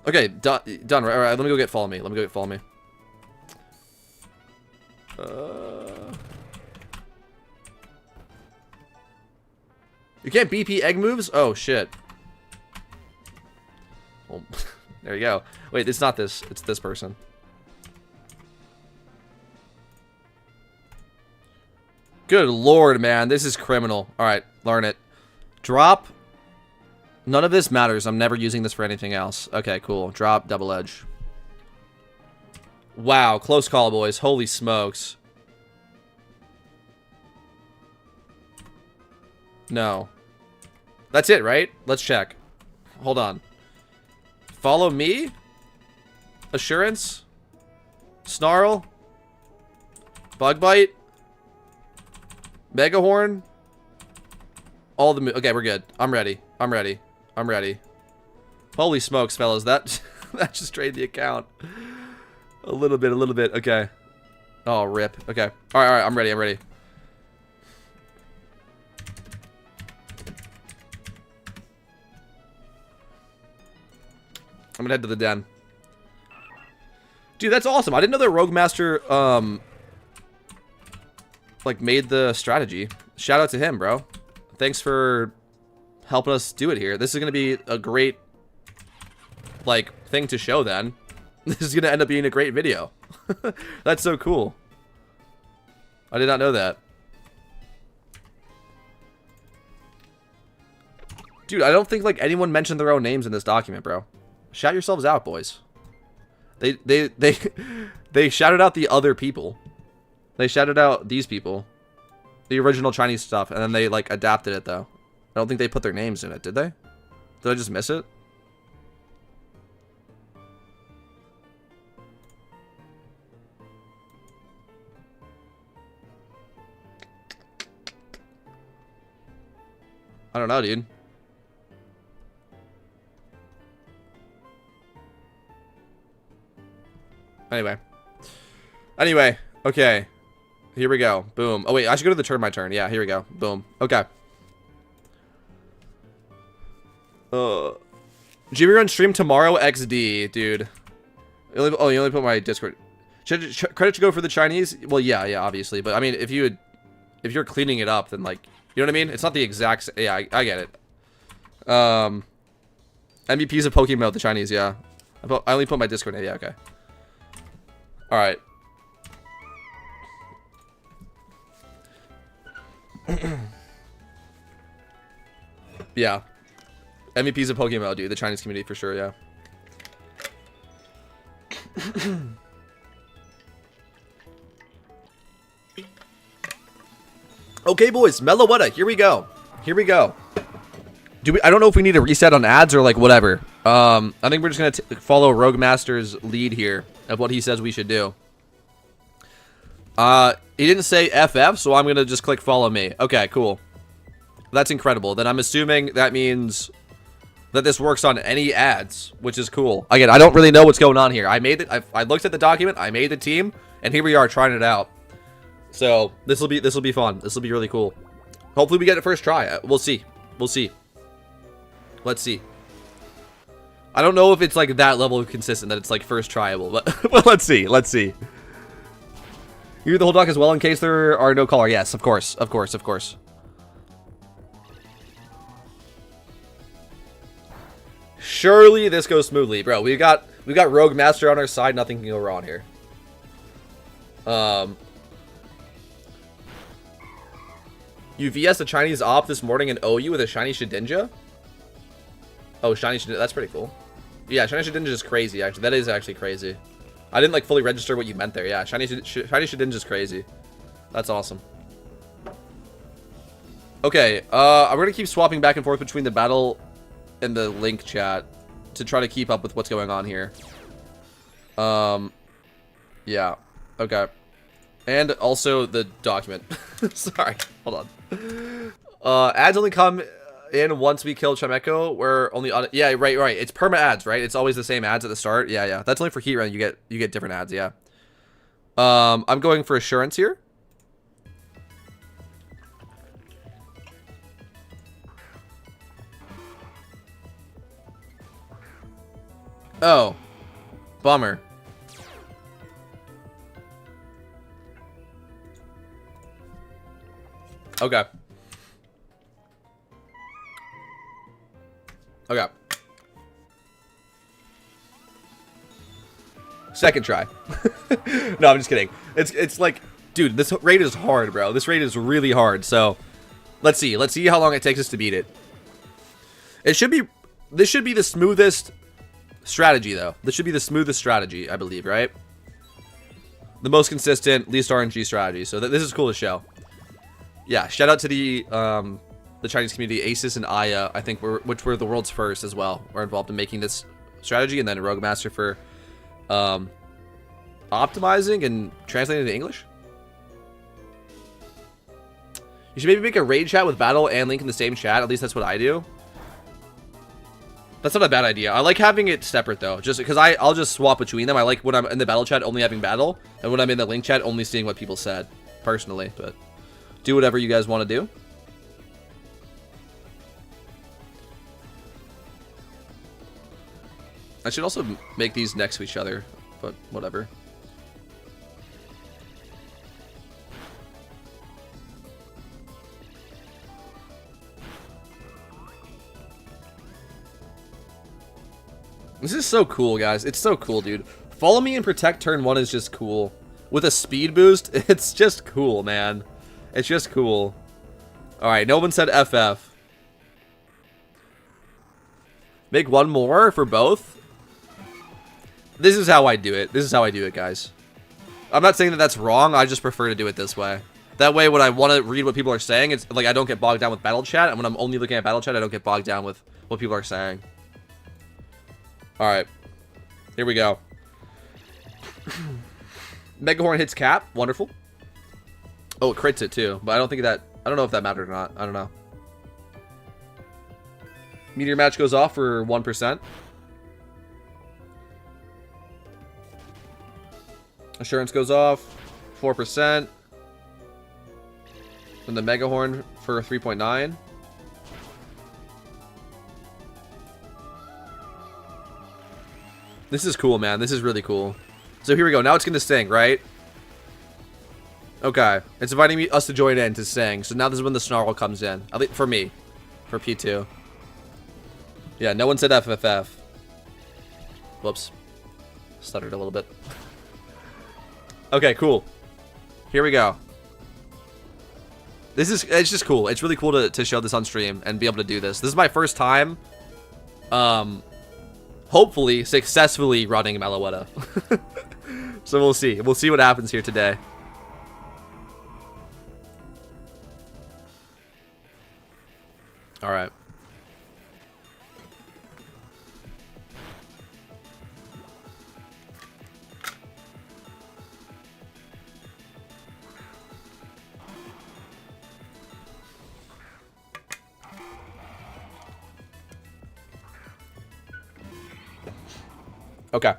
Okay, done. Alright, let me go get Follow Me. Let me go get Follow Me. You can't BP egg moves? Oh, shit. Well, there you go. Wait, it's not this. It's this person. Good lord, man. This is criminal. Alright, learn it. Drop. None of this matters. I'm never using this for anything else. Okay, cool. Drop, Double Edge. Wow, close call, boys. Holy smokes. No. That's it, right? Let's check. Hold on. Follow Me? Assurance? Snarl? Bug Bite? Mega Horn? All the... Okay, we're good. I'm ready. I'm ready. I'm ready. Holy smokes, fellas. That just drained the account. A little bit. Okay. Oh, rip. Okay. Alright, I'm ready. I'm ready. I'm gonna head to the den. Dude, that's awesome. I didn't know that Rogue Master, like, made the strategy. Shout out to him, bro. Thanks for helping us do it here. This is gonna be a great, like, thing to show then. This is gonna end up being a great video. That's so cool. I did not know that. Dude, I don't think, like, anyone mentioned their own names in this document, bro. Shout yourselves out, boys. They shouted out the other people. They shouted out these people. The original Chinese stuff, and then they, like, adapted it, though. I don't think they put their names in it, did they? Did I just miss it? I don't know, dude. Anyway, okay. Here we go. Boom. Oh, wait, I should go to the turn my turn. Yeah, here we go. Boom. Okay. Jimmy Run stream tomorrow XD, dude. You only put my Discord. Credit should go for the Chinese? Well, yeah, obviously. But, I mean, if you're cleaning it up, then, like, you know what I mean? It's not the exact... Yeah, I get it. MVPs of PokeMMO, the Chinese, yeah. I only put my Discord name. Yeah, okay. All right. Yeah. MVPs of PokeMMO, dude. The Chinese community for sure, yeah. Okay, boys. Meloetta, here we go. Here we go. I don't know if we need a reset on ads or like whatever. I think we're just gonna follow Rogue Master's lead here of what he says we should do. He didn't say FF, so I'm gonna just click follow me. Okay, cool. That's incredible. Then I'm assuming that means that this works on any ads, which is cool. Again, I don't really know what's going on here. I made it. I looked at the document. I made the team, and here we are trying it out. So this will be fun. This will be really cool. Hopefully we get it first try. We'll see. We'll see. Let's see. I don't know if it's like that level of consistent that it's like first tryable, but let's see. Let's see. You read the whole doc as well in case there are no caller. Yes, of course, of course, of course. Surely this goes smoothly, bro. We got Rogue Master on our side. Nothing can go wrong here. You VS the Chinese op this morning in OU with a shiny Shedinja? Oh, shiny Shedinja. That's pretty cool. Yeah, shiny Shedinja is crazy, actually. That is actually crazy. I didn't, like, fully register what you meant there. Yeah, shiny Shedinja is crazy. That's awesome. Okay, I'm going to keep swapping back and forth between the battle and the link chat to try to keep up with what's going on here. Yeah. Okay. And also the document. Sorry. Hold on. Ads only come in once we kill Chameko. We're only on. Yeah, right. It's perma ads, right? It's always the same ads at the start. Yeah. That's only for heat run. You get different ads. Yeah. I'm going for assurance here. Oh, bummer. Okay. Okay. Second try. No, I'm just kidding. It's like, dude, this raid is hard, bro. This raid is really hard. So, let's see. Let's see how long it takes us to beat it. This should be the smoothest strategy, though. This should be the smoothest strategy, I believe, right? The most consistent, least RNG strategy. So this is cool to show. Yeah, shout out to the Chinese community, Asus and Aya, I think, which were the world's first as well, were involved in making this strategy, and then Rogue Master for optimizing and translating to English. You should maybe make a raid chat with Battle and Link in the same chat. At least that's what I do. That's not a bad idea. I like having it separate, though, just because I'll just swap between them. I like when I'm in the Battle chat only having Battle, and when I'm in the Link chat only seeing what people said, personally, but do whatever you guys want to do. I should also make these next to each other, but whatever. This is so cool, guys. It's so cool, dude. Follow me and protect turn 1 is just cool. With a speed boost, it's just cool, man. It's just cool. Alright, no one said FF. Make one more for both? This is how I do it. This is how I do it, guys. I'm not saying that that's wrong. I just prefer to do it this way. That way, when I want to read what people are saying, it's like I don't get bogged down with battle chat. And when I'm only looking at battle chat, I don't get bogged down with what people are saying. Alright. Here we go. Megahorn hits cap. Wonderful. Oh, it crits it too. But I don't know if that mattered or not. I don't know. Meteor match goes off for 1%. Assurance goes off 4%. And the Megahorn for 3.9. This is cool, man. This is really cool. So here we go. Now it's going to sing, right? Okay. It's inviting us to join in to sing. So now this is when the snarl comes in. At least for me. For P2. Yeah, no one said FFF. Whoops. Stuttered a little bit. Okay, cool. Here we go. It's just cool. It's really cool to show this on stream and be able to do this. This is my first time, hopefully successfully running Meloetta. So we'll see. We'll see what happens here today. All right. Okay.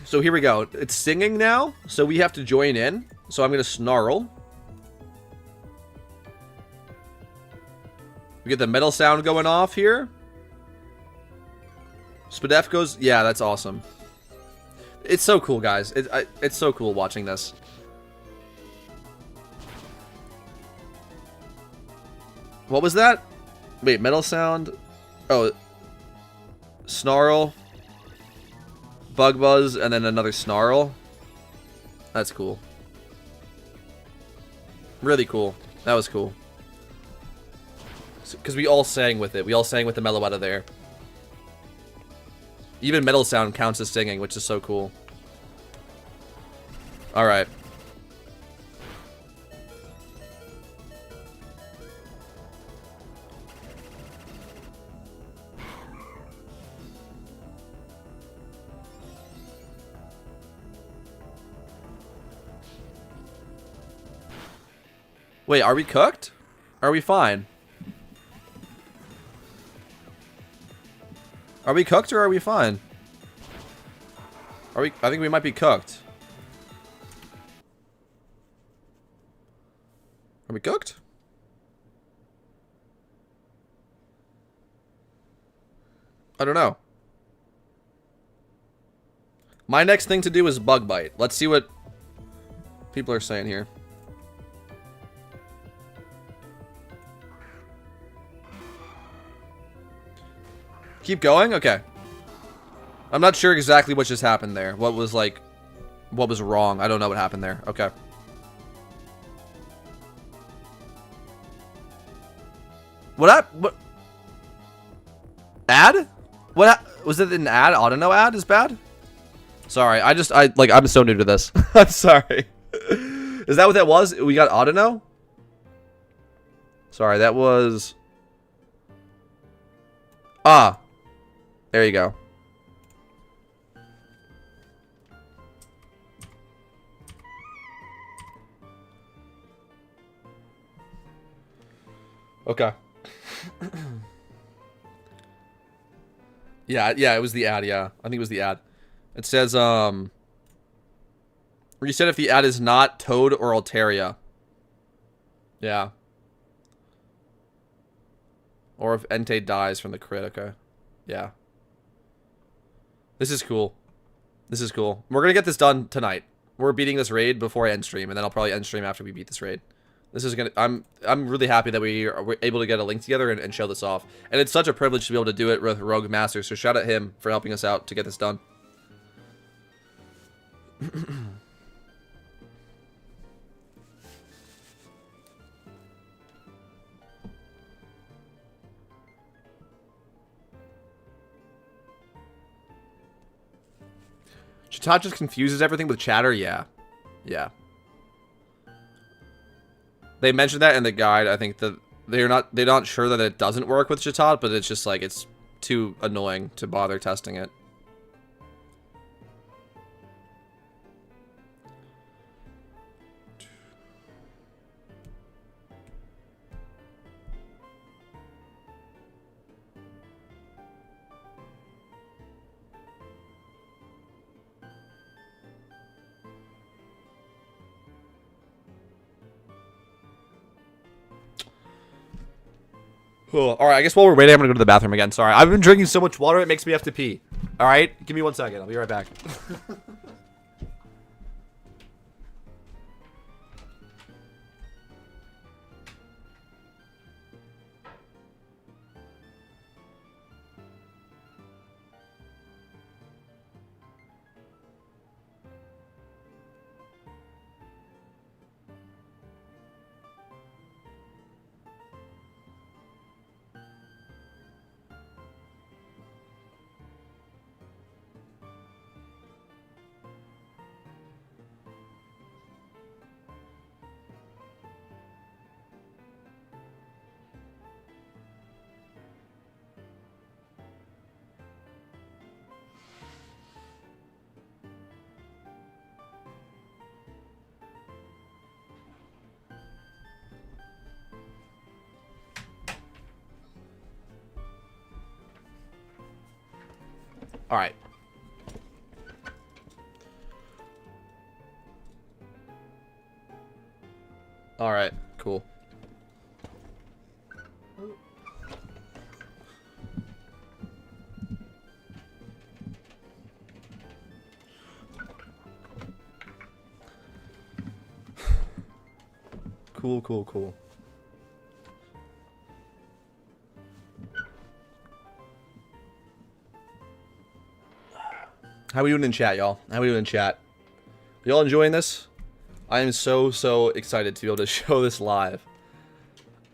So here we go. It's singing now, so we have to join in. So I'm going to snarl. We get the metal sound going off here. Spadef goes... Yeah, that's awesome. It's so cool, guys. It's so cool watching this. What was that? Wait, metal sound? Oh... Snarl, bug buzz, and then another snarl. That's cool. Really cool. That was cool. Because we all sang with it. We all sang with the Meloetta there. Even metal sound counts as singing, which is so cool. Alright. Wait, are we cooked? Are we fine? Are we cooked or are we fine? Are we? I think we might be cooked. Are we cooked? I don't know. My next thing to do is bug bite. Let's see what people are saying here. Keep going? Okay. I'm not sure exactly what just happened there. What was wrong? I don't know what happened there. Okay. What? Ad? Was it an ad? Autono ad is bad? Sorry, I'm so new to this. I'm sorry. Is that what that was? We got Autono? Sorry, that was... Ah. There you go. Okay. Yeah, it was the ad, yeah. I think it was the ad. It says, reset if the ad is not Toad or Altaria. Yeah. Or if Entei dies from the crit, okay. Yeah. This is cool. This is cool. We're gonna get this done tonight. We're beating this raid before I end stream, and then I'll probably end stream after we beat this raid. This is gonna... I'm really happy that we're able to get a link together and show this off. And it's such a privilege to be able to do it with Rogue Master, so shout out him for helping us out to get this done. Chatot just confuses everything with chatter? Yeah. Yeah. They mentioned that in the guide. I think that they're not sure that it doesn't work with Chatot, but it's just like it's too annoying to bother testing it. Cool. All right, I guess while we're waiting, I'm gonna go to the bathroom again. Sorry, I've been drinking so much water, it makes me have to pee. All right, give me 1 second. I'll be right back. All right. All right. Cool. Cool. How we doing in chat, y'all? How we doing in chat? Y'all enjoying this? I am so excited to be able to show this live.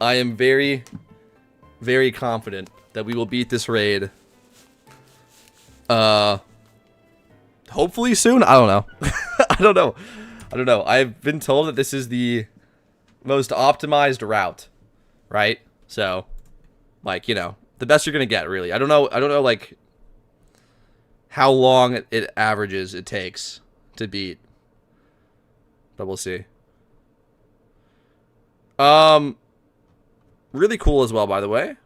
I am very confident that we will beat this raid. Hopefully soon? I don't know. I don't know. I've been told that this is the most optimized route, right? So, like, you know, the best you're gonna get, really. I don't know, like, how long it averages it takes to beat. But we'll see. Really cool as well, by the way.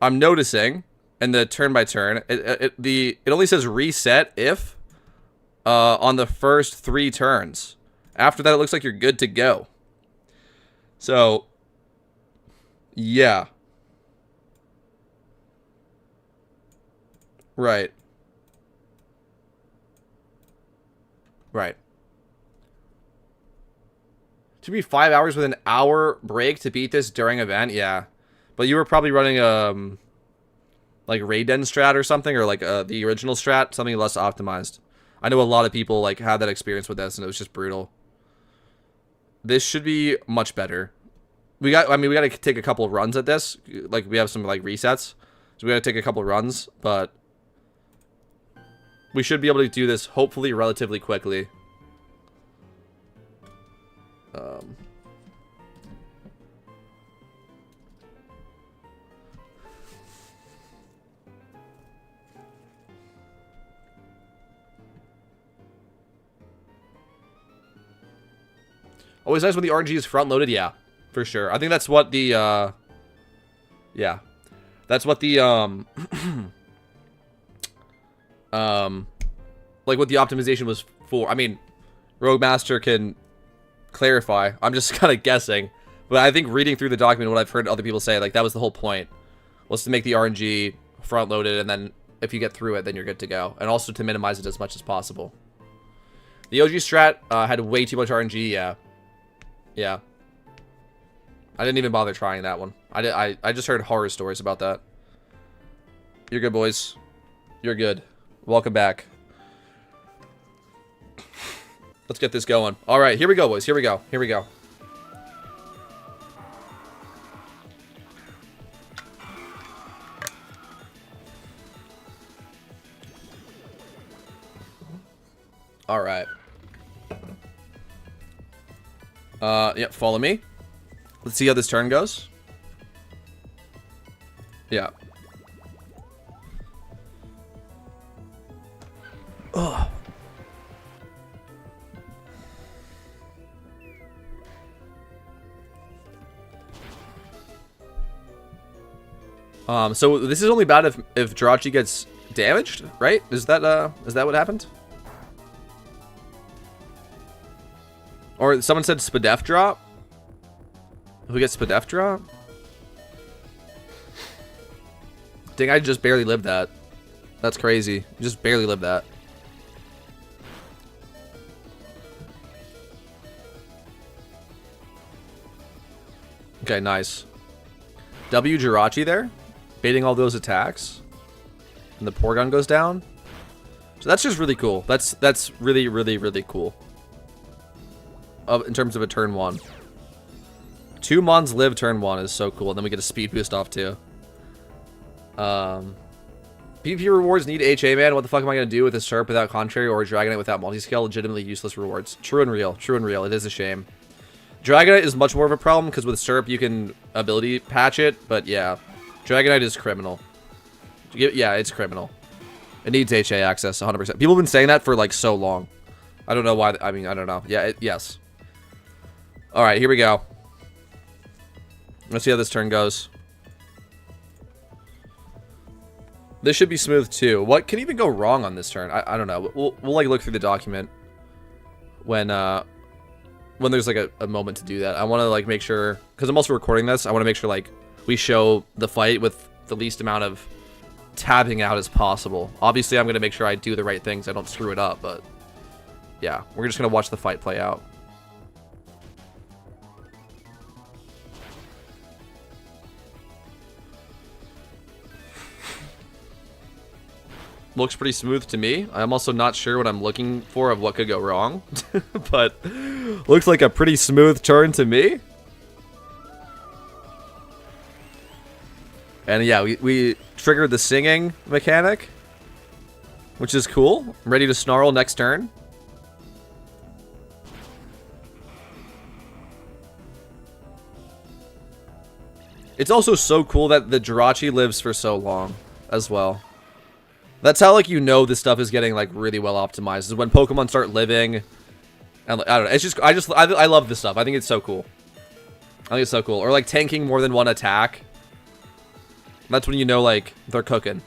I'm noticing in the turn by turn, it only says reset if on the first 3 turns. After that, it looks like you're good to go. So, yeah. Right. To be 5 hours with an hour break to beat this during event, yeah. But you were probably running like Raiden strat or something, or like the original strat, something less optimized. I know a lot of people like had that experience with this, and it was just brutal. This should be much better. We got to take a couple of runs at this. Like, we have some like resets, so we got to take a couple of runs, but we should be able to do this hopefully relatively quickly. Always nice when the RNG is front-loaded, yeah, for sure. I think that's what the, yeah. That's what the, like what the optimization was for. I mean, Roguemaster can clarify. I'm just kind of guessing. But I think reading through the document, what I've heard other people say, like, that was the whole point, was to make the RNG front-loaded, and then if you get through it, then you're good to go. And also to minimize it as much as possible. The OG strat had way too much RNG, yeah. Yeah. I didn't even bother trying that one. I just heard horror stories about that. You're good, boys. You're good. Welcome back. Let's get this going. All right, here we go, boys. Here we go. All right. Yep, follow me. Let's see how this turn goes. Yeah. Ugh. So this is only bad if Jirachi gets damaged, right? Is that what happened? Or someone said Spadef drop? Who gets Spadef drop? Dang, I just barely lived that. That's crazy. Just barely lived that. Okay, nice. W Jirachi there, baiting all those attacks, and the Porygon goes down. So that's just really cool. That's really cool. In terms of a turn 1, 2 Mons live turn 1 is so cool. And then we get a speed boost off too. PvP rewards need HA, man. What the fuck am I gonna do with a Serp without Contrary or a Dragonite without multiscale? Legitimately useless rewards. True and real. It is a shame. Dragonite is much more of a problem because with Serp you can ability patch it, but yeah, Dragonite is criminal. Yeah, it's criminal. It needs HA access 100%. People have been saying that for like so long. I don't know why. I mean, I don't know. Yeah, yes. All right, here we go. Let's see how this turn goes. This should be smooth too. What can even go wrong on this turn? I don't know. We'll like look through the document when there's like a moment to do that. I want to like make sure, because I'm also recording this, I want to make sure like we show the fight with the least amount of tabbing out as possible. Obviously, I'm going to make sure I do the right things. I don't screw it up, but yeah, we're just going to watch the fight play out. Looks pretty smooth to me. I'm also not sure what I'm looking for of what could go wrong, but looks like a pretty smooth turn to me. And yeah, we triggered the singing mechanic, which is cool. I'm ready to snarl next turn. It's also so cool that the Jirachi lives for so long as well. That's how, like, you know this stuff is getting, like, really well optimized. Is when Pokemon start living. And, like, I don't know. It's just, I love this stuff. I think it's so cool. I think it's so cool. Or, like, tanking more than one attack. That's when you know, like, they're cooking.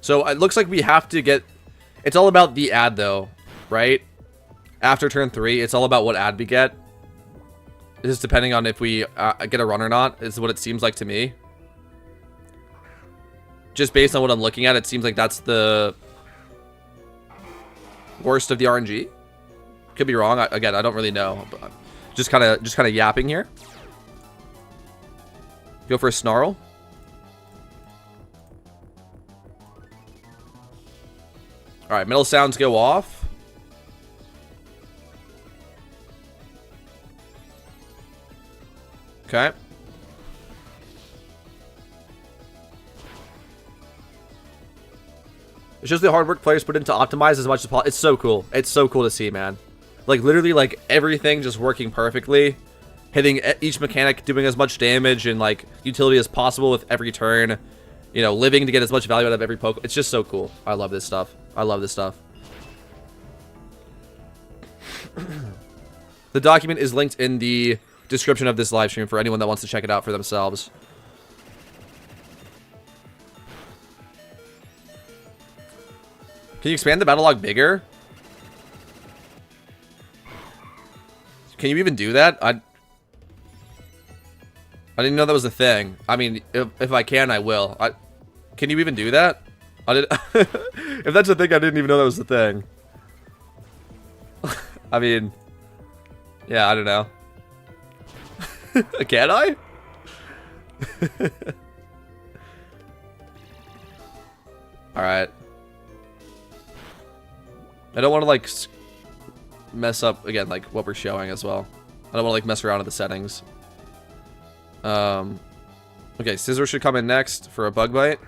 So, it looks like we have to get... It's all about the ad, though, right? After turn 3, it's all about what ad we get. Just depending on if we get a run or not, is what it seems like to me. Just based on what I'm looking at, it seems like that's the worst of the RNG. Could be wrong. Again, I don't really know. But just kind of yapping here. Go for a snarl. All right, metal sounds go off. Okay. It's just the hard work players put into optimize as much as possible. It's so cool. It's so cool to see, man. Like, literally, like, everything just working perfectly. Hitting each mechanic, doing as much damage and, like, utility as possible with every turn. You know, living to get as much value out of every poke. It's just so cool. I love this stuff. I love this stuff. The document is linked in the description of this live stream for anyone that wants to check it out for themselves. Can you expand the battle log bigger? Can you even do that? I didn't know that was a thing. I mean, if I can, I will. Can you even do that? If that's a thing, I didn't even know that was a thing. I mean, yeah, I don't know. Can I? Alright. I don't want to, like, mess up, again, like, what we're showing as well. I don't want to, like, mess around with the settings. Okay, Scissor should come in next for a Bug Bite.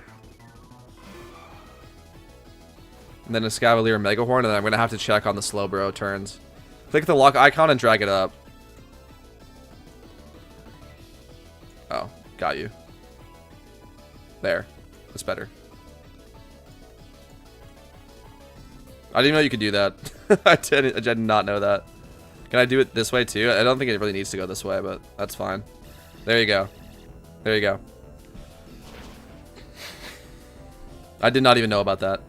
And then a Scavalier Mega Horn, and then I'm going to have to check on the Slowbro turns. Click the lock icon and drag it up. Oh, got you. There. That's better. I didn't even know you could do that. I did not know that. Can I do it this way too? I don't think it really needs to go this way, but that's fine. There you go. There you go. I did not even know about that.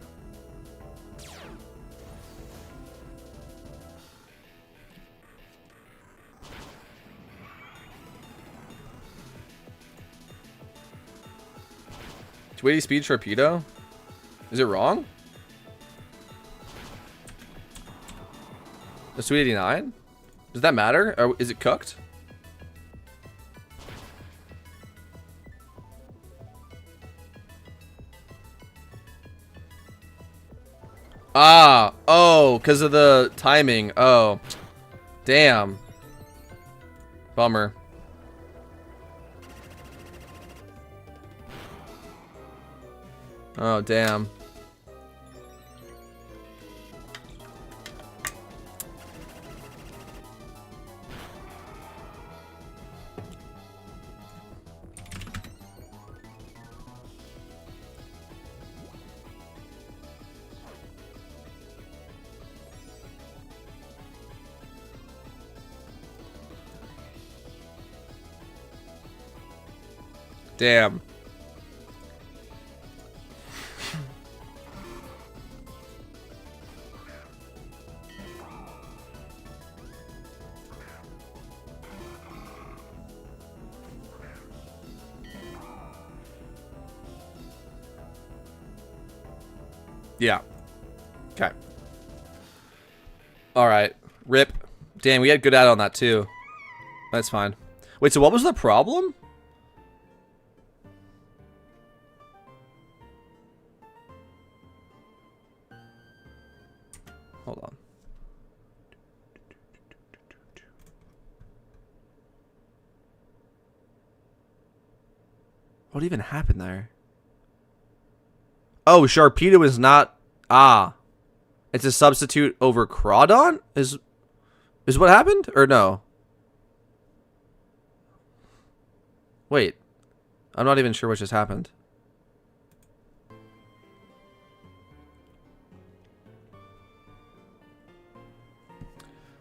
.280 speed torpedo? Is it wrong? It's 289? Does that matter? Or is it cooked? Ah, oh, because of the timing. Oh, damn. Bummer. Oh, damn. Damn. Yeah. Okay. All right. Rip. Damn, we had good ad on that too. That's fine. Wait, so what was the problem? Hold on. What even happened there? Oh, Sharpedo is not... Ah. It's a substitute over Crawdon? Is what happened? Or no? Wait. I'm not even sure what just happened.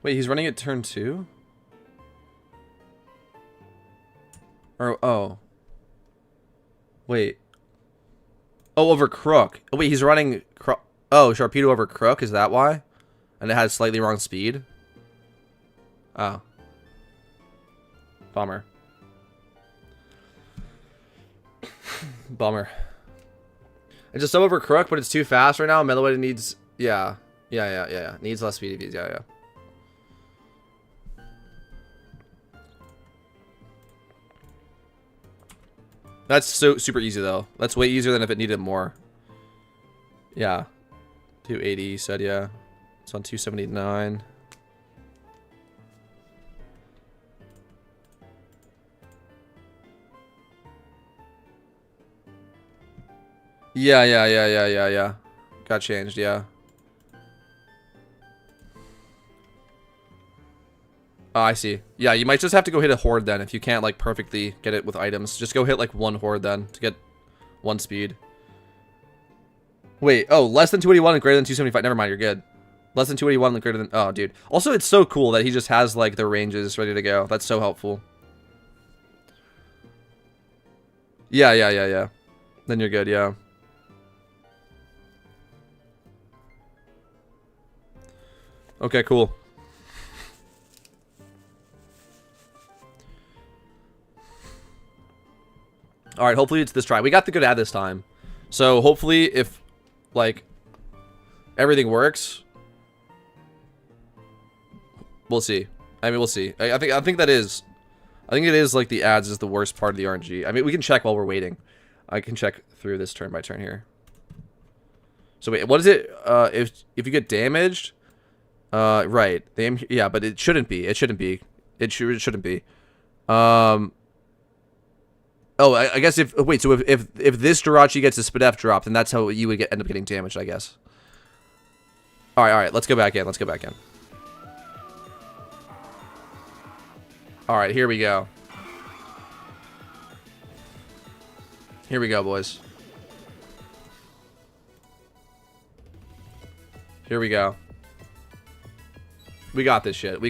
Wait, he's running at turn 2? Or, oh. Wait. Oh, over Crook. Oh, wait, he's running... Oh, Sharpedo over Crook, is that why? And it has slightly wrong speed? Oh. Bummer. Bummer. It's just so over Crook, but it's too fast right now. Meloetta needs... Yeah. Yeah. Needs less speed. Yeah. That's so super easy, though. That's way easier than if it needed more. Yeah. 280, you said, yeah. It's on 279. Yeah. Got changed, yeah. Oh, I see. Yeah, you might just have to go hit a horde then if you can't, like, perfectly get it with items. Just go hit, like, one horde then to get one speed. Wait, oh, less than 281 and greater than 275. Never mind, you're good. Less than 281 and greater than... Oh, dude. Also, it's so cool that he just has, like, the ranges ready to go. That's so helpful. Yeah. Then you're good, yeah. Okay, cool. Alright, hopefully it's this try. We got the good ad this time. So, hopefully, if, like, everything works, we'll see. I mean, we'll see. I think that is... I think it is, like, the ads is the worst part of the RNG. I mean, we can check while we're waiting. I can check through this turn by turn here. So, wait, what is it? If you get damaged... right. Yeah, but it shouldn't be. It shouldn't be. It shouldn't be. Oh, I guess if... Wait, so if this Jirachi gets a Spadef drop, then that's how you would end up getting damaged, I guess. Alright. Let's go back in. Alright, here we go. Here we go, boys. Here we go. We got this shit.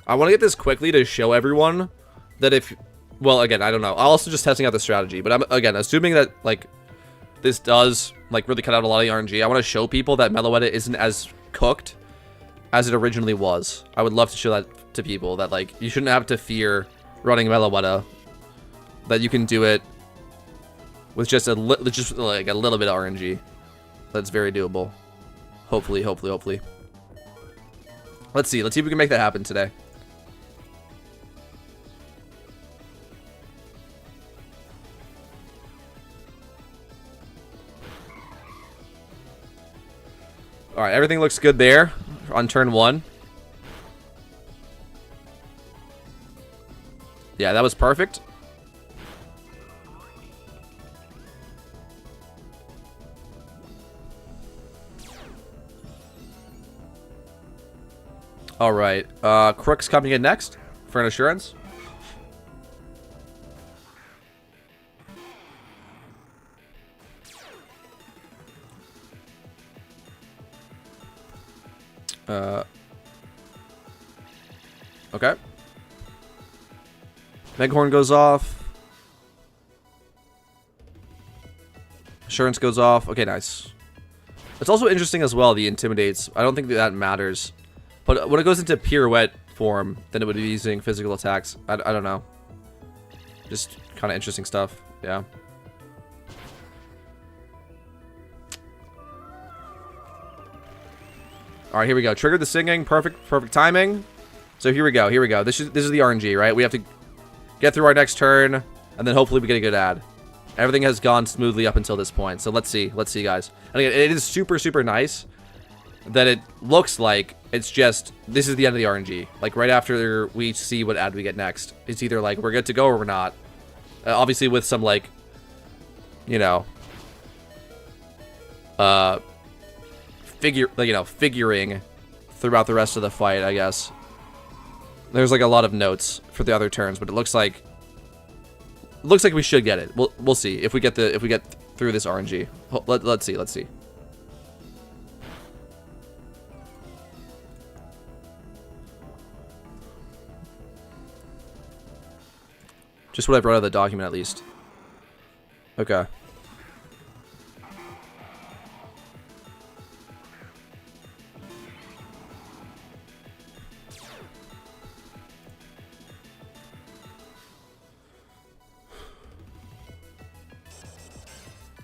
I want to get this quickly to show everyone that if... Well, again, I don't know. I'm also just testing out the strategy. But I'm, again, assuming that, like, this does, like, really cut out a lot of the RNG. I want to show people that Meloetta isn't as cooked as it originally was. I would love to show that to people. That, like, you shouldn't have to fear running Meloetta. That you can do it with just like a little bit of RNG. That's very doable. Hopefully. Let's see if we can make that happen today. Alright, everything looks good there on turn 1. Yeah, that was perfect. Alright, Crook's coming in next for an assurance. Okay. Meghorn goes off. Assurance goes off. Okay, nice. It's also interesting as well, the Intimidates. I don't think that matters. But when it goes into Pirouette form, then it would be using physical attacks. I don't know. Just kind of interesting stuff. Yeah. Alright, here we go. Triggered the singing. Perfect timing. So here we go. Here we go. This is the RNG, right? We have to get through our next turn, and then hopefully we get a good ad. Everything has gone smoothly up until this point. So let's see. Let's see, guys. And again, it is super, super nice that it looks like it's just, this is the end of the RNG. Like, right after we see what ad we get next. It's either like, we're good to go or we're not. Obviously with some, like, you know, figuring throughout the rest of the fight, I guess. There's, like, a lot of notes for the other turns, but it looks like we should get it. We'll see if we get through this RNG. Let's see. Just what I brought out of the document, at least. Okay.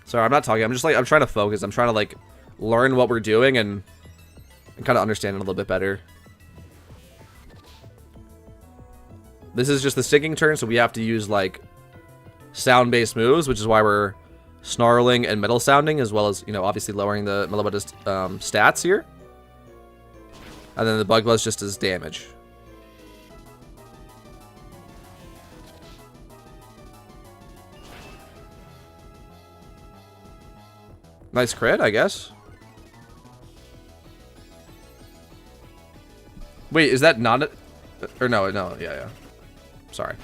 Sorry, I'm not talking. I'm just like, I'm trying to focus. I'm trying to like learn what we're doing and kind of understand it a little bit better. This is just the singing turn, so we have to use like sound-based moves, which is why we're snarling and metal sounding, as well as, you know, obviously lowering the Melobetta's stats here. And then the Bug Buzz just does damage. Nice crit, I guess. Wait, is that not a... Or no, yeah. Sorry.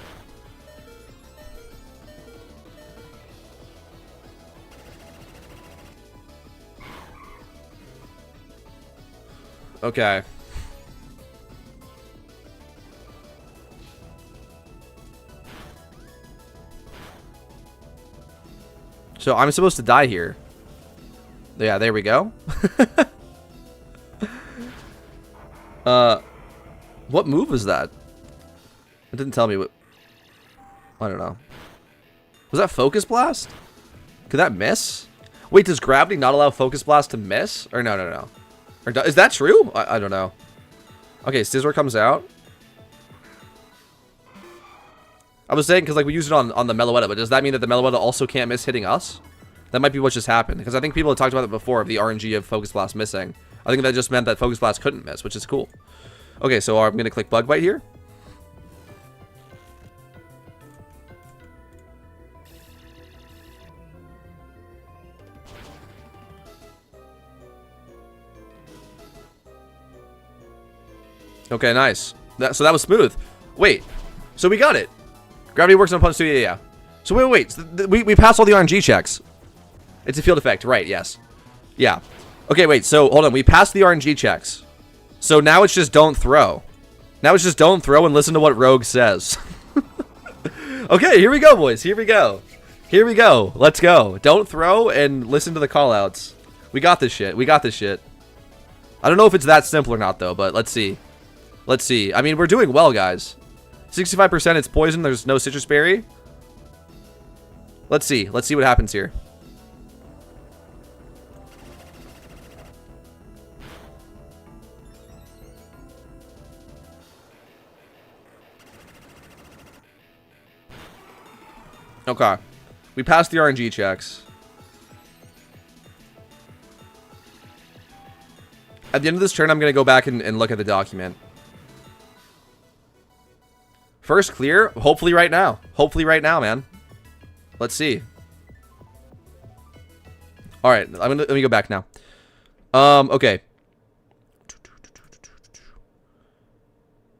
Okay. So I'm supposed to die here. Yeah, there we go. What move was that? It didn't tell me what... I don't know. Was that Focus Blast? Could that miss? Wait, does gravity not allow Focus Blast to miss? Or no. Or is that true? I don't know. Okay, Scizor comes out. I was saying, because like we used it on the Meloetta, but does that mean that the Meloetta also can't miss hitting us? That might be what just happened, because I think people had talked about it before, of the RNG of Focus Blast missing. I think that just meant that Focus Blast couldn't miss, which is cool. Okay, so I'm going to click Bug Bite here. Okay, nice. So that was smooth. Wait, so we got it. Gravity works on opponents too, yeah. So wait. So we passed all the RNG checks. It's a field effect, right, yes. Yeah. Okay, wait, so hold on. We passed the RNG checks. So now it's just don't throw. Now it's just don't throw and listen to what Rogue says. Okay, here we go, boys. Here we go. Let's go. Don't throw and listen to the callouts. We got this shit. I don't know if it's that simple or not, though, but let's see. I mean, we're doing well, guys. 65% it's poison. There's no citrus berry. Let's see what happens here. Okay. We passed the RNG checks. At the end of this turn, I'm going to go back and look at the document. First clear, hopefully right now. Man. Let's see. All right, let me go back now. Okay.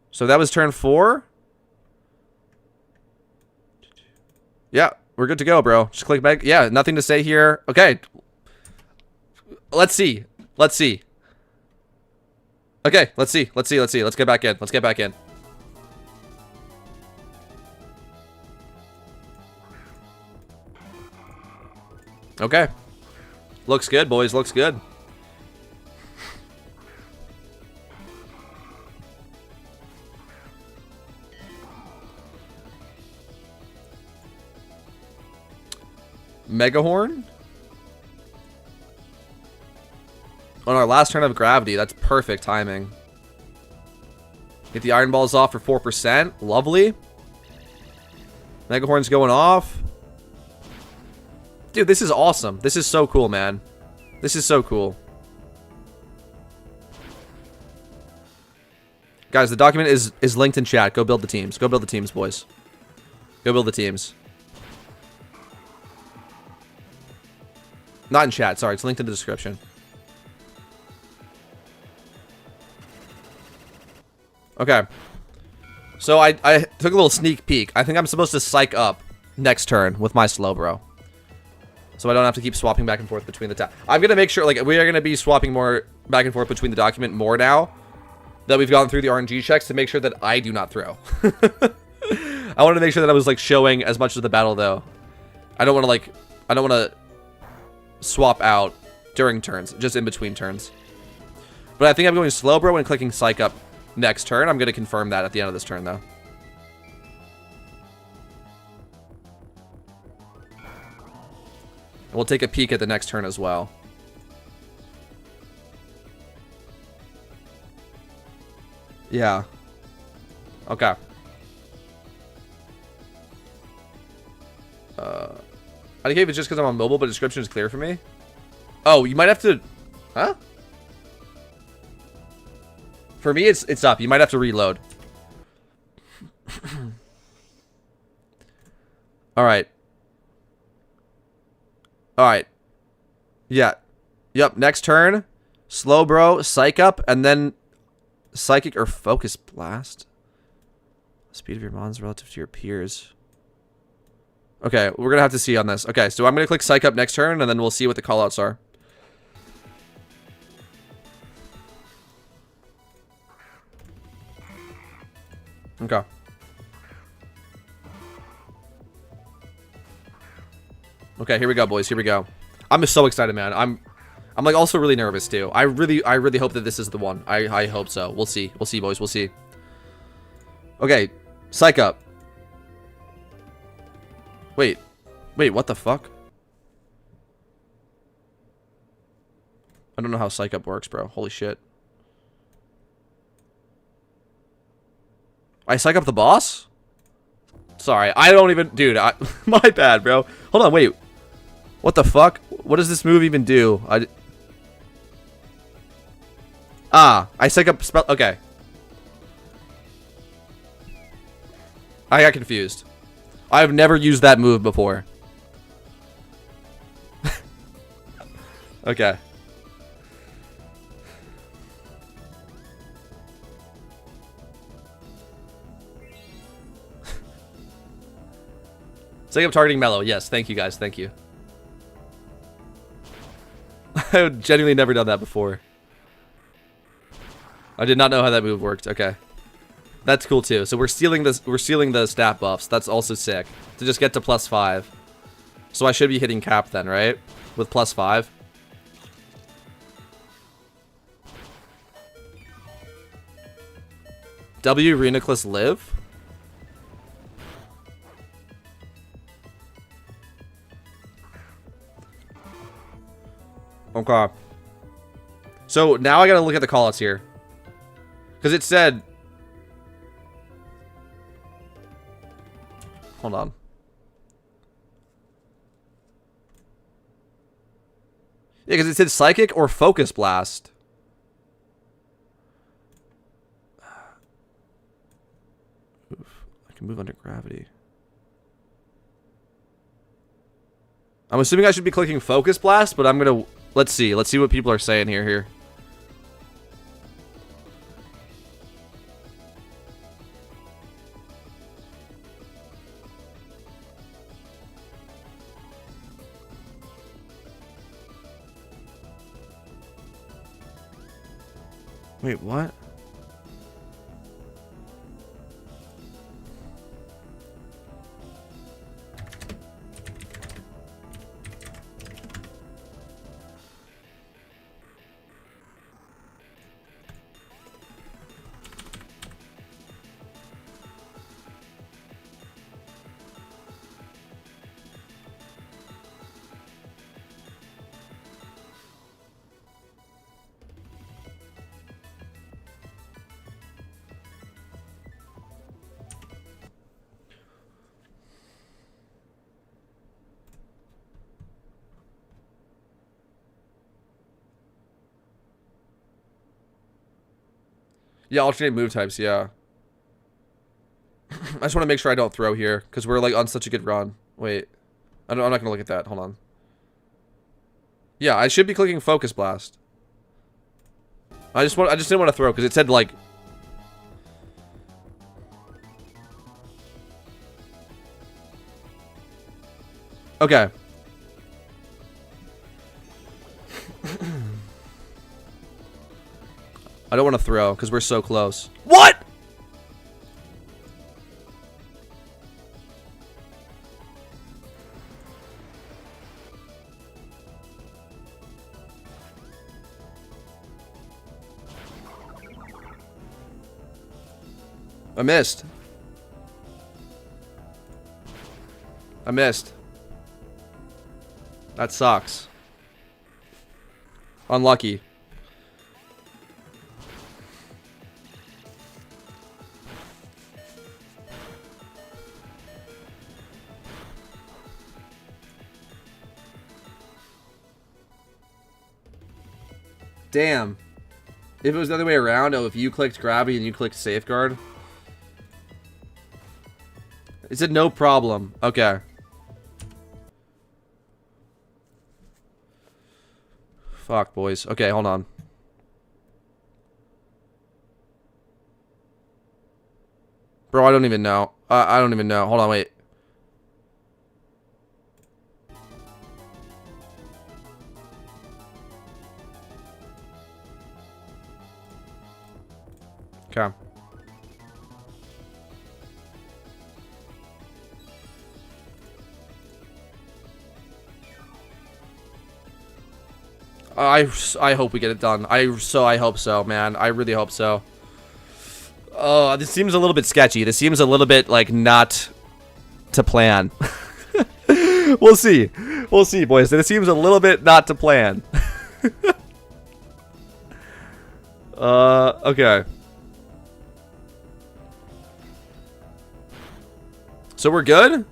So that was turn 4. Yeah, we're good to go, bro. Just click back. Yeah, nothing to say here. Okay. Let's see. Okay, let's see. Let's get back in. Okay. Looks good, boys. Looks good. Megahorn? On our last turn of gravity. That's perfect timing. Get the iron balls off for 4%. Lovely. Megahorn's going off. Dude, this is awesome. This is so cool, man. This is so cool. Guys, the document is linked in chat. Go build the teams. Go build the teams, boys. Go build the teams. Not in chat. Sorry, it's linked in the description. Okay. So I took a little sneak peek. I think I'm supposed to psych up next turn with my Slowbro. So I don't have to keep swapping back and forth between the tab. I'm going to make sure, like, we are going to be swapping more back and forth between the document more now that we've gone through the RNG checks to make sure that I do not throw. I wanted to make sure that I was, like, showing as much of the battle, though. I don't want to, like, I don't want to swap out during turns, just in between turns. But I think I'm going Slowbro and clicking Psych Up next turn. I'm going to confirm that at the end of this turn, though. And we'll take a peek at the next turn as well. Yeah. Okay. I think it's just because I'm on mobile, but description is clear for me. Oh, you might have to... Huh? For me, it's up. You might have to reload. Alright. Alright. Yeah. Yep, next turn. Slowbro, Psych Up, and then Psychic or Focus Blast. Speed of your mons relative to your peers. Okay, we're going to have to see on this. Okay, so I'm going to click Psych Up next turn, and then we'll see what the callouts are. Okay. Okay, here we go, boys. Here we go. I'm just so excited, man. I'm like also really nervous too. I really hope that this is the one. I hope so. We'll see. We'll see, boys. We'll see. Okay, Psych Up. Wait, what the fuck? I don't know how Psych Up works, bro. Holy shit. I Psych Up the boss? Sorry, I don't even... Dude, my bad, bro. Hold on, wait. What the fuck? What does this move even do? I Psych Up spell... Okay. I got confused. I've never used that move before. Okay. Psych Up targeting Mellow. Yes, thank you guys. Thank you. I've genuinely never done that before. I did not know how that move worked. Okay. That's cool too. So we're stealing this. We're stealing the stat buffs. That's also sick. To just get to +5. So I should be hitting cap then, right? With +5. W Reniclus live? Okay. So now I gotta look at the callouts here. Because it said... Hold on. Yeah, because it said Psychic or Focus Blast. Oof. I can move under gravity. I'm assuming I should be clicking Focus Blast, but I'm going to... Let's see. Let's see what people are saying here. Wait, what? Yeah, alternate move types, yeah. I just want to make sure I don't throw here, because we're like on such a good run. Wait. I'm not going to look at that. Hold on. Yeah, I should be clicking Focus Blast. I just didn't want to throw, because it said like... Okay. I don't want to throw, because we're so close. What?! I missed. I missed. That sucks. Unlucky. Damn. If it was the other way around, oh, if you clicked Gravity and you clicked Safeguard. It said no problem. Okay. Fuck, boys. Okay, hold on. Bro, I don't even know. I don't even know. Hold on, wait. Okay. I hope we get it done. I hope so, man. I really hope so. Oh, this seems a little bit sketchy. This seems a little bit like not to plan. We'll see. We'll see, boys. This seems a little bit not to plan. Okay. So we're good?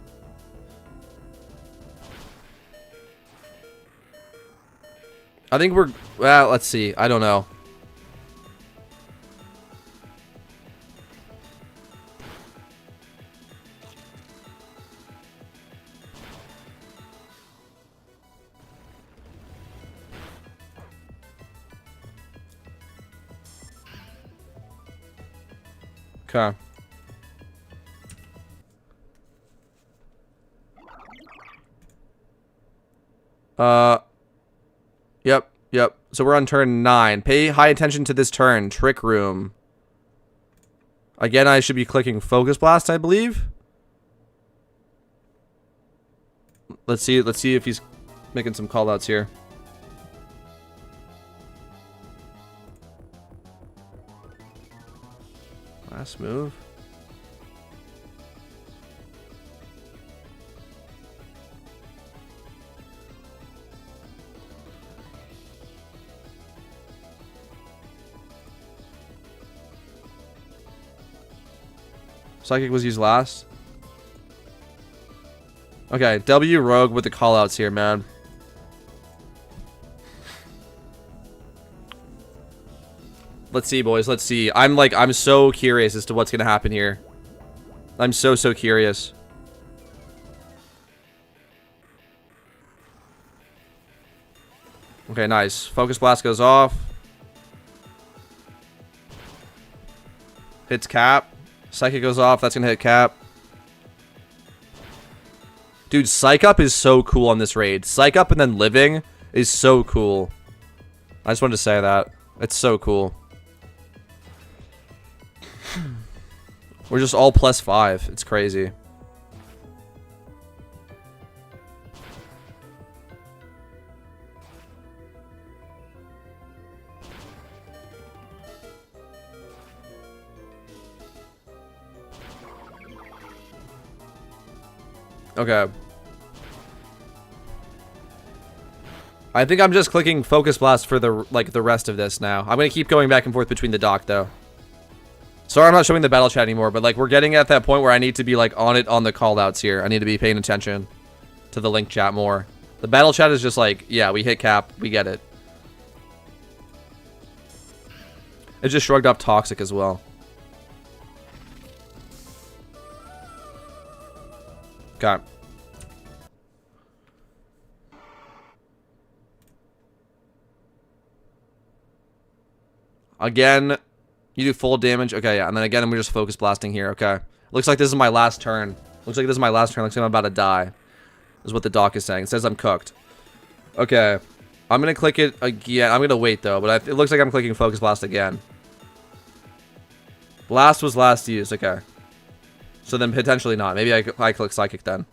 I think we're... Well, let's see. I don't know. Okay. Yep. So we're on turn 9. Pay high attention to this turn. Trick Room. Again, I should be clicking Focus Blast, I believe. Let's see if he's making some callouts here. Last move. Psychic was used last. Okay, W Rogue with the callouts here, man. Let's see, boys. Let's see. I'm so curious as to what's gonna happen here. I'm so curious. Okay, nice. Focus Blast goes off. Hits Cap. Psychic goes off. That's gonna hit Cap. Dude, Psych Up is so cool on this raid. Psych Up and then Living is so cool. I just wanted to say that. It's so cool. We're just all +5. It's crazy. Okay. I think I'm just clicking Focus Blast for the rest of this now. I'm gonna keep going back and forth between the dock though. Sorry I'm not showing the battle chat anymore, but like we're getting at that point where I need to be like on it on the callouts here. I need to be paying attention to the link chat more. The battle chat is just like, yeah, we hit Cap, we get it. It just shrugged off toxic as well. Okay. Again, you do full damage. Okay, yeah. And then again, we're just focus blasting here. Okay. Looks like this is my last turn. Looks like this is my last turn. Looks like I'm about to die. Is what the doc is saying. It says I'm cooked. Okay. I'm going to click it again. I'm going to wait, though. But it looks like I'm clicking focus blast again. Blast was last used. Okay. So then potentially not. Maybe I click psychic then.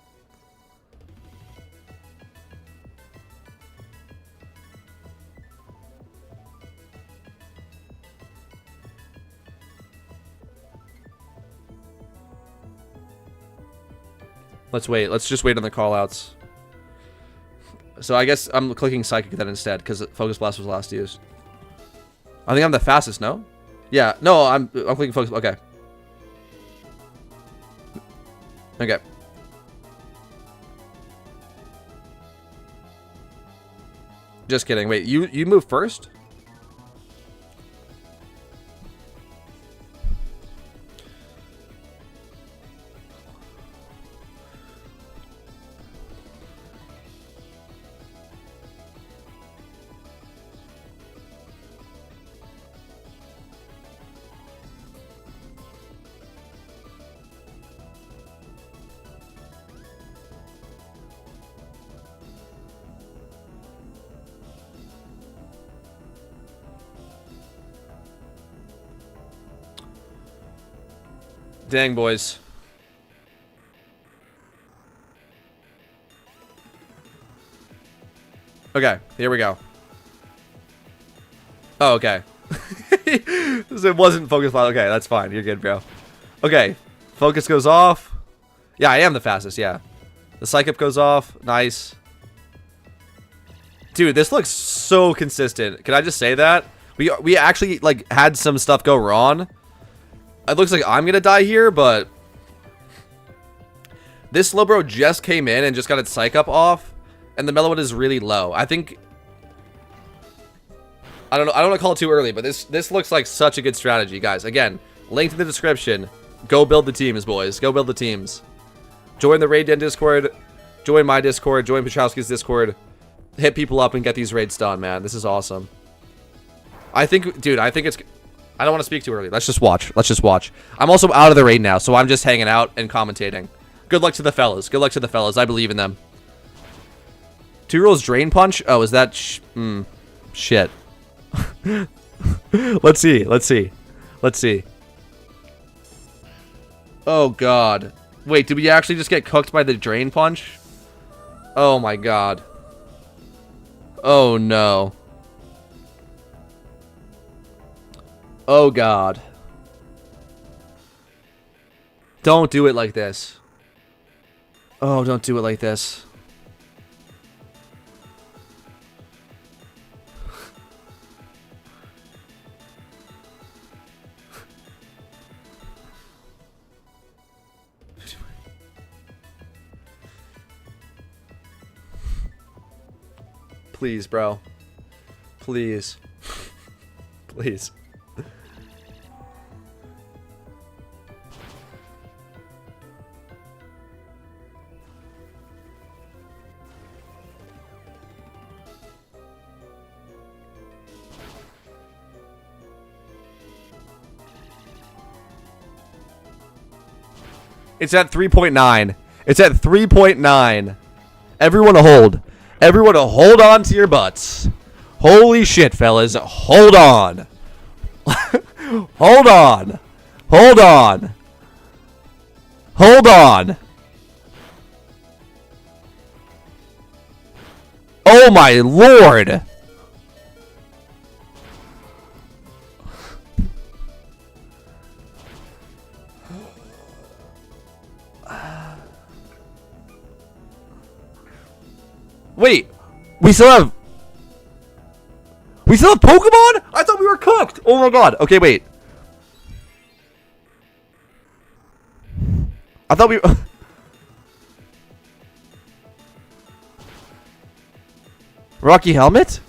Let's wait. Let's just wait on the callouts. So I guess I'm clicking psychic then instead because focus blast was last used. I think I'm the fastest. No. Yeah. No. I'm clicking focus. Okay. Okay. Just kidding. Wait. You move first? Dang, boys. Okay, here we go. Oh, okay. It wasn't focus blast. Okay, that's fine. You're good, bro. Okay, focus goes off. Yeah, I am the fastest, yeah. The psychic goes off. Nice. Dude, this looks so consistent. Can I just say that? We actually, like, had some stuff go wrong. It looks like I'm gonna die here, but this Slowbro just came in and just got its psych up off, and the Mellowood is really low. I think I don't know. I don't want to call it too early, but this looks like such a good strategy, guys. Again, link in the description. Go build the teams, boys. Go build the teams. Join the Raid Den Discord. Join my Discord. Join Petrowski's Discord. Hit people up and get these raids done, man. This is awesome. I think, dude. I think it's. I don't want to speak too early. Let's just watch. Let's just watch. I'm also out of the raid now, so I'm just hanging out and commentating. Good luck to the fellas. Good luck to the fellas. I believe in them. 2 rolls drain punch. Oh, is that? Shit. Let's see. Let's see. Let's see. Oh god. Wait, did we actually just get cooked by the drain punch? Oh my god. Oh no. Oh god. Don't do it like this. Oh, don't do it like this. Please, bro. Please. Please. It's at 3.9. It's at 3.9. Everyone hold. Everyone hold on to your butts. Holy shit, fellas. Hold on. Hold on. Hold on. Hold on. Oh my lord. Wait, we still have Pokemon? I thought we were cooked. Oh my god. Okay, wait. I thought we Rocky Helmet?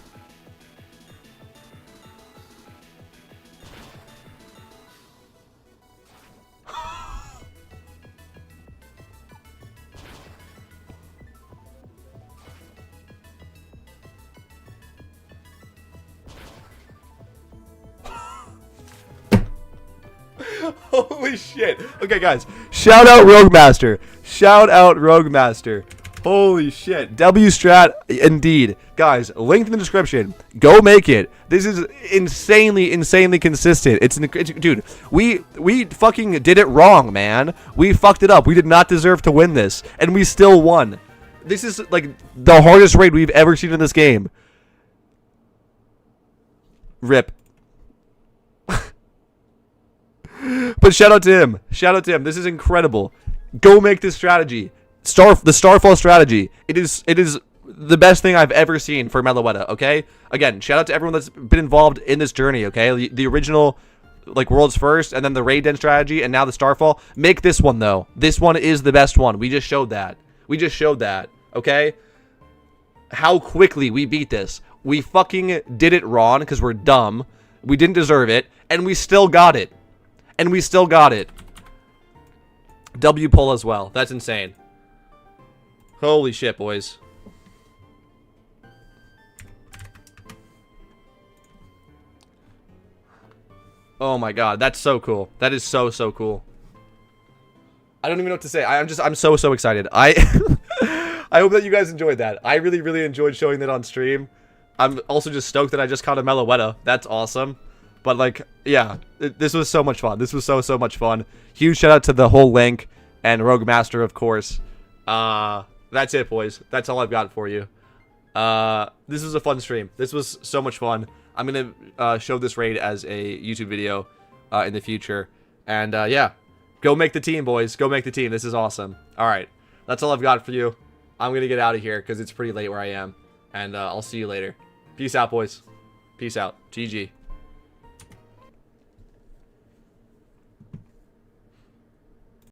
Holy shit. Okay, guys. Shout out Rogue Master. Shout out Rogue Master. Holy shit. W strat indeed. Guys, link in the description. Go make it. This is insanely consistent. Dude, we fucking did it wrong, man. We fucked it up. We did not deserve to win this, and we still won. This is like the hardest raid we've ever seen in this game. Rip. But shout out to him. Shout out to him. This is incredible. Go make this strategy. The Starfall strategy. It is the best thing I've ever seen for Meloetta, okay? Again, shout out to everyone that's been involved in this journey, okay? The original, like, World's First, and then the Raid Den strategy, and now the Starfall. Make this one, though. This one is the best one. We just showed that. We just showed that, okay? How quickly we beat this. We fucking did it wrong because we're dumb. We didn't deserve it, and we still got it. And we still got it. W pull as well. That's insane. Holy shit, boys. Oh my god, that's so cool. That is so cool. I don't even know what to say. I'm so excited. I hope that you guys enjoyed that. I really enjoyed showing that on stream. I'm also just stoked that I just caught a Meloetta. That's awesome. But, like, yeah, this was so much fun. This was so much fun. Huge shout out to the whole Link and Rogue Master, of course. That's it, boys. That's all I've got for you. This was a fun stream. This was so much fun. I'm going to show this raid as a YouTube video in the future. And, yeah, go make the team, boys. Go make the team. This is awesome. All right. That's all I've got for you. I'm going to get out of here because it's pretty late where I am. And I'll see you later. Peace out, boys. Peace out. GG.